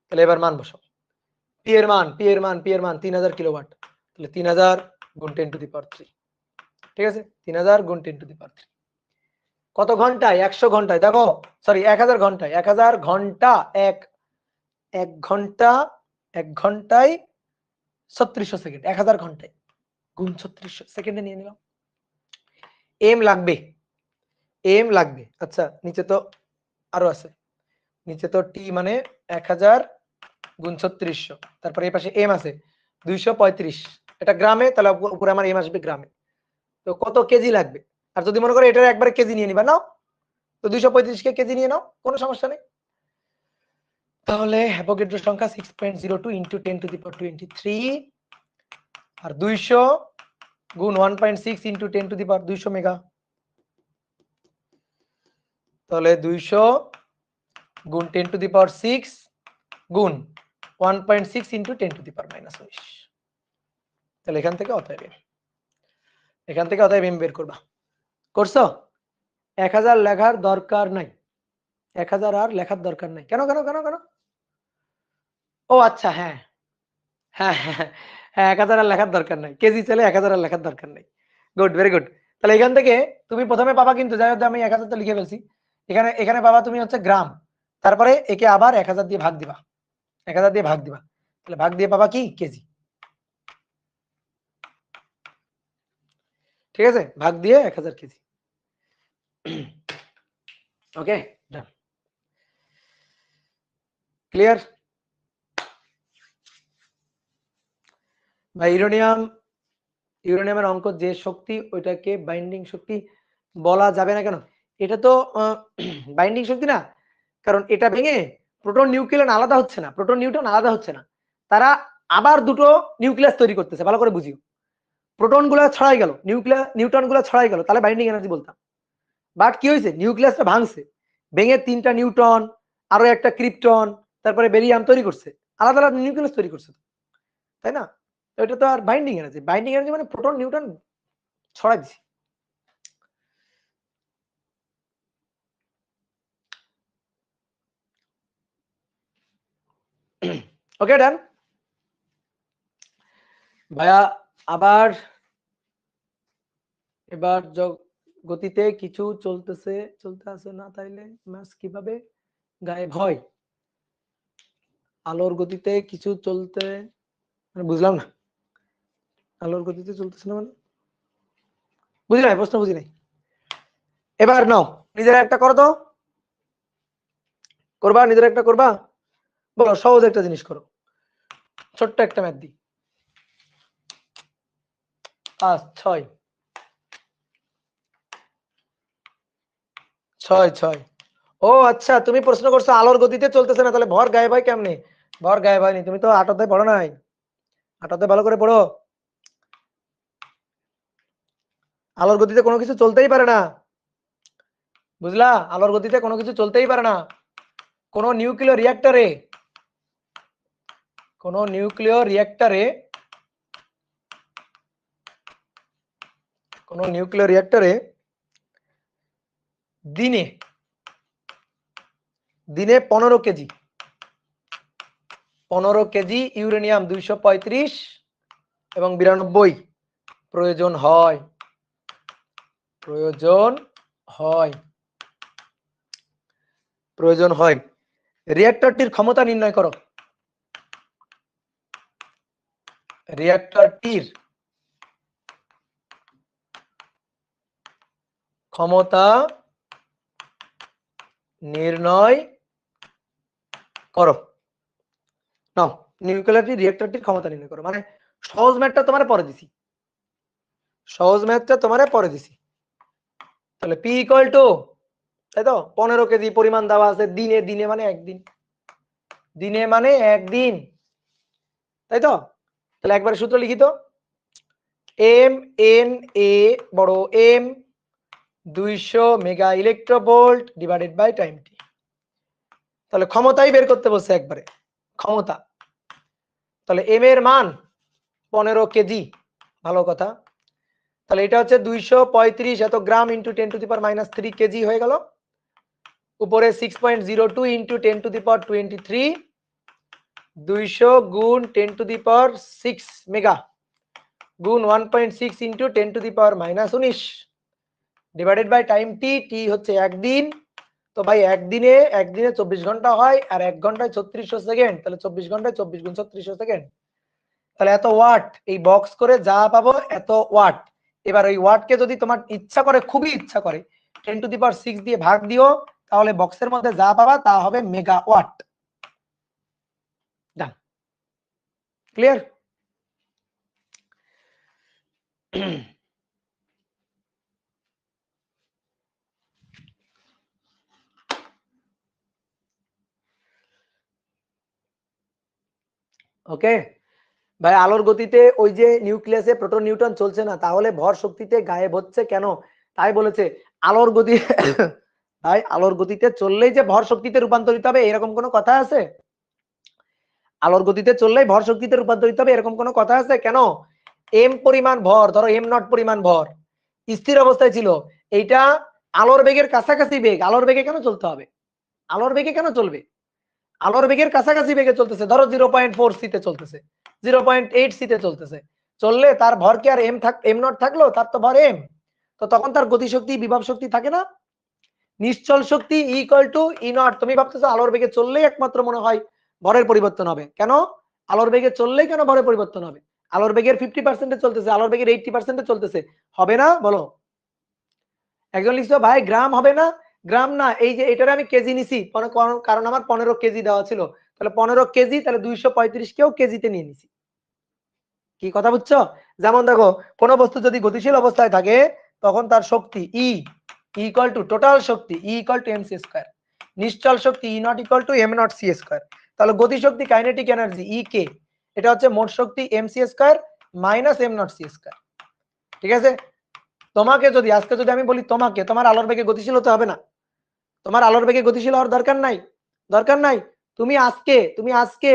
তাহলে এবার মান বসাও। P এর মান 3000 কিলোওয়াট, তাহলে 3000 গুণ 10 টু দি পাওয়ার 3 ঠিক আছে 3000 গুণ 10 টু দি পাওয়ার 3 কত ঘন্টায় 100 ঘন্টায় দেখো সরি 1000 ঘন্টায় 1000 ঘন্টা এক ঘন্টা 1 ঘন্টায় 3600 সেকেন্ড 1000 ঘন্টায় গুণ 3600 সেকেন্ডে নিয়ে নিলাম এম লাগবে আচ্ছা নিচে তো আরো আছে নিচে তো টি মানে 1000 গুণ 3600 তারপরে এই পাশে এম আছে 235 এটা গ্রামে তাহলে উপরে আমার এম আসবে গ্রামে তো কত কেজি লাগবে আর যদি মনে করো এটা একবারে কেজি নিয়ে নিবা নাও তো 235 কে কেজি নিয়ে নাও কোনো সমস্যা নেই তাহলে অ্যাভোগাড্রো সংখ্যা 6.02 ইনটু 10 টু দি পাওয়ার 23 আর 200 গুণ 1.6 into 10 to the power 200 mega তাহলে 200 গুণ 10 টু দি পাওয়ার 6 গুণ 1.6 ইনটু 10 টু দি পাওয়ার -19 তাহলে এখান থেকে অতএব এম বের করবা করছো 1000 লেখার দরকার নাই 1000 আর লেখার দরকার নাই কেন ও আচ্ছা হ্যাঁ 1000 আর লেখার দরকার নাই কেজি চলে 1000 আর লেখার দরকার নাই গুড ভেরি গুড তাহলে এখান থেকে তুমি প্রথমে পাবা কিন্তু যাই হোক আমি 1000 তো লিখে ফেলছি এখানে পাবা তুমি হচ্ছে গ্রাম তারপরে একে আবার 1000 দিয়ে ভাগ দিবা 1000 দিয়ে ভাগ দিবা তাহলে ভাগ দিয়ে পাবা কি কেজি ঠিক আছে ভাগ দিয়ে 1000 কেজি ওকে ডান ক্লিয়ার ভাই ইউরেনিয়ামের অঙ্ক যে শক্তি ওইটাকে বাইন্ডিং শক্তি বলা যাবে না কেন এটা তো বাইন্ডিং শক্তি না কারণ এটা ভেঙে প্রোটন নিউক্লিয়ন আলাদা হচ্ছে না প্রোটন নিউট্রন আলাদা হচ্ছে না তারা আবার দুটো নিউক্লিয়াস তৈরি করতেছে ভালো করে বুঝিও প্রোটন গুলো ছড়াই গেল নিউট্রন গুলো ছড়াই গেল তাহলে বাইন্ডিং এনার্জি বলতাম বাট কি হয়েছে নিউক্লিয়াসটা ভাঙছে ভেঙে 3টা নিউট্রন আরো একটা ক্রিপ্টন তারপরে বেরিয়াম তৈরি করছে আলাদা আলাদা নিউক্লিয়াস তৈরি করছে তাই না তো এটা তো আর বাইন্ডিং এনার্জি মানে প্রোটন নিউট্রন ছড়াই দিছি ওকে ডান ভাইয়া আবার এবার গতিতে কিছু চলতে আছে না তাইলে ম্যাচ কিভাবে গায়েব হয় আলোর গতিতে কিছু চলতে মানে বুঝলাম না আলোর গতিতে চলতেছে না মানে বুঝি নাই প্রশ্ন বুঝি নাই এবার নাও নিজেরা একটা করো তো করবা নিজেরা একটা করবা বলো সহজ একটা জিনিস করো ছোট্ট একটা ম্যাথ দিই 5 6 6 6 ও আচ্ছা তুমি প্রশ্ন করছো আলোর গতিতে চলতেছে না তাহলে ভর গায়েব হয় কেমনে ভর গায়েব হয়নি তুমি তো 8 অধ্যায় পড়ো নাই 8 অধ্যায় ভালো করে পড়ো আলোর গতিতে কোনো কিছু চলতেই পারে না বুঝলা আলোর গতিতে কোনো কিছু চলতেই পারে না কোনো নিউক্লিয় রিঅ্যাক্টরে দিনে 15 কেজি 15 কেজি ইউরেনিয়াম 235 এবং 92 প্রয়োজন হয় রিঅ্যাক্টরটির ক্ষমতা নির্ণয় করো রিঅ্যাক্টরটির ক্ষমতা নির্ণয় করো নাও নিউক্লিয়ার রিঅ্যাক্টরটির ক্ষমতা নির্ণয় করো মানে সহজ ম্যাথটা তোমারে পরে দিছি তাহলে পি ইকুয়াল টু তাই তো 15 কেজি পরিমাণ দেওয়া আছে দিনে মানে একদিন তাই তো তাহলে একবারে সূত্র লিখি তো এম এন এ বড় M 200 mega electronvolt divided by time T তাহলে ক্ষমতাই বের করতে বলছে একবারে ক্ষমতা তাহলে এম এর মান 15 কেজি ভালো কথা তাহলে এটা হচ্ছে 235 এত গ্রাম into 10 to the power -3 KG হয়ে গেল উপরে 6.02 ইনটু 10 টু দি পাওয়ার 23 200 গুণ 10 টু দি পাওয়ার 6 মেগা গুণ 1.6 ইন্টু 10⁻⁻19 ডিভাইডেড বাই টাইম টি, টি হচ্ছে একদিন। তো ভাই একদিনে 24 ঘন্টা হয়, আর 1 ঘন্টায় 3600 সেকেন্ড, তাহলে 24 ঘন্টায় 24 গুণ 3600 সেকেন্ড, তাহলে এত ওয়াট। এই বক্স করে যা পাবো এত ওয়াট। এবার ওই ওয়াটকে যদি তোমার ইচ্ছা করে, খুবই ইচ্ছা করে, 10⁶ দিয়ে ভাগ দিও, তাহলে বক্সের মধ্যে যা পাবা তা হবে মেগাওয়াট। ডান, ক্লিয়ার? ওকে ভাই, আলোর গতিতে ওই যে নিউক্লিয়াসে প্রোটন নিউট্রন চলছে না, তাহলে ভর শক্তিতে গায়েব হচ্ছে কেন? তাই বলেছে আলোর গতি তাই আলোর গতিতে চললেই যে ভর শক্তিতে রূপান্তরিত হবে এরকম কোনো কথা আছে? আলোর গতিতে চললেই ভর শক্তিতে রূপান্তরিত হবে এরকম কোনো কথা আছে? কেন? এম পরিমাণ ভর, ধরো এম নট পরিমাণ ভর স্থির অবস্থায় ছিল, এইটা আলোর বেগের কাছাকাছি বেগ, আলোর বেগে কেন চলতে হবে? আলোর বেগে কেন চলবে? আলোর বেগের কাছাকাছি বেগে চলতেছে, ধরো 0.4 সিতে চলতেছে, 0.8 সিতে চলতেছে, চললে তার ভর কি আর এম নট থাকলো? তার তো ভর এম, তো তখন তার গতিশক্তি বিভব শক্তি থাকে না? নিশ্চল শক্তি ইকুয়াল টু ই নট। তুমি ভাবতেছো আলোর বেগে চললেই একমাত্র মনে হয় ভরের পরিবর্তন হবে, কেন? আলোর বেগে চললেই কেন ভরের পরিবর্তন হবে? আলোর বেগের 50% চলতেছে, আলোর বেগের 80% চলতেছে, হবে না? বলো। একজন লিখছো ভাই গ্রাম হবে না, গ্রাম না, এই যে এটারে আমি কেজি নিছি, কারণ আমার 15 কেজি দেওয়া ছিল, তাহলে 15 কেজি, তাহলে 235 কেও কেজিতে নিয়ে নিছি। কি কথা বুঝছো? যেমন দেখো, কোন বস্তু যদি গতিশীল অবস্থায় থাকে তখন তার শক্তি ই ইকুয়াল টু টোটাল শক্তি E equal to MC square, নিশ্চল শক্তি E naught equal to M naught C square. তাহলে গতি শক্তি কাইনেটিক এনার্জি ই কে, এটা হচ্ছে মোট শক্তি MC square minus M naught C square. ঠিক আছে? তোমাকে যদি আজকে যদি আমি বলি তোমাকে তোমার আলোর বেগে গতিশীল হতে হবে না, তোমার আলোর বেগে গতিশীল হওয়ার দরকার নাই, দরকার নাই। তুমি আজকে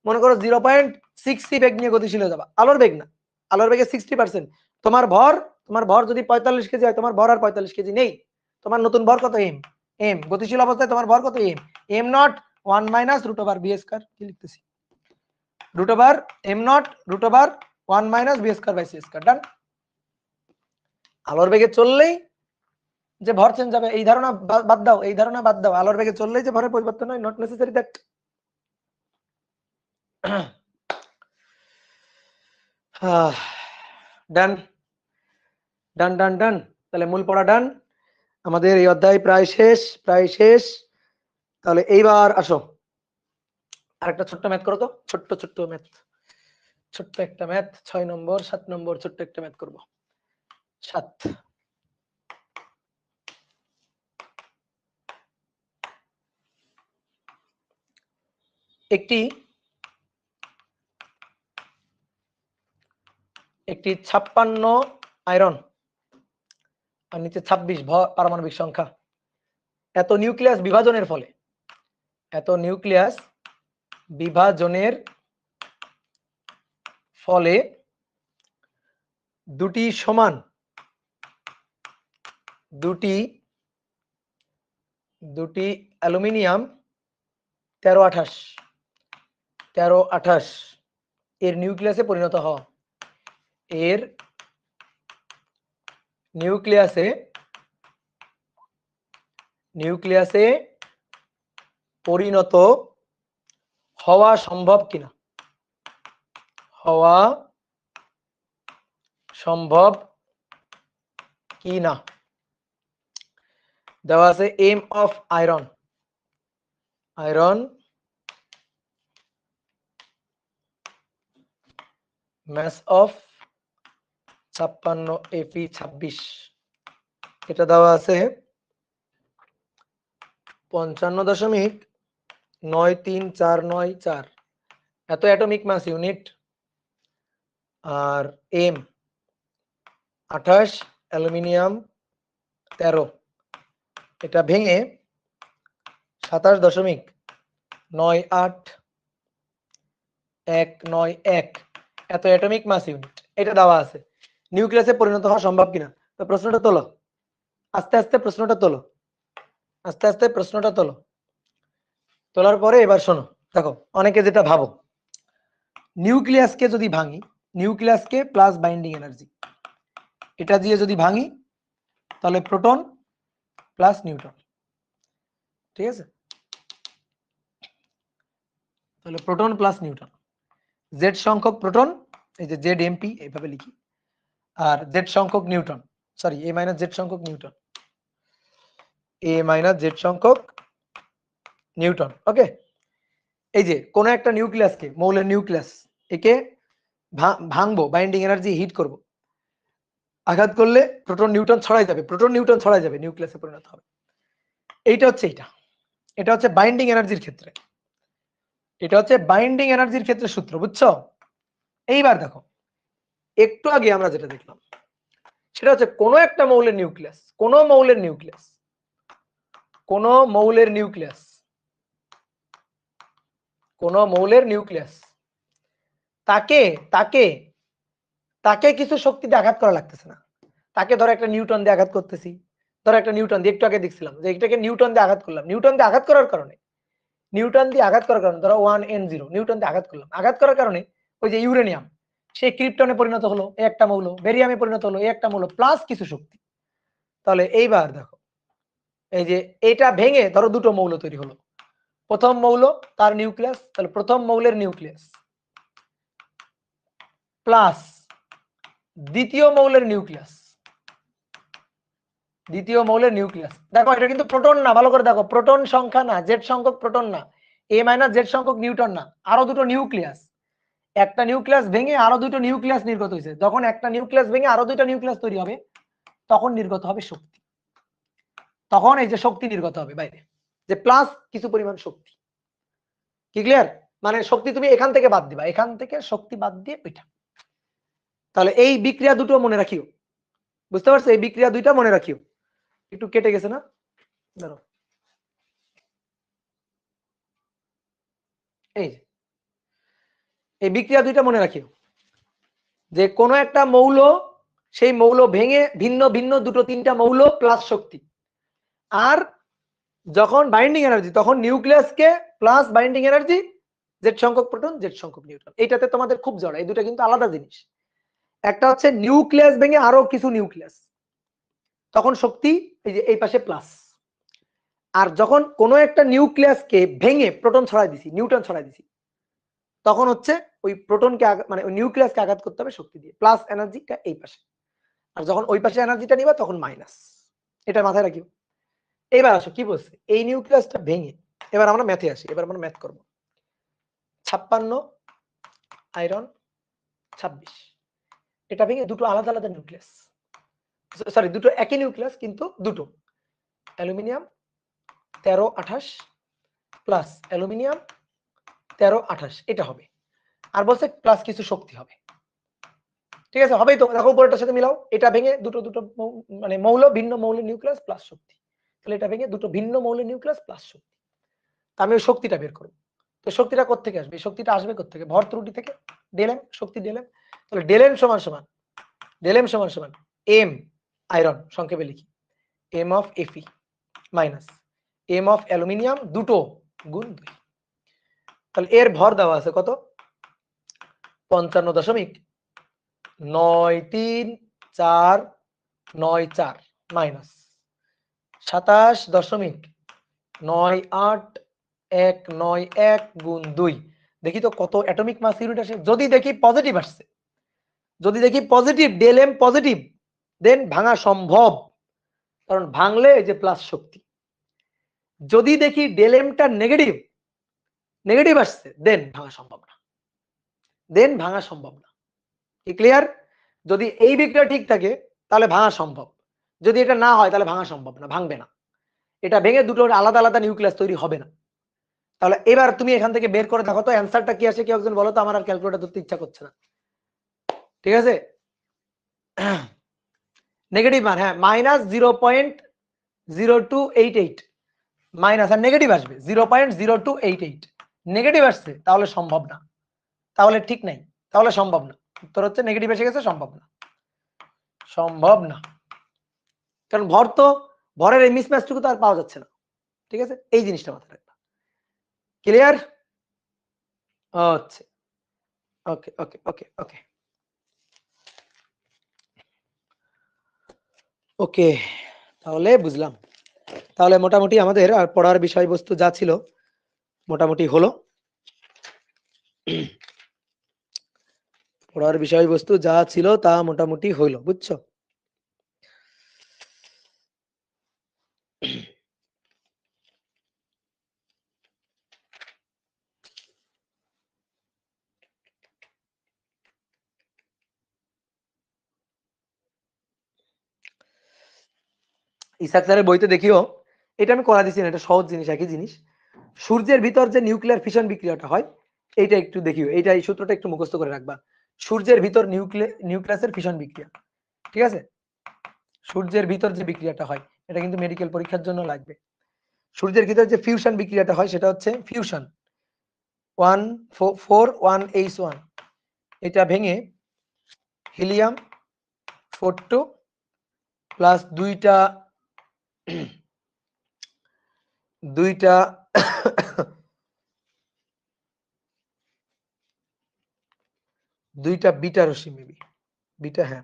মনে করো 0.6 সি বেগ নিয়ে গতিশীল হয়ে যাবা, আলোর বেগ না, আলোর বেগে 60%। তোমার ভর যদি 45 কেজি হয়, তোমার ভর আর 45 কেজি নেই, তোমার নতুন ভর কত? এম। এম গতিশীল অবস্থায় তোমার ভর কত? M. M naught 1 minus root over B square, কি লিখতেছি, root over M naught root over 1 minus B square by C square. Done. আলোর বেগে চললেই যে ভর চেঞ্জ হবে এই ধারণা বাদ দাও, এই ধারণা বাদ দাও, আলোর বেগে চললেই যে ভরের পরিবর্তন হয়, নট নেসেসারি দ্যাট। ডান ডান ডান ডান, তাহলে মূল পড়া ডান, আমাদের এই অধ্যায় প্রায় শেষ, প্রায় শেষ। তাহলে এইবার আসো আরেকটা ছোট্ট ম্যাথ করো তো, ছোট্ট ম্যাথ, ছোট্ট একটা ম্যাথ, 6 নম্বর 7 নম্বর, ছোট্ট একটা ম্যাথ করবো। 7 একটি 56 আয়রন আর নিচে 26 পারমাণবিক সংখ্যা, এত নিউক্লিয়াস বিভাজনের ফলে দুটি অ্যালুমিনিয়াম 1328 এর নিউক্লিয়াসে পরিণত হওয়া, এর নিউক্লিয়াসে পরিণত হওয়া সম্ভব কিনা, দেওয়া আছে M of iron mass of 56 Fe26, এটা দেওয়া আছে 55.93494, এত অ্যাটমিক মাস ইউনিট। আর এম 28, অ্যালুমিনিয়াম 13, এটা ভেঙে 27.98191 এত অ্যাটমিক মাস ইউনিট, এটা দেওয়া আছে। নিউক্লিয়াসে পরিণত হওয়া সম্ভব কিনা? তো প্রশ্নটা তোলো, আস্তে আস্তে প্রশ্নটা তোলো, তোলার পরে এবার শোনো, দেখো অনেকে যেটা ভাবো, নিউক্লিয়াসকে যদি ভাঙি নিউক্লিয়াসকে প্লাস বাইন্ডিং এনার্জি, এটা দিয়ে যদি ভাঙি তাহলে প্রোটন প্লাস নিউট্রন। ঠিক আছে, তাহলে প্রোটন প্লাস নিউট্রন, জেড সংখ্যক প্রোটন, এই যে জেড এমপি এইভাবে লিখি, আর জেড সংখ্যক নিউট্রন, সরি এ মাইনাস জেড সংখ্যক নিউট্রন, এ মাইনাস জেড সংখ্যক নিউটন। ওকে, এই যে কোন একটা নিউক্লিয়াসকে, মৌলের নিউক্লিয়াস, একে ভাঙবো, বাইন্ডিং এনার্জি হিট করব, আঘাত করলে প্রোটন নিউট্রন ছড়াই যাবে, প্রোটন নিউট্রন ছড়াই যাবে, নিউক্লিয়াসে পরিণত হবে। এইটা হচ্ছে এটা হচ্ছে বাইন্ডিং এনার্জির ক্ষেত্রে, এটা হচ্ছে বাইন্ডিং এনার্জির ক্ষেত্রে সূত্র, বুঝছো? এইবার দেখো, একটু আগে আমরা যেটা দেখলাম সেটা হচ্ছে কোন একটা মৌলের নিউক্লিয়াস, কোন মৌলের নিউক্লিয়াস, কোন মৌলের নিউক্লিয়াস, কোন মৌলের নিউক্লিয়াস, তাকে তাকে তাকে কিছু শক্তি দিয়ে আঘাত করা লাগতেছে না। তাকে ধরো একটা নিউটন দিয়ে আঘাত করতেছি, ধরো একটা নিউটন দিয়ে, একটু আগে দেখছিলাম যে এটাকে নিউটন দিয়ে আঘাত করলাম, নিউটন দিয়ে আঘাত করার কারণে, ধরো 1n0 নিউটন দিয়ে আঘাত করলাম, আঘাত করার কারণে ওই যে ইউরেনিয়াম, সে ক্রিপ্টনে পরিণত হলো, একটা মৌল, বেরিয়ামে পরিণত হলো, একটা মৌল, প্লাস কিছু শক্তি। তাহলে এইবার দেখো, এই যে এটা ভেঙে ধরো দুটো মৌল তৈরি হলো, প্রথম মৌল তার নিউক্লিয়াস, তাহলে প্রথম মৌলের নিউক্লিয়াস প্লাস দ্বিতীয় মৌলের নিউক্লিয়াস, দ্বিতীয় মৌলের নিউক্লিয়াস। দেখো এটা কিন্তু প্রোটন না, ভালো করে দেখো, প্রোটন সংখ্যা না, জেড সংখ্যক প্রোটন না, এ মাইনাস জেড সংখ্যক নিউটন না, আরো দুটো নিউক্লিয়াস, একটা নিউক্লিয়াস ভেঙে আরো দুটো নিউক্লিয়াস নির্গত হয়েছে, যখন একটা নিউক্লিয়াস ভেঙে আরো দুটো নিউক্লিয়াস তৈরি হবে তখন নির্গত হবে শক্তি, তখন এই যে শক্তি নির্গত হবে বাইরে, যে প্লাস কিছু পরিমাণ শক্তি। কি ক্লিয়ার? মানে শক্তি তুমি এখান থেকে বাদ দিবা, এখান থেকে শক্তি বাদ দিয়ে ওইটা। তাহলে এই বিক্রিয়া দুটো মনে রাখিও, বুঝতে পারছো? এই বিক্রিয়া দুইটা মনে রাখিও। একটু কেটে গেছে না, ধরো এই যে এই বিক্রিয়া দুইটা মনে রাখিও, যে কোনো একটা মৌল, সেই মৌল ভেঙে ভিন্ন ভিন্ন দুটো তিনটা মৌল প্লাস শক্তি, আর যখন বাইন্ডিং এনার্জি তখন নিউক্লিয়াসকে প্লাস বাইন্ডিং এনার্জি, জেড সংখ্যক প্রোটন জেড সংখ্যক নিউট্রন। এইটাতে তোমাদের খুব জড়া, এই দুটো কিন্তু আলাদা জিনিস। একটা হচ্ছে নিউক্লিয়াস ভেঙে আরো কিছু নিউক্লিয়াস, তখন শক্তি এই যে এই পাশে প্লাস, আর যখন কোনো একটা নিউক্লিয়াসকে ভেঙে প্রোটন ছড়াই দিছি, নিউট্রন ছড়াই দিছি, তখন হচ্ছে ওই প্রোটনকে মানে ওই নিউক্লিয়াসকে আঘাত করতে হবে শক্তি দিয়ে, প্লাস এনার্জিটা এই পাশে, আর যখন ওই পাশে এনার্জিটা নিবা তখন মাইনাস। এটা মাথায় রাখিও। এবার আসো কি বলছে, এই নিউক্লিয়াসটা ভেঙে, এবার আমরা ম্যাথে আসি, এবার আমরা ম্যাথ করব। 56 আয়রন 26, এটা ভেঙে দুটো আলাদা আলাদা নিউক্লিয়াস, সরি দুটো একই নিউক্লিয়াস কিন্তু দুটো, অ্যালুমিনিয়াম 1328 প্লাস অ্যালুমিনিয়াম 1328, এটা হবে। আর বলছে প্লাস কিছু শক্তি হবে, ঠিক আছে? হবেই তো, দেখো উপরেরটার সাথে মিলাও, এটা ভেঙে দুটো দুটো মানে মৌল, ভিন্ন মৌলের নিউক্লিয়াস প্লাস শক্তি, তাহলে এটা ভেঙে দুটো ভিন্ন মৌলের নিউক্লিয়াস প্লাস শক্তি। আমি ওই শক্তিটা বের করব। তো শক্তিটা কোত্থেকে আসবে? এই শক্তিটা আসবে কোত্থেকে? ভর ত্রুটি থেকে, ডেল এম, শক্তি ডেল এম। তাহলে ডেল এম সমান সমান, ডেল এম সমান সমান এম আয়রন সংক্ষেপে লিখি, এম অফ এফি মাইনাস এম অফ অ্যালুমিনিয়াম দুটো গুণ 2। তাহলে এর ভর দেওয়া আছে কত? 55.9349 মাইনাস 27.9811 গুণ 2। দেখি তো কত অ্যাটমিক মাস ইউনিট আসে। যদি দেখি পজিটিভ আসছে, যদি দেখি পজিটিভ, ডেল এম পজিটিভ, দেন ভাঙা সম্ভব, কারণ ভাঙলে এই যে প্লাস শক্তি। যদি দেখি ডেল এমটা নেগেটিভ, নেগেটিভ আসছে, দেন ভাঙা সম্ভব না, দেন ভাঙা সম্ভব না। কি ক্লিয়ার? যদি এই বিক্রিয়া ঠিক থাকে তাহলে ভাঙা সম্ভব, যদি এটা না হয় তাহলে ভাঙা সম্ভব না, ভাঙবে না, এটা ভেঙে দুটো আলাদা আলাদা নিউক্লিয়াস তৈরি হবে না। তাহলে এবার তুমি এখান থেকে বের করে দেখো তো অ্যান্সারটা কি আসে, কেউ একজন বলো তো, আমার আর ক্যালকুলেটর ধরতে ইচ্ছা করছে না। ঠিক আছে, নেগেটিভ মান, হ্যাঁ -0.0288 মাইনাস, আর নেগেটিভ আসবে 0.0288, নেগেটিভ আসছে তাহলে সম্ভব না, তাহলে ঠিক নাই, তাহলে সম্ভব না। উত্তর হচ্ছে নেগেটিভ এসে গেছে, সম্ভব না, সম্ভব না, কারণ ভর তো, ভরের এই মিসম্যাচটুকু তো আর পাওয়া যাচ্ছে না। ঠিক আছে, এই জিনিসটা মাথায় রাখবা। ক্লিয়ার? আচ্ছা, ওকে ওকে ওকে ওকে। ওকে, তাহলে বুঝলাম। তাহলে মোটামুটি আমাদের আর পড়ার বিষয়বস্তু যা ছিল মোটামুটি হলো। পড়ার বিষয়বস্তু যা ছিল তা মোটামুটি হইলো, বুঝছো? ইসাক স্যারের বইতে দেখিও, এটা আমি করা দিছি না, এটা সহজ জিনিস, একই জিনিস। সূর্যের ভিতর যে নিউক্লিয়ার ফিশন বিক্রিয়াটা হয়, এইটা একটু দেখিও, এইটা এই সূত্রটা একটু মুখস্থ করে রাখবা। সূর্যের ভিতর নিউক্লিয়াসের ফিশন বিক্রিয়া, ঠিক আছে? সূর্যের ভিতর যে বিক্রিয়াটা হয়, এটা কিন্তু মেডিকেল পরীক্ষার জন্য লাগবে। সূর্যের ভিতর যে ফিউশন বিক্রিয়াটা হয় সেটা হচ্ছে ফিউশন 141H1, এটা ভেঙে হিলিয়াম 42 প্লাস দুইটা দুইটা বিটা রশ্মি, মেবি বিটা, হ্যাঁ,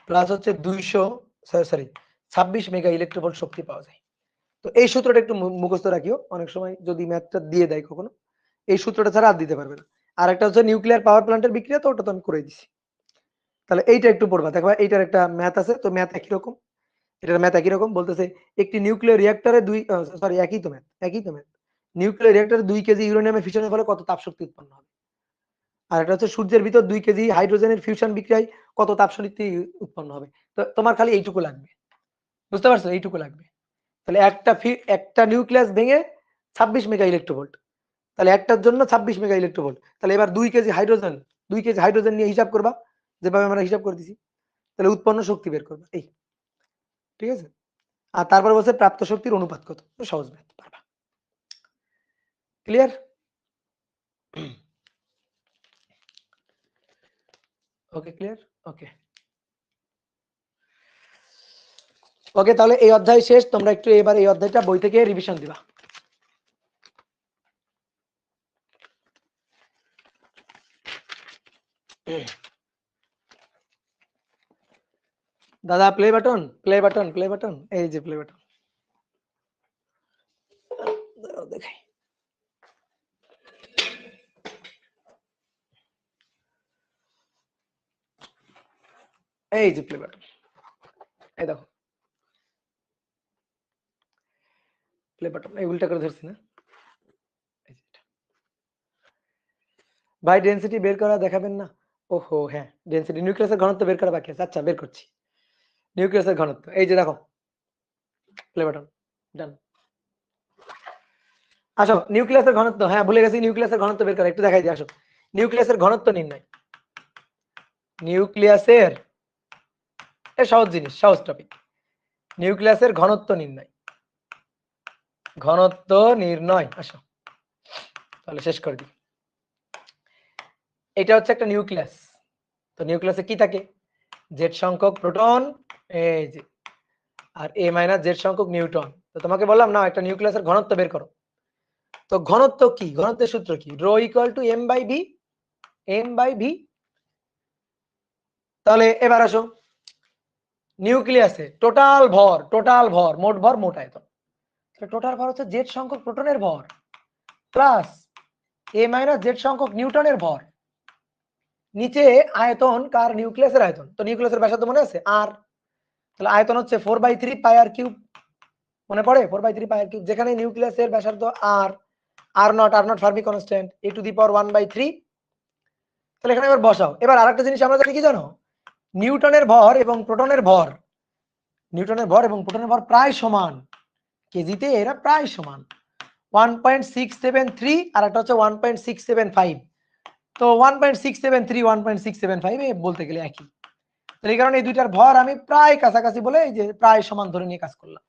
প্লাস হচ্ছে 26 মেগা ইলেকট্রোভোল্ট শক্তি পাওয়া যায়। তো এই সূত্রটা একটু মুখস্থ রাখিও, অনেক সময় যদি ম্যাথটা দিয়ে দেয় কখনো, এই সূত্রটা ছাড়া আর দিতে পারবে না। আর একটা হচ্ছে নিউক্লিয়ার পাওয়ার প্ল্যান্টের বিক্রিয়া, তো ওটা তো আমি করে দিছি। তাহলে এইটা একটু পড়বা, দেখবা এইটার একটা ম্যাথ আছে, তো ম্যাথ একই রকম, এটার ম্যাথ একই রকম, বলতেছে একটি নিউক্লিয়ার রিঅ্যাক্টরে একই তো ম্যাথ। নিউক্লিয়ার রিঅ্যাক্টরে 2 কেজি ইউরেনিয়ামের ফিশনের ফলে কত তাপ শক্তি উৎপন্ন হবে। আর এটা হচ্ছে সূর্যের ভিতর 2 কেজি হাইড্রোজেনের ফিউশন বিক্রিয়ায় কত তাপ শক্তি উৎপন্ন হবে। তো তোমার খালি এইটুকু লাগবে, বুঝতে পারছো? এইটুকু লাগবে। তাহলে একটা নিউক্লিয়াস ভেঙে 26 মেগা ইলেকট্রোভোল্ট, তাহলে একটার জন্য 26 মেগা ইলেকট্রোভোল্ট। তাহলে এবার 2 কেজি হাইড্রোজেন নিয়ে হিসাব করবা, যেভাবে আমরা হিসাব করে দিছি, তাহলে উৎপন্ন শক্তি বের করবা, এই, ঠিক আছে? আর তারপর বলছে প্রাপ্ত শক্তির অনুপাত কত, সহজ ম্যাথ, পারবা। ক্লিয়ার? ওকে, ক্লিয়ার, ওকে। ওকে, তাহলে এই অধ্যায় শেষ। তোমরা একটু এবার এই অধ্যায়টা বই থেকে রিভিশন দিবা। দাদা play button, play button, play button, এই যে প্লে বাটন, দেখাই। এই যে প্লে বাটন, এই দেখো প্লে বাটন, এই উল্টা করে ধরছি না? ভাই ডেনসিটি বের করা দেখাবেন না? ওহো হ্যাঁ, ডেনসিটি নিউক্লিয়াসের ঘনত্ব বের করা বাকি আছে। আচ্ছা, বের করছি। নিউক্লিয়াসের ঘনত্ব এই যে দেখো, প্লে বাটন, ডান। আসো, নিউক্লিয়াসের ঘনত্ব, হ্যাঁ ভুলে গেছি, নিউক্লিয়াসের ঘনত্ব বের করা, একটু দেখাই দিই, আসো। নিউক্লিয়াসের ঘনত্ব নির্ণয়, নিউক্লিয়াসের, এ সহজ জিনিস, সহজ টপিক। নিউক্লিয়াসের ঘনত্ব নির্ণয়, ঘনত্ব নির্ণয়, আসো তাহলে শেষ করে দিই। এটা হচ্ছে একটা নিউক্লিয়াস, তো নিউক্লিয়াসে কি থাকে? জেড সংখ্যক প্রোটন, এই যে, আর এ মাইনাস জেড সংখ্যক নিউট্রন। তো তোমাকে বললাম না একটা নিউক্লিয়াসের ঘনত্ব বের করো। তো ঘনত্ব কি, ঘনত্বের সূত্র কি? Rho equal to M by V, M by V. তাহলে এবার আসো, নিউক্লিয়াসে টোটাল ভর, মোট ভর, মোট আয়তন। টোটাল ভর হচ্ছে জেড সংখ্যক প্রোটনের ভর প্লাস এ মাইনাস জেড সংখ্যক নিউটনের ভর, নিচে আয়তন কার? নিউক্লিয়াসের আয়তন। তো নিউক্লিয়াসের ব্যাসার্ধ মনে আছে আর, তাহলে আয়তন হচ্ছে 4/3 পাই আর কিউব, মনে পড়ে? 4/3 পাই আর কিউব, যেখানে নিউক্লিয়াসের ব্যাসার্ধ R naught Fermi constant, A to the power 1/3। তাহলে এখানে এবার বসাও। এবার আরেকটা জিনিস আমরা জানি কি জানো? নিউটনের ভর এবং প্রোটনের ভর, নিউটনের ভর এবং প্রোটনের ভর প্রায় সমান, কেজিতে এরা প্রায় সমান, 1.673 আর একটা হচ্ছে 1.675। তো 1.673 1.675 বলতে গেলে একই। তো এই কারণে এই দুইটার ভর আমি প্রায় কাছাকাছি বলে এই যে প্রায় সমান ধরে নিয়ে কাজ করলাম।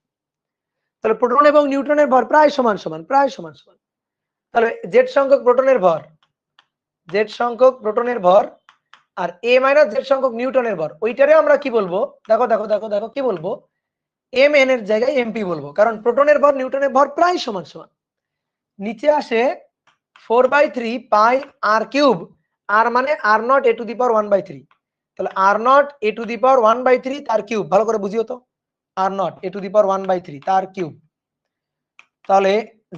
তাহলে প্রোটন এবং নিউট্রনের ভর প্রায় সমান সমান, প্রায় সমান সমান। তাহলে জেড সংখ্যক প্রোটনের ভর, জেড সংখ্যক প্রোটনের ভর আর এ মাইনাস জেড সংখ্যক নিউটনের ভর, ওইটারে আমরা কি বলবো? দেখো দেখো দেখো দেখো, কি বলবো? এম এন এর জায়গায় এমপি বলবো, কারণ প্রোটনের ভর নিউটনের ভর প্রায় সমান সমান। নিচে আসে 4/3 পাই আর কিউব, আর মানে are not a to the power 1/3। তাহলে are not a to the power 1/3 তার কিউব, ভালো করে বুঝিও তো। Are not a to the power 1/3 তার কিউব। তাহলে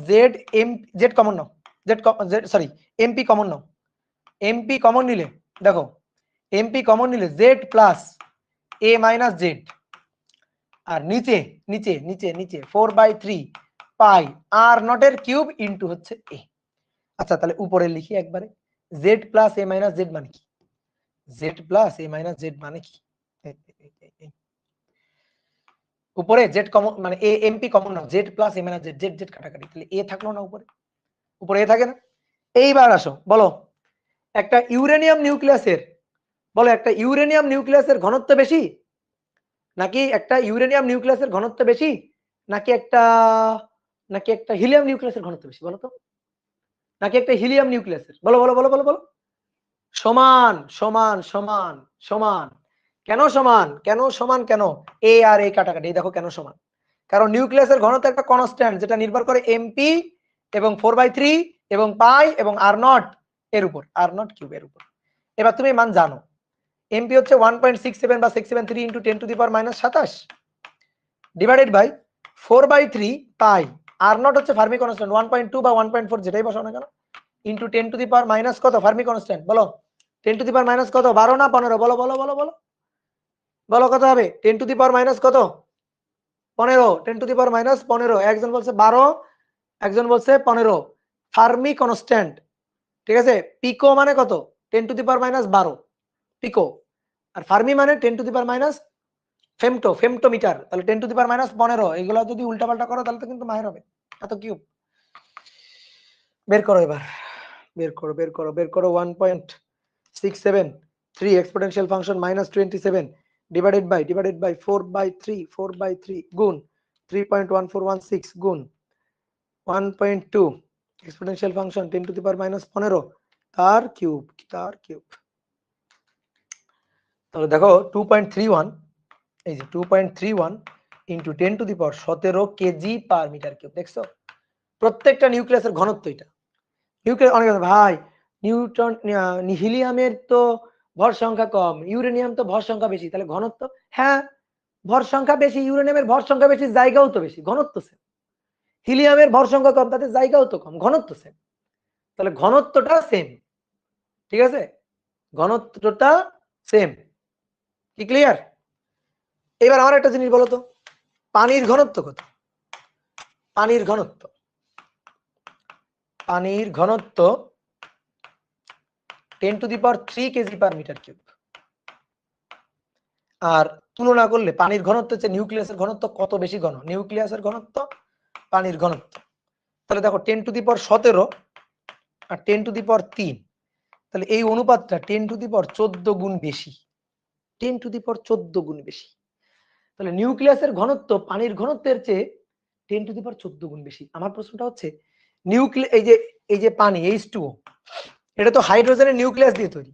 জেড এম জেড কমন নাও, জেড সরি এমপি কমন নাও। এমপি কমন নিলে দেখো, এমপি কমন নিলে Z plus A minus Z, আর নিচে নিচে নিচে নিচে 4/3 পাই আর নটের কিউব ইনটু হচ্ছে এ। আচ্ছা তাহলে উপরে লিখি একবারে, Z plus A minus Z মানে কি, Z plus A minus Z মানে কি, উপরে জেড কমন মানে এ MP common now, Z plus A minus Z, Z Z কাটাকাটি, তাহলে এ থাকলো না উপরে, উপরে এ থাকে না। এইবার আসো বলো, একটা ইউরেনিয়াম নিউক্লিয়াসের, বলো একটা ইউরেনিয়াম নিউক্লিয়াসের ঘনত্ব বেশি নাকি একটা ইউরেনিয়াম নিউক্লিয়াসের ঘনত্ব বেশি নাকি একটা হিলিয়াম নিউক্লিয়াসের ঘনত্ব বেশি বলো তো, নাকি একটা হিলিয়াম নিউক্লিয়াসের, বলো বলো বলো বলো বলো। সমান সমান সমান সমান। কেন সমান, কেন সমান, কেন এ আর এ কাটাকাটি, দেখো কেন সমান, কারণ নিউক্লিয়াসের ঘনত্ব একটা কনস্ট্যান্ট যেটা নির্ভর করে এমপি এবং 4/3 এবং পাই এবং আর নট এর উপর, আর নট কিউবের উপর। এবার তুমি মান জানো, এমপি হচ্ছে 1.67 বা 673 into 10 to the power minus 27 divided by 4/3 pi R naught হচ্ছে ফার্মি কনস্ট্যান্ট 1.2 বা 1.4 যেটাই বসাও না কেন into 10 to the power minus কত ফার্মি কনস্ট্যান্ট, বলো 10 টু দি পাওয়ার মাইনাস কত, 12 না 15, বলো বলো বলো বলো বলো কত হবে, 10 টু দি পাওয়ার মাইনাস কত 15, 10 টু দি পাওয়ার মাইনাস 15, একজন বলছে 12, একজন বলছে 15, ফার্মি কনস্ট্যান্ট, ঠিক আছে। পিকো মানে কত, 10 to the power minus 12 pico, আর ফার্মি মানে 10 to the power minus femtometre, তাহলে 10 টু দি পাওয়ার মাইনাস 15, এগুলো যদি উল্টাপাল্টা করো তাহলে তো কিন্তু মায়ের হবে, এত কিউব। বের করো এবার, বের করো বের করো বের করো, 1.673 exponential function minus 27 divided by 4/3 গুণ 3.1416 গুণ 1.2 exponential function 10 to the power minus 15 তার কিউব, তার কিউব। তাহলে দেখো 2.31, এই যে 2.31 into 10 to the power 17 KG per metre cube, দেখছো প্রত্যেকটা নিউক্লিয়াসের ঘনত্ব এটা। নিউক্লিয়াস অনেক ভাই নিউট্রন হিলিয়ামের তো ভর সংখ্যা কম, ইউরেনিয়াম তো ভর সংখ্যা বেশি, তাহলে ঘনত্ব, হ্যাঁ ভর সংখ্যা বেশি, ইউরেনিয়ামের ভর সংখ্যা বেশি, জায়গাও তো বেশি, ঘনত্ব সেম। হিলিয়ামের ভর সংখ্যা কম, তাতে জায়গাও তো কম, ঘনত্ব সেম, তাহলে ঘনত্বটা সেম, ঠিক আছে, ঘনত্বটা সেম, কি ক্লিয়ার। এবার আমার একটা জিনিস বলো তো, পানির ঘনত্ব কত, পানির ঘনত্ব, পানির ঘনত্ব 10 to the power 3 KG per metre cube. আর তুলনা করলে পানির ঘনত্ব হচ্ছে নিউক্লিয়াসের ঘনত্ব কত বেশি ঘন, নিউক্লিয়াসের ঘনত্ব পানির ঘনত্ব, তাহলে দেখো 10 to the power 17 R 10 to the power 3, তাহলে এই অনুপাতটা 10 টু দি পাওয়ার 14 গুণ বেশি, 10 টু দি পাওয়ার 14 গুণ বেশি, তাহলে নিউক্লিয়াসের ঘনত্ব পানির ঘনত্বের চেয়ে 10 টু দি পাওয়ার 14 গুণ বেশি। আমার প্রশ্নটা হচ্ছে এই যে পানি H2O, এটা তো হাইড্রোজেনের নিউক্লিয়াস দিয়ে তৈরি,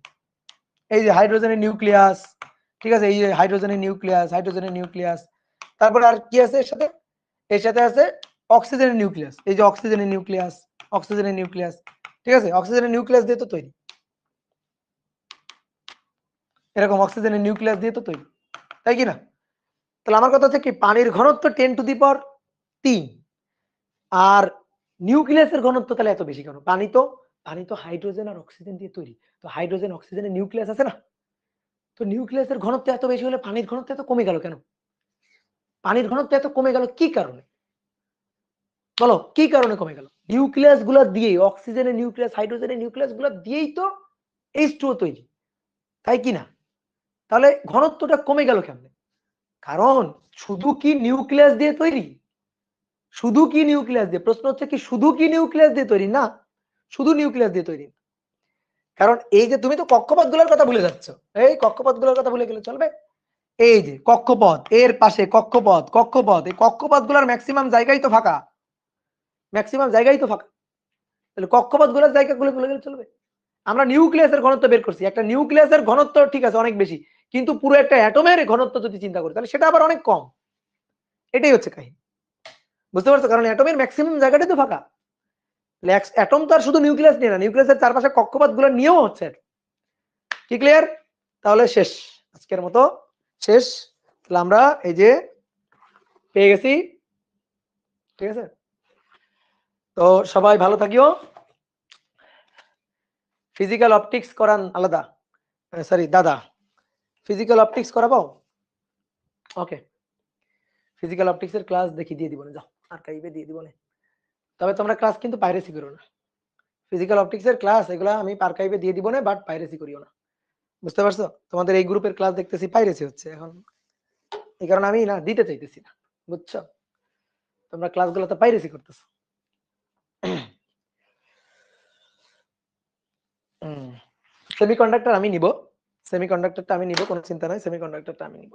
এই যে হাইড্রোজেনের নিউক্লিয়াস, ঠিক আছে, এই যে হাইড্রোজেনের নিউক্লিয়াস, তারপরে আর কি আছে এর সাথে আছে অক্সিজেনের নিউক্লিয়াস, এই যে অক্সিজেনের নিউক্লিয়াস, ঠিক আছে, অক্সিজেনের নিউক্লিয়াস দিয়ে তো তৈরি, এরকম অক্সিজেনের নিউক্লিয়াস দিয়ে তো তৈরি, তাই কি না। তাহলে আমার কথা হচ্ছে কি, পানির ঘনত্ব 10 টু দি পাওয়ার 3 আর নিউক্লিয়াসের ঘনত্ব তাহলে এত বেশি কেন, পানি তো হাইড্রোজেন আর অক্সিজেন দিয়ে তৈরি, তো হাইড্রোজেন অক্সিজেনের নিউক্লিয়াস আছে না, তো নিউক্লিয়াসের ঘনত্ব এত বেশি হলে পানির ঘনত্ব এত কমে গেল কেন, পানির ঘনত্ব এত কমে গেল কি কারণে, বলো কি কারণে কমে গেল, নিউক্লিয়াস গুলো দিয়ে, অক্সিজেনের নিউক্লিয়াস হাইড্রোজেনের নিউক্লিয়াস গুলো দিয়েই তো H2O তৈরি, তাই কি না, তাহলে ঘনত্বটা কমে গেল কেমনে, কারণ শুধু কি নিউক্লিয়াস দিয়ে তৈরি, শুধু কি নিউক্লিয়াস দিয়ে, প্রশ্ন হচ্ছে কি শুধু কি নিউক্লিয়াস দিয়ে তৈরি, না শুধু নিউক্লিয়াস দিয়ে তৈরি, কারণ এই যে তুমি তো কক্ষপথগুলোর কথা ভুলে যাচ্ছ, এই কক্ষপথগুলোর কথা ভুলে গেলে চলবে, এই যে কক্ষপথ এর পাশে কক্ষপথ এই কক্ষপথগুলোর ম্যাক্সিমাম জায়গাই তো ফাঁকা, তাহলে কক্ষপথগুলোর জায়গাগুলো ভুলে গেলে চলবে। আমরা নিউক্লিয়াসের ঘনত্ব বের করছি, একটা নিউক্লিয়াসের ঘনত্ব ঠিক আছে অনেক বেশি, কিন্তু পুরো একটা অ্যাটমের ঘনত্ব যদি চিন্তা করি তাহলে সেটা আবার অনেক কম, এটাই হচ্ছে কাহিনী, বুঝতে পারছো, কারণ অ্যাটমের ম্যাক্সিমাম জায়গাটাই তো ফাঁকা, অ্যাটম তো আর শুধু নিউক্লিয়াস নিয়ে না, নিউক্লিয়াসের চারপাশে কক্ষপথগুলো নিয়েও হচ্ছে, কি ক্লিয়ার। তাহলে শেষ, আজকের মতো শেষ, তাহলে আমরা এই যে পেয়ে গেছি, ঠিক আছে? তো সবাই ভালো থাকিও। ফিজিক্যাল অপটিক্স করান আলাদা, সরি দাদা, ফিজিক্যাল অপটিক্স করাবো? ওকে, ফিজিক্যাল অপটিক্স এর ক্লাস দেখি দিয়ে দিব না, যাও আর্কাইভে দিয়ে দিব না। তবে তোমরা ক্লাস কিন্তু পাইরেসি করো না। ফিজিক্যাল অপটিক্স এর ক্লাস এগুলা আমি আর্কাইভে দিয়ে দিব না, বাট পাইরেসি করিও না। বুঝতে পারছো? তোমাদের এই গ্রুপের ক্লাস দেখতেছি পাইরেসি হচ্ছে এখন, এই কারণে আমি না দিতে চাইতেছি না। বুঝছো? তোমরা ক্লাসগুলো তো পাইরেসি করতেছো। সেমিকন্ডাক্টর আমি নিব, সেমিকন্ডাক্টরটা আমি নিব, কোনো চিন্তা নাই, সেমিকন্ডাক্টরটা আমি নিব।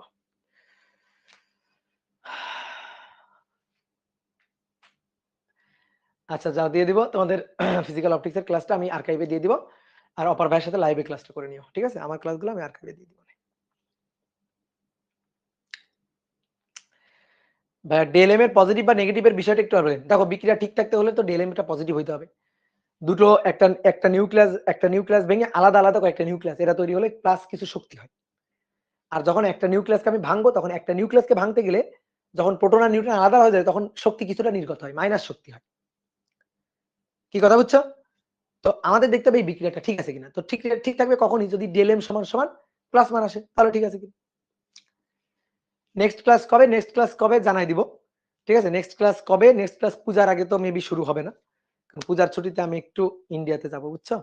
আচ্ছা যা দিয়ে দিব তোমাদের ফিজিক্যাল অপটিক্স এর ক্লাসটা আমি আর্কাইভে দিয়ে দিব, আর অপার ভাইয়ের সাথে লাইভে ক্লাসটা করে নিও, ঠিক আছে? আমার ক্লাসগুলো আমি আর্কাইভে দিয়ে দিব। ভাইয়া ডিএলএম এর পজিটিভ বা নেগেটিভ এর বিষয়টা একটু বলেন। দেখো বিক্রিয়া ঠিক থাকতে হলে তো ডিএলএম টা পজিটিভ হইতে হবে। দুটো একটা নিউক্লিয়াস ভেঙে আলাদা আলাদা কয়েকটা নিউক্লিয়াস এরা তৈরি হলে প্লাস কিছু শক্তি হয়। আর যখন একটা নিউক্লিয়াসকে আমি ভাঙবো, তখন একটা নিউক্লিয়াসকে ভাঙতে গেলে যখন প্রোটন আর নিউট্রন আলাদা হয়ে যায় তখন শক্তি কিছুটা নির্গত হয়, মাইনাস শক্তি হয়। কি কথা বুঝছো? তো আমাদের দেখতে হবে এই বিক্রিয়াটা ঠিক আছে কিনা। তো ঠিক ঠিক থাকবে কখনই যদি ডিএলএম সমান সমান প্লাস মান আসে, তাহলে ঠিক আছে কিনা। নেক্সট ক্লাস কবে, নেক্সট ক্লাস কবে জানাই দিব, ঠিক আছে? নেক্সট ক্লাস কবে, নেক্সট ক্লাস পূজার আগে তো মেবি শুরু হবে না, কারণ পূজার ছুটিতে আমি একটু ইন্ডিয়াতে যাব, বুঝছো?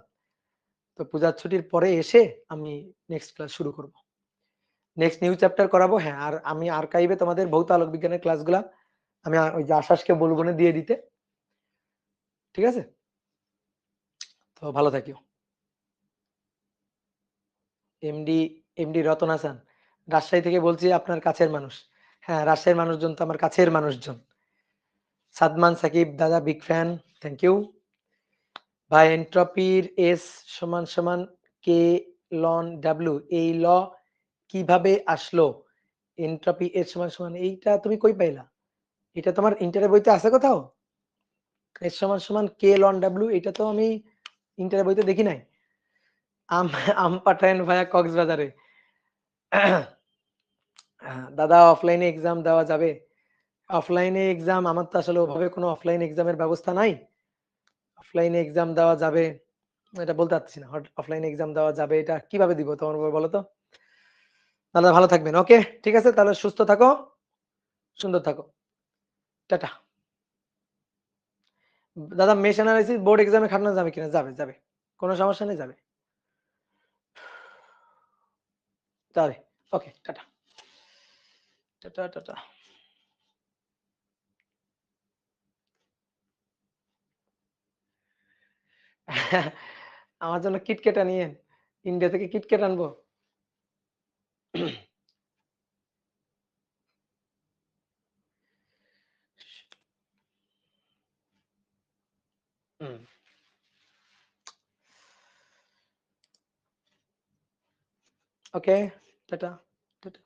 তো পূজার ছুটির পরে এসে আমি নেক্সট ক্লাস শুরু করব, নেক্সট নিউ চ্যাপ্টার করাবো। হ্যাঁ, আর আমি আর্কাইভে তোমাদের ভৌত আলোক বিজ্ঞানের ক্লাসগুলা আমি ওই যে আশাসকে বলবো না দিয়ে দিতে, ঠিক আছে? তো ভালো থাকিও। এমডি, এমডি রতন হাসান, রাজশাহী থেকে বলছি, আপনার কাছের মানুষ। হ্যাঁ, রাজশাহীর মানুষজন তো আমার কাছের মানুষজন। সাদমান সাকিব দাদা, বিগ ফ্যান, থ্যাংক ইউ ভাই। এন্ট্রপির এস সমান সমান কে লন ডাব্লিউ, এই ল কিভাবে আসলো? এন্ট্রপি এস সমান সমান, এইটা তুমি কই পাইলা? এটা তোমার ইন্টারের বইতে আছে কোথাও? এস সমান সমান কে লন ডাব্লিউ, এটা তো আমি ইন্টারের বইতে দেখি নাই। আম আম পাঠায়েন ভাইয়া কক্সবাজারে। দাদা অফলাইনে এক্সাম দেওয়া যাবে? অফলাইনে এক্সাম আমার তো আসলে ওভাবে কোনো অফলাইন এক্সামের ব্যবস্থা নাই। অফলাইনে এক্সাম দেওয়া যাবে এটা বলতে পারছি না। অফলাইনে এক্সাম দেওয়া যাবে এটা কিভাবে দিব তোমার বলো তো? দাদা ভালো থাকবেন, ওকে ঠিক আছে, তাহলে সুস্থ থাকো, সুন্দর থাকো, টাটা। দাদা মেশ অ্যানালাইসিস বোর্ড এক্সামে খাটানো যাবে কিনা? যাবে যাবে, কোনো সমস্যা নেই, যাবে যাবে। ওকে টাটা, টাটা টাটা। আমার জন্য কিটক্যাট আনিয়েন, ইন্ডিয়া থেকে কিটক্যাট আনবো। ওকে টাটা টাটা।